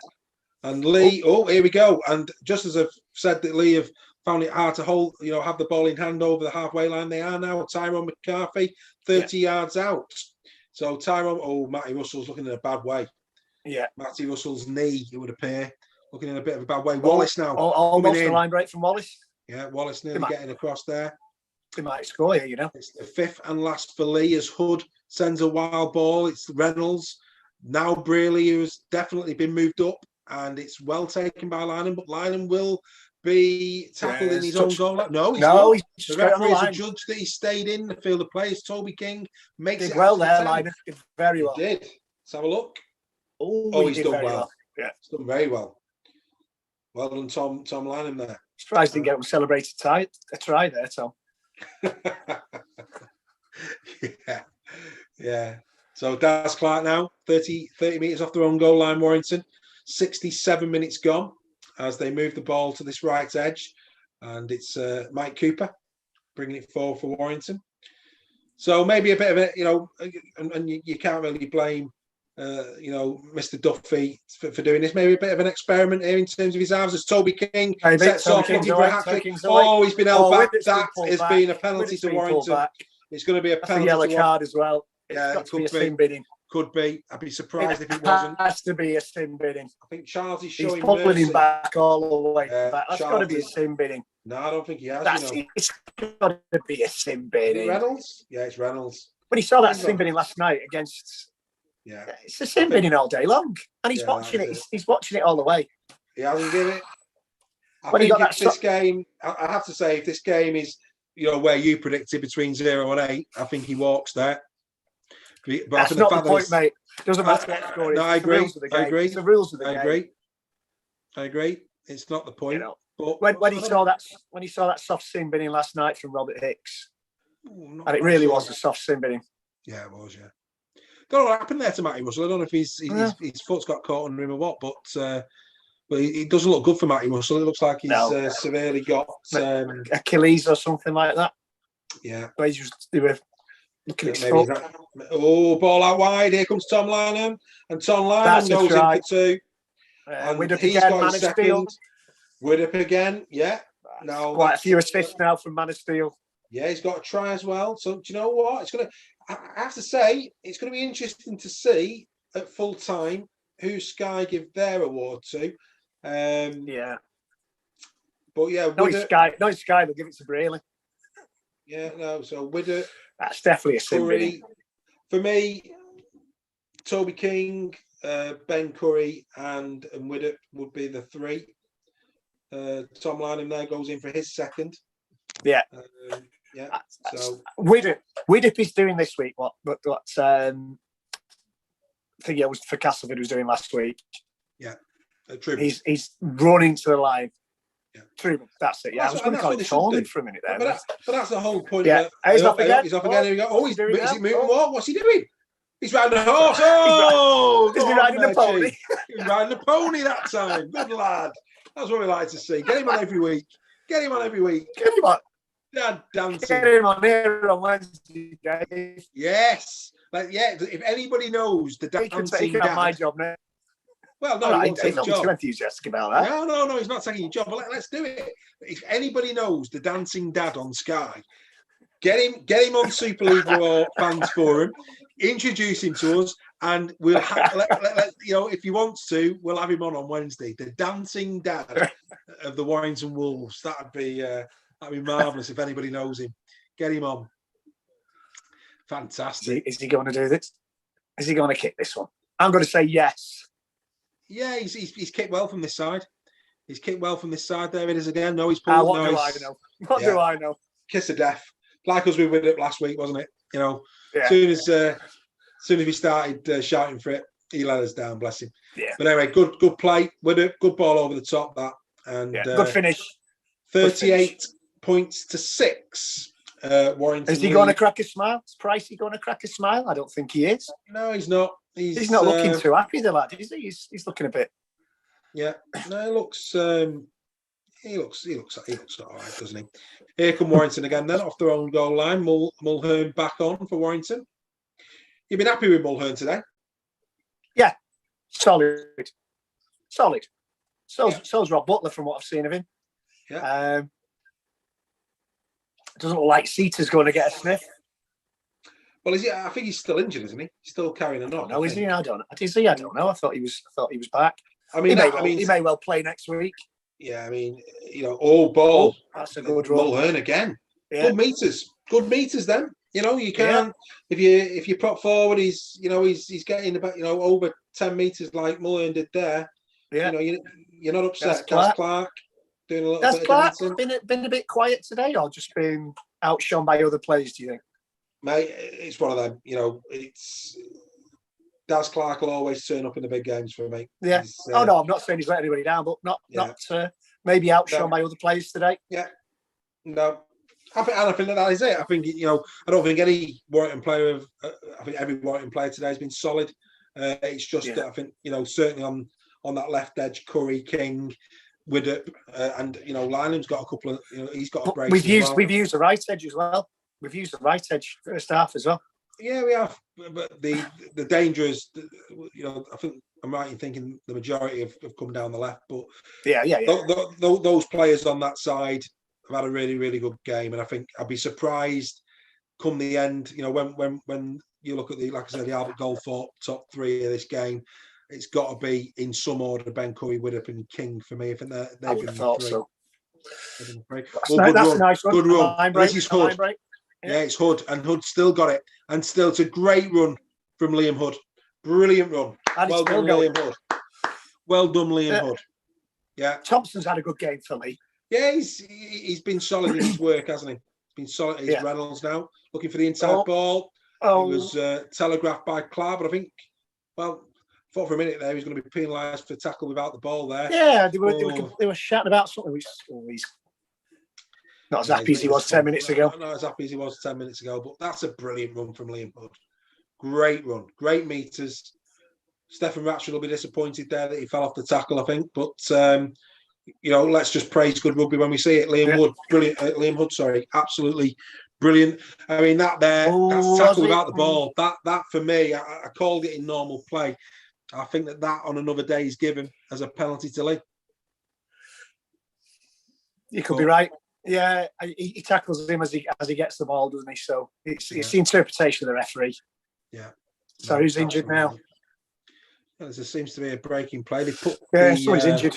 And Leigh, here we go. And just as I've said that Leigh have found it hard to hold, have the ball in hand over the halfway line, they are now. Tyrone McCarthy, 30 yards out. So Matty Russell's looking in a bad way. Yeah. Matty Russell's knee, it would appear, looking in a bit of a bad way. Wallace now. Almost a line break from Wallace. Yeah, Wallace nearly getting across there. They might score here, It's the fifth and last for Leigh as Hood sends a wild ball. It's Reynolds. Now Braley, who's definitely been moved up, and it's well taken by Lynham, but Lynham will be tackled in his own goal. No, he's not. The referee has adjudged that he stayed in the field of play. Toby King makes it well there, Lynham. Did very well. He did. Let's have a look. He's done well. Yeah, he's done very well. Well done, Tom Lynham there. Surprised didn't get him celebrated a try there, Tom. Yeah. So Daz Clark now, 30 metres off their own goal line, Warrington. 67 minutes gone as they move the ball to this right edge. And it's Mike Cooper bringing it forward for Warrington. So maybe a bit of a, and you can't really blame, Mr. Duffy for doing this. Maybe a bit of an experiment here in terms of his halves as Toby King sets off looking for a hat-trick. He's been held back. That has been a penalty to Warrington. It's going to be a penalty. Yellow card as well. Yeah, it could be a sin bidding. Could be. I'd be surprised if it wasn't. It has to be a sin bidding. I think Charles is showing He's pulling him back all the way back. That's Charles got to be a sin bidding. No, I don't think he has. It's got to be a sin bidding. Reynolds? Yeah, it's Reynolds. When he saw that sin bidding last night against... Yeah. It's a sin bidding all day long. And he's watching it. He's watching it all the way. He hasn't given it. I think if this game... I have to say, if this game is, where you predicted between 0 and 8, I think he walks there. But that's not the point, mate. Doesn't matter what score is. No, I agree. I agree. It's the rules of the game. I agree. It's not the point. But when he saw that soft sin binning last night from Robert Hicks, and it really was a soft sin binning. Yeah, it was. Yeah. Don't know what happened there to Matty Russell. I don't know if his foot's got caught under him or what, but it doesn't look good for Matty Russell. It looks like he's severely got Achilles or something like that. Yeah. They were looking at ball out wide. Here comes Tom Lynham, and Tom Lynham goes in for two. Widdop again, Man of Steel. Widdop again, yeah. Now quite a few assists now from Man of Steel. Yeah, he's got a try as well. So do you know what? I have to say, it's going to be interesting to see at full time who Sky give their award to. Yeah. But yeah, no Sky. They'll give it to Braley. Yeah, no. So Widdop. That's definitely a sin bidding. For me, Toby King, Ben Curry, and Widdop would be the three. Tom Lynham there goes in for his second. Yeah. Yeah. So Widdop is doing this week what I think it was for Castleford was doing last week. Yeah. He's running to the line. Yeah. Truman, that's it. Yeah, I was going to call it Tony for a minute there. But that's the whole point. Yeah, he's off again. He's off again. Here we go. Is he moving more? What's he doing? He's riding a horse. Oh, is he riding a pony? He's riding a pony that time. Good lad. That's what we like to see. Get him on every week. Get him on. Dad dancing. Get him on here on Wednesday, guys. Yes. If anybody knows the dancing dad. My job now. Well, no, All he right, won't take he's the not too job. enthusiastic about that. No, he's not taking your job. But let's do it. If anybody knows the dancing dad on Sky, get him on Super League Raw Fans Forum, introduce him to us, and we'll if he wants to, we'll have him on Wednesday. The dancing dad of the Warrington Wolves. That'd be marvellous if anybody knows him. Get him on. Fantastic. Is he going to do this? Is he going to kick this one? I'm going to say yes. Yeah, he's kicked well from this side. He's kicked well from this side. There it is again. No, he's pulled. What do I know? What do I know? Kiss of death. Like us, we win it last week, wasn't it? You know, yeah. soon as we started shouting for it, he let us down. Bless him. Yeah. But anyway, good play. With a good ball over the top. That and good finish. 38 points to 6. Warrington. Is he going to crack a smile? Is Pricey going to crack a smile? I don't think he is. No, he's not. He's not looking too happy, the lad, is he? He's looking a bit. Yeah, no, he looks all right, doesn't he? Here come Warrington again. Then off their own goal line, Mulhern back on for Warrington. You've been happy with Mulhern today? Yeah, solid. So's Rob Butler from what I've seen of him. Yeah. Doesn't look like Seater's going to get a sniff. Well, is he? I think he's still injured, isn't he? He's still carrying a knock. No, is he? I don't know. Is he? I don't know. I thought he was back. I mean, he may well play next week. Yeah, I mean, all ball. That's a good run. Mulhern again. Yeah. Good meters. Then you can't if you put forward. He's getting about over 10 meters like Mulhern did there. Yeah. You're not upset. That's Clark doing a little bit. That's Clark been a bit quiet today, or just been outshone by other players? Do you think? Mate, it's one of them. It's Daz Clark will always turn up in the big games for me. Yeah. No, I'm not saying he's let anybody down, but not maybe outshone by other players today. Yeah. No. I think that is it. I think I don't think any Warrington player I think every Warrington player today has been solid. It's just that I think certainly on that left edge, Curry, King, Widdop, and Lynham's got a couple of he's got a brace. We've used the right edge as well. We've used the right edge first half as well. Yeah, we have. But the danger is, I think I'm right in thinking the majority have come down the left. But those players on that side have had a really, really good game, and I think I'd be surprised come the end. When you look at like I said, the Albert Goldthorpe top 3 of this game, it's got to be in some order: Ben Curry, Widdop, and King for me. I think I would have thought so. That's a nice run. Good run. This is Hood. Yeah, it's Hood, and Hood still got it, and still it's a great run from Liam Hood. Brilliant run. Well done, Liam Hood. Well done, Liam Hood. Yeah. Thompson's had a good game for me. Yeah, he's been solid in his work, hasn't he? He's been solid. He's Reynolds now, looking for the inside ball. He was telegraphed by Clark, but I think, thought for a minute there he was going to be penalised for tackle without the ball there. Yeah, they were shouting about something which he's not as happy as he was 10 minutes ago. Not as happy as he was 10 minutes ago, but that's a brilliant run from Liam Hood. Great run, great meters. Stephen Ratchford will be disappointed there that he fell off the tackle, I think. But let's just praise good rugby when we see it. Liam Hood, brilliant. Liam Hood, absolutely brilliant. I mean that's tackle without the ball. That for me, I called it in normal play. I think that on another day is given as a penalty to Leigh. You could be right. Yeah, he tackles him as he gets the ball, doesn't he? So it's the interpretation of the referee. Yeah. So who's injured now? Well, there seems to be a breaking play. Someone's injured.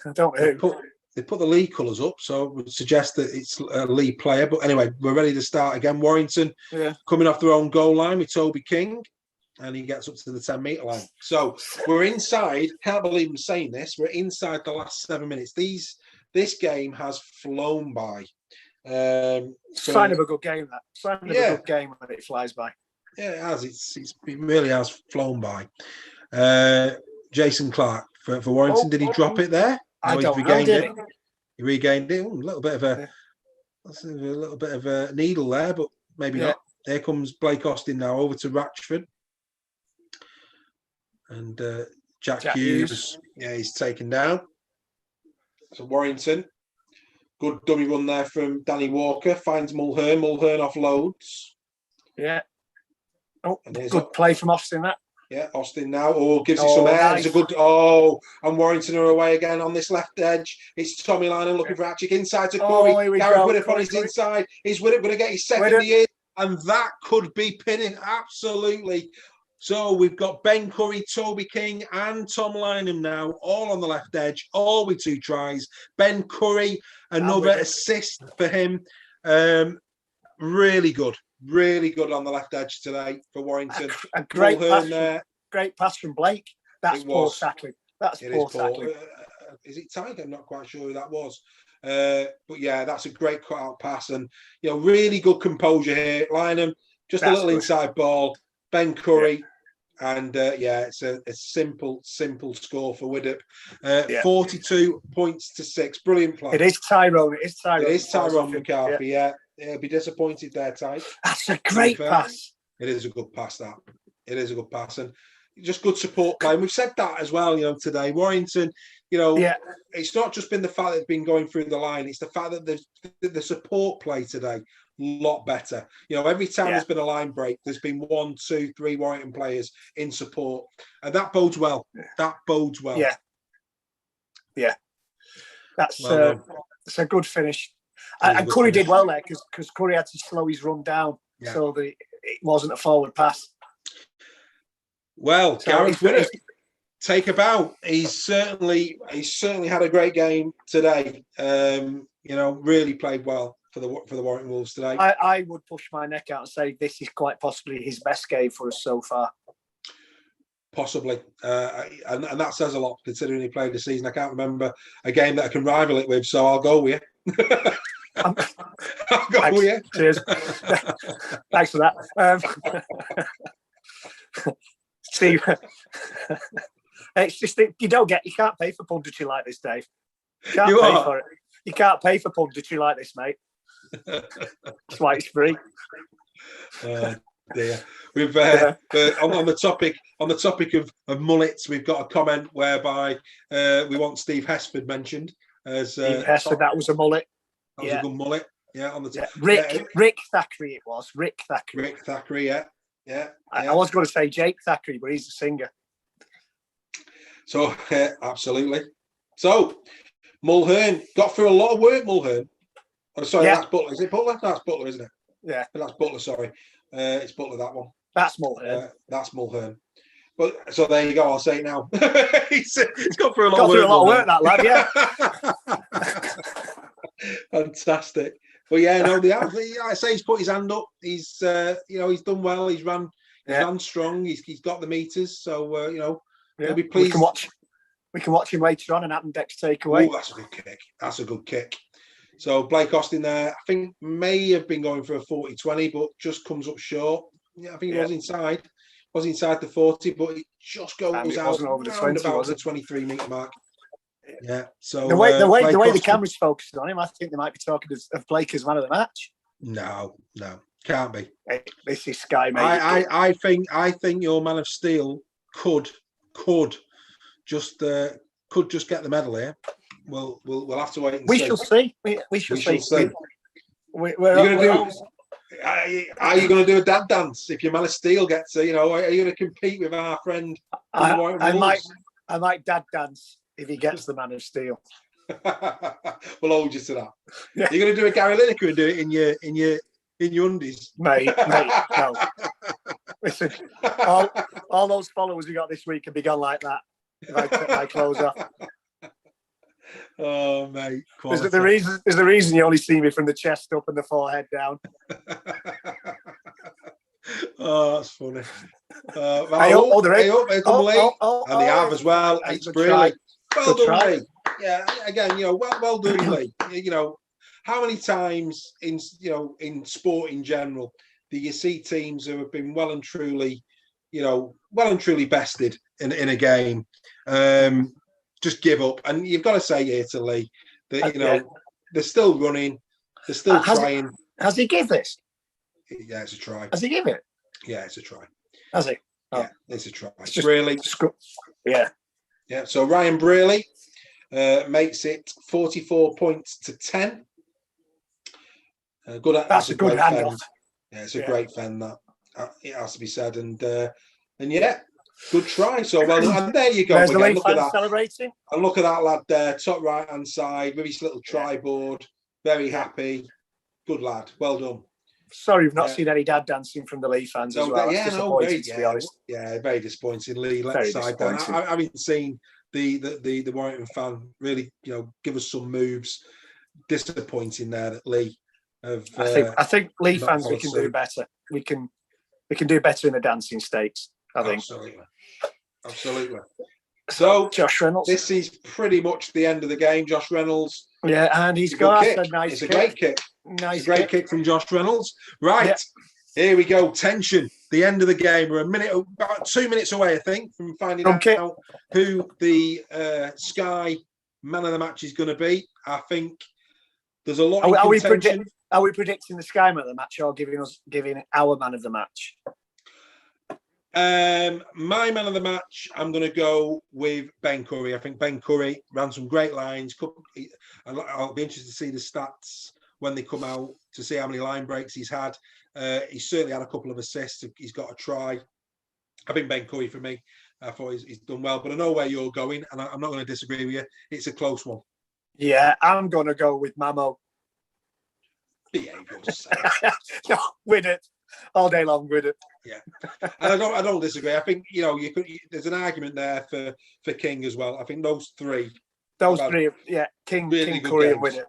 I don't know who. They put the Leigh colours up, so it would suggest that it's a Leigh player. But anyway, we're ready to start again. Warrington coming off their own goal line with Toby King, and he gets up to the 10-metre line. So we're inside. Can't believe I'm saying this. We're inside the last 7 minutes. This game has flown by. Sign of a good game, that. Sign of a good game when it flies by. Yeah, it has. It really has flown by. Jason Clark for Warrington. Did he drop it there? I don't know, did he? He regained it. A little bit of a needle there, but maybe not. Here comes Blake Austin now over to Ratchford. And Jack Hughes. Yeah, he's taken down. So Warrington, good dummy run there from Danny Walker, finds Mulhern. Mulhern offloads. Yeah. Oh, good play from Austin, that. Yeah, Austin now. Oh, gives it some air. Nice. It's a good. And Warrington are away again on this left edge. It's Tommy Lynham looking for Hatchick inside to Curry. Gareth Widdop on his inside. Is Widdop going to get his second year? And that could be pinning. Absolutely. So we've got Ben Curry, Toby King, and Tom Lynham now, all on the left edge, all with 2 tries. Ben Curry, another assist for him. Really good on the left edge today for Warrington. A great pass from Blake. That's poor tackling. That's poor tackling. Is it Tiger? I'm not quite sure who that was. But yeah, that's a great cut-out pass. And, really good composure here. Lynham, just a little inside ball. Ben Curry. Yeah. And it's a simple score for Widdop. 42 points to 6. Brilliant play. It is Tyrone. It is Tyrone McCarthy. Yeah. He'll be disappointed there, Ty. That's a great pass. It is a good pass, that. It is a good pass. And just good support play. And we've said that as well, today. Warrington, it's not just been the fact that they've been going through the line. It's the fact that the support play today, lot better. Every time there's been a line break, there's been 1, 2, 3 Warrington players in support. And that bodes well. That bodes well. Yeah. That's a good finish. And Curry did well there because Curry had to slow his run down so that it wasn't a forward pass. Well, Gareth Widdop, take a bow. He's certainly had a great game today. Really played well for the Warrington Wolves today. I would push my neck out and say this is quite possibly his best game for us so far. Possibly, and that says a lot considering he played the season. I can't remember a game that I can rival it with, so I'll go with you. I'll go with you. Cheers. Thanks for that. See, it's just you can't pay for punditry like this, Dave. You can't pay for punditry like this, mate. That's why it's free. Dear. We've on the topic of mullets, we've got a comment whereby we want Steve Hesford mentioned as Steve Hesford. That was a mullet. That was a good mullet. Yeah, on the Rick Thackeray. It was Rick Thackeray. Rick Thackeray. Yeah. I was going to say Jake Thackeray, but he's a singer. So absolutely. So Mulhern got through a lot of work. Mulhern. Oh, sorry, that's Butler. Is it Butler? That's Butler, isn't it? Yeah, that's Butler. Sorry. It's Butler, that one. That's Mulhern. That's Mulhern. But so there you go. I'll say it now. he's got through a lot of work, that lad. Yeah. Fantastic. But I say he's put his hand up. He's he's done well. He's ran strong. He's got the meters. So he'll be pleased. We can watch him later on and have him Dex takeaway. Oh, that's a good kick. That's a good kick. So Blake Austin there, I think may have been going for a 40-20, but just comes up short. Yeah, I think he was inside the 40, but it just goes out over the 20, about the 23-metre mark. Yeah. So the way the camera's focused on him, I think they might be talking of Blake as man of the match. No, can't be. This is Sky, mate. I think your Man of Steel could just get the medal here. We'll have to wait and see. We shall see. We shall see. Are you going to do a dad dance if your Man of Steel gets? Are you going to compete with our friend? I might dad dance if he gets the Man of Steel. We'll hold you to that. Yeah. You're going to do a Gary Lineker and do it in your undies, mate. No. Listen, all those followers we got this week can be gone like that if I take my clothes off. Oh, mate. There's the reason you only see me from the chest up and the forehead down. Oh, that's funny. I hope they have as well. It's brilliant. Well done, Leigh. Yeah, again, well done, Leigh. How many times in sport in general do you see teams who have been well and truly bested in a game? Just give up, and you've got to say here to Leigh that they're still running, they're still trying. Has he give this? Yeah, it's a try. Has he give it? Yeah, it's a try. Has he? Oh. Yeah, it's a try. Braley. Yeah. So Ryan Braley makes it 44 points to 10. That's a good handoff. Yeah, it's a great fend. That it has to be said, and yeah. Good try. So well, and there you go. There's the Again, Leigh fans celebrating. And look at that lad there, top right hand side with his little tri-board. Very happy. Good lad. Well done. Sorry, we've not seen any dad dancing from the Leigh fans as well. That's disappointing, to be honest. Yeah, very disappointing. Leigh, let the side down. I haven't seen the Warrington fan really, give us some moves. Disappointing there that Leigh have. I think Leigh fans, we can do better. We can do better in the dancing stakes. I think. Absolutely. So Josh Reynolds. This is pretty much the end of the game. Josh Reynolds. Yeah, and he's got a nice. It's a great kick. Nice, it's a great kick from Josh Reynolds. Right, Here we go. Tension. The end of the game. We're about 2 minutes away, I think, from finding out who the Sky man of the match is going to be. I think there's a lot. Are we predicting the Sky man of the match, or giving our man of the match? My man of the match, I'm going to go with Ben Curry. I think Ben Curry ran some great lines. I'll be interested to see the stats when they come out to see how many line breaks he's had. He's certainly had a couple of assists. He's got a try. I think Ben Curry for me. I thought he's done well, but I know where you're going, and I'm not going to disagree with you. It's a close one. Yeah, I'm going to go with Mamo. No, win it. All day long with it. Yeah, and I don't disagree. I think there's an argument there for King as well. I think those three, King, Curry, and with it.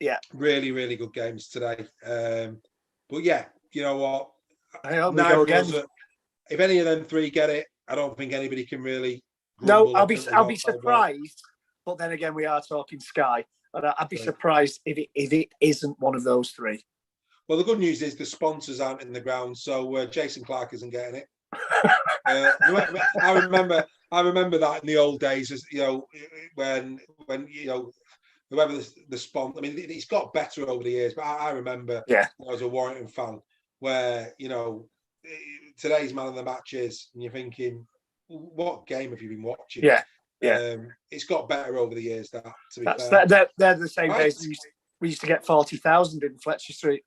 Yeah, really, really good games today. But yeah, you know what? I hope we go again. If any of them three get it, I don't think anybody can really. No, I'll be surprised. But then again, we are talking Sky, and I'd be surprised if it isn't one of those three. Well, the good news is the sponsors aren't in the ground, so Jason Clark isn't getting it. I remember that in the old days, as when whoever the sponsor. I mean, it's got better over the years, but I remember when I was a Warrington fan, where today's man of the match is, and you're thinking, what game have you been watching? Yeah. It's got better over the years. That to be fair, they're the same days we used to get 40,000 in Fletcher Street.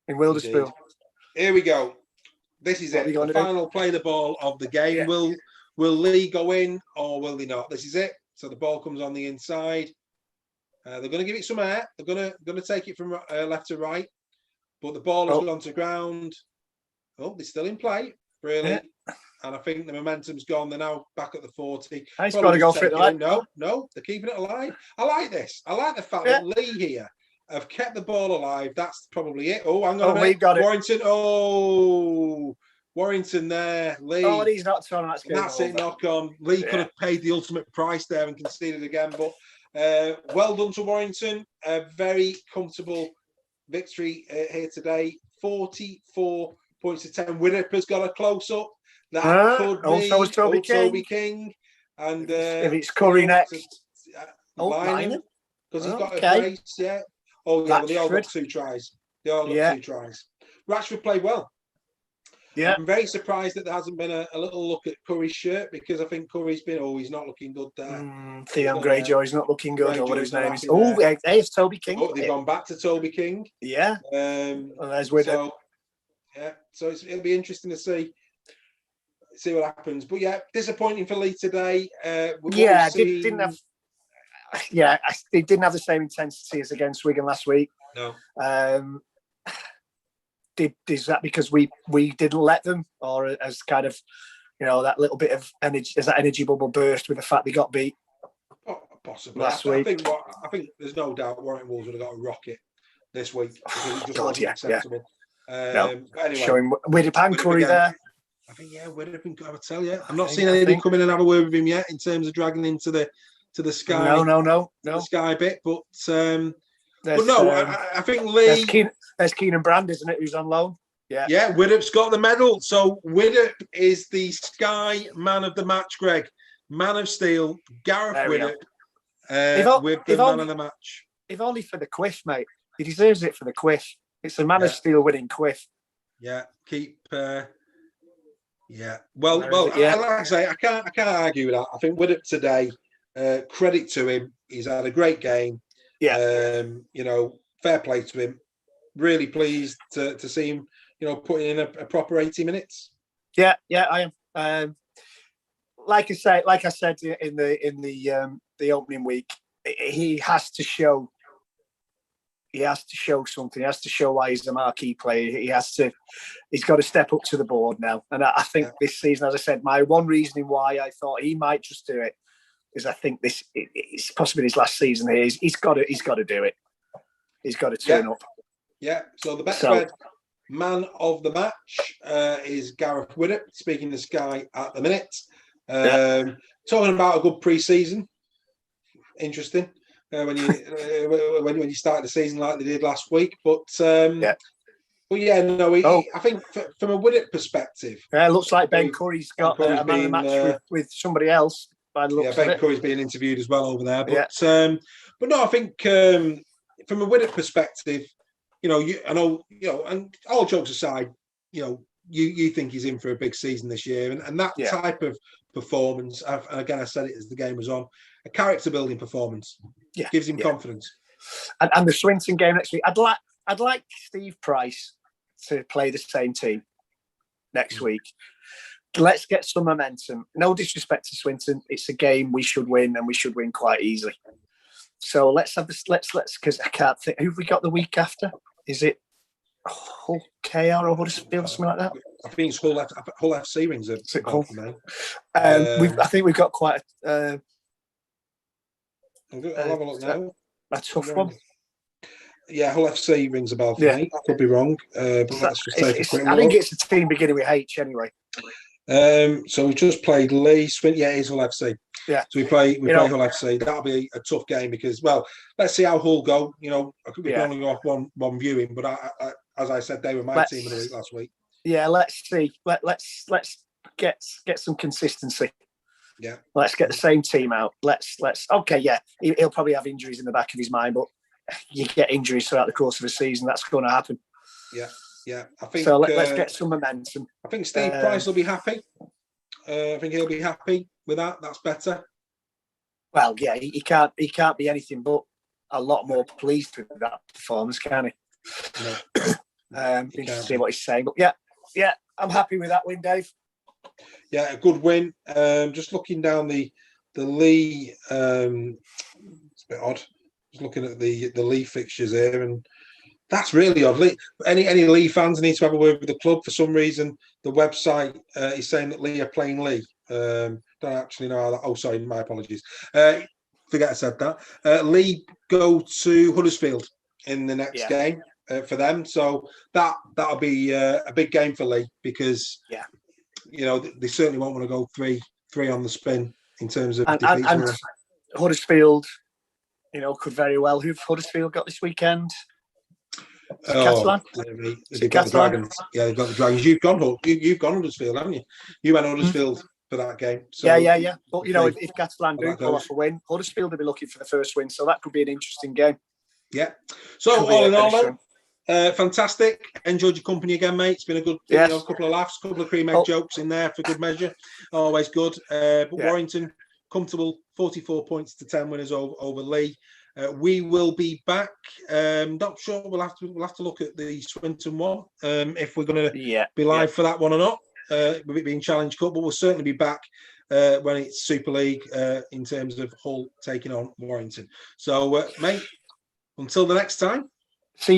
In Wilderspool. Here we go. This is it. The final play the ball of the game. Yeah. Will Leigh go in or will they not? This is it. So the ball comes on the inside. They're going to give it some air. They're going to take it from left to right. But the ball has gone to ground. Oh, they're still in play. Really. Yeah. And I think the momentum's gone. They're now back at the 40. He's got to go for it. No, they're keeping it alive. I like this. I like the fact that Leigh here have kept the ball alive. That's probably it. Oh, hang on a minute. Got it. Warrington. Oh, Warrington there. Leigh. Oh, he's not trying. That's it. Knock on. Leigh could have paid the ultimate price there and conceded again. But well done to Warrington. A very comfortable victory here today. 44 points to 10. Widder's got a close up. That could be also Toby King. And if it's Curry next. Lynham. Because he's got a brace, Oh, yeah, well, they all got 2 tries. They all got 2 tries. Rashford played well. Yeah. I'm very surprised that there hasn't been a little look at Curry's shirt, because I think Curry's been, he's not looking good there. Theon Greyjoy's not looking good, or what his name is. Oh, it's Toby King. Oh, they've gone back to Toby King. Yeah. There's Widder. So it'll be interesting to see what happens. But yeah, disappointing for Leigh today. Didn't have. Yeah, they didn't have the same intensity as against Wigan last week. No. Is that because we didn't let them, or as kind of that little bit of energy, as that energy bubble burst with the fact they got beat? Possibly last week. I think there's no doubt Warrington Wolves would have got a rocket this week. It just acceptable. No. But anyway, showing Widder and Curry there. I think Widder. I would tell you, I'm not seeing anybody come in and have a word with him yet in terms of dragging into the Sky. No. The Sky bit, but I think Leigh. There's Keenan Brand, isn't it? Who's on loan? Yeah. Yeah, Widder's got the medal. So Widder is the Sky man of the match, Greg. Man of Steel, Gareth Widder, with the man of the match. If only for the quiff, mate. He deserves it for the quiff. It's a Man of Steel winning quiff. Yeah, Well, like I say, I can't argue with that. I think Widder today, credit to him. He's had a great game. Yeah. Fair play to him. Really pleased to see him, putting in a proper 80 minutes. Yeah, I am. like I said in the opening week, he has to show. He has to show something. He has to show why he's a marquee player. He's got to step up to the board now. And I think this season, as I said, my one reasoning why I thought he might just do it is I think it's possibly his last season here. He's got to do it. He's got to turn up. Yeah. So the Betfred man of the match is Gareth Widdop, speaking to Sky at the minute. Talking about a good pre-season. Interesting. When you start the season like they did last week, I think from a Widdop perspective, it looks like Ben Curry's got a man of the match with somebody else. By the looks Ben Curry's being interviewed as well over there, but no, I think from a Widdop perspective, and all jokes aside, you think he's in for a big season this year, and that type of performance. I said it as the game was on, a character building performance. Gives him confidence. And the Swinton game next week, I'd like Steve Price to play the same team next week. Let's get some momentum. No disrespect to Swinton, it's a game we should win, and we should win quite easily. So let's have this. Let's because I can't think. Who've we got the week after? Is it Hull KR or Huddersfield, something like that? I think it's Hull FC rings a bell for me. I think we've got quite I'll have a look now. A tough one. Yeah, Hull FC rings a bell for me. I could be wrong, but let's just take a quick look. I think it's a team beginning with H anyway. So we've just played Leigh. It is Hull FC. Yeah. So we play Hull FC. That'll be a tough game because, let's see how Hull go. We can only go off one viewing, but I, as I said, they were my team of the week last week. Yeah, let's see. Let's get some consistency. Yeah. Let's get the same team out. Let's. Okay, yeah. He'll probably have injuries in the back of his mind, but you get injuries throughout the course of a season. That's going to happen. Yeah. I think so. Let's get some momentum. I think Steve Price will be happy. I think he'll be happy with that. That's better. Well, yeah, he can't be anything but a lot more pleased with that performance, can he? No. Interesting to see what he's saying, but yeah, I'm happy with that win, Dave. Yeah, a good win. Just looking down the Leigh, it's a bit odd. Just looking at the Leigh fixtures here, and that's really odd. Any Leigh fans need to have a word with the club. For some reason, the website is saying that Leigh are playing Leigh. Don't actually know how that. Oh, sorry, my apologies. Forget I said that. Leigh go to Huddersfield in the next game for them, so that'll be a big game for Leigh because they certainly won't want to go three on the spin in terms of defeats. And Huddersfield, could very well. Who've Huddersfield got this weekend? Catalan? They've got the Dragons. Yeah, they've got the Dragons. You've gone Huddersfield, haven't you? You went Huddersfield for that game. So yeah. But if Catalan do pull off a win, Huddersfield will be looking for the first win. So that could be an interesting game. Yeah. So all in all, fantastic. Enjoyed your company again, mate. It's been a good couple of laughs, couple of cream-egg jokes in there for good measure. Always good. But Warrington, comfortable 44 points to 10 winners over Leigh. We will be back. Not sure. We'll have to look at the Swinton one if we're going to be live for that one or not. With it being Challenge Cup, but we'll certainly be back when it's Super League in terms of Hull taking on Warrington. So, mate, until the next time.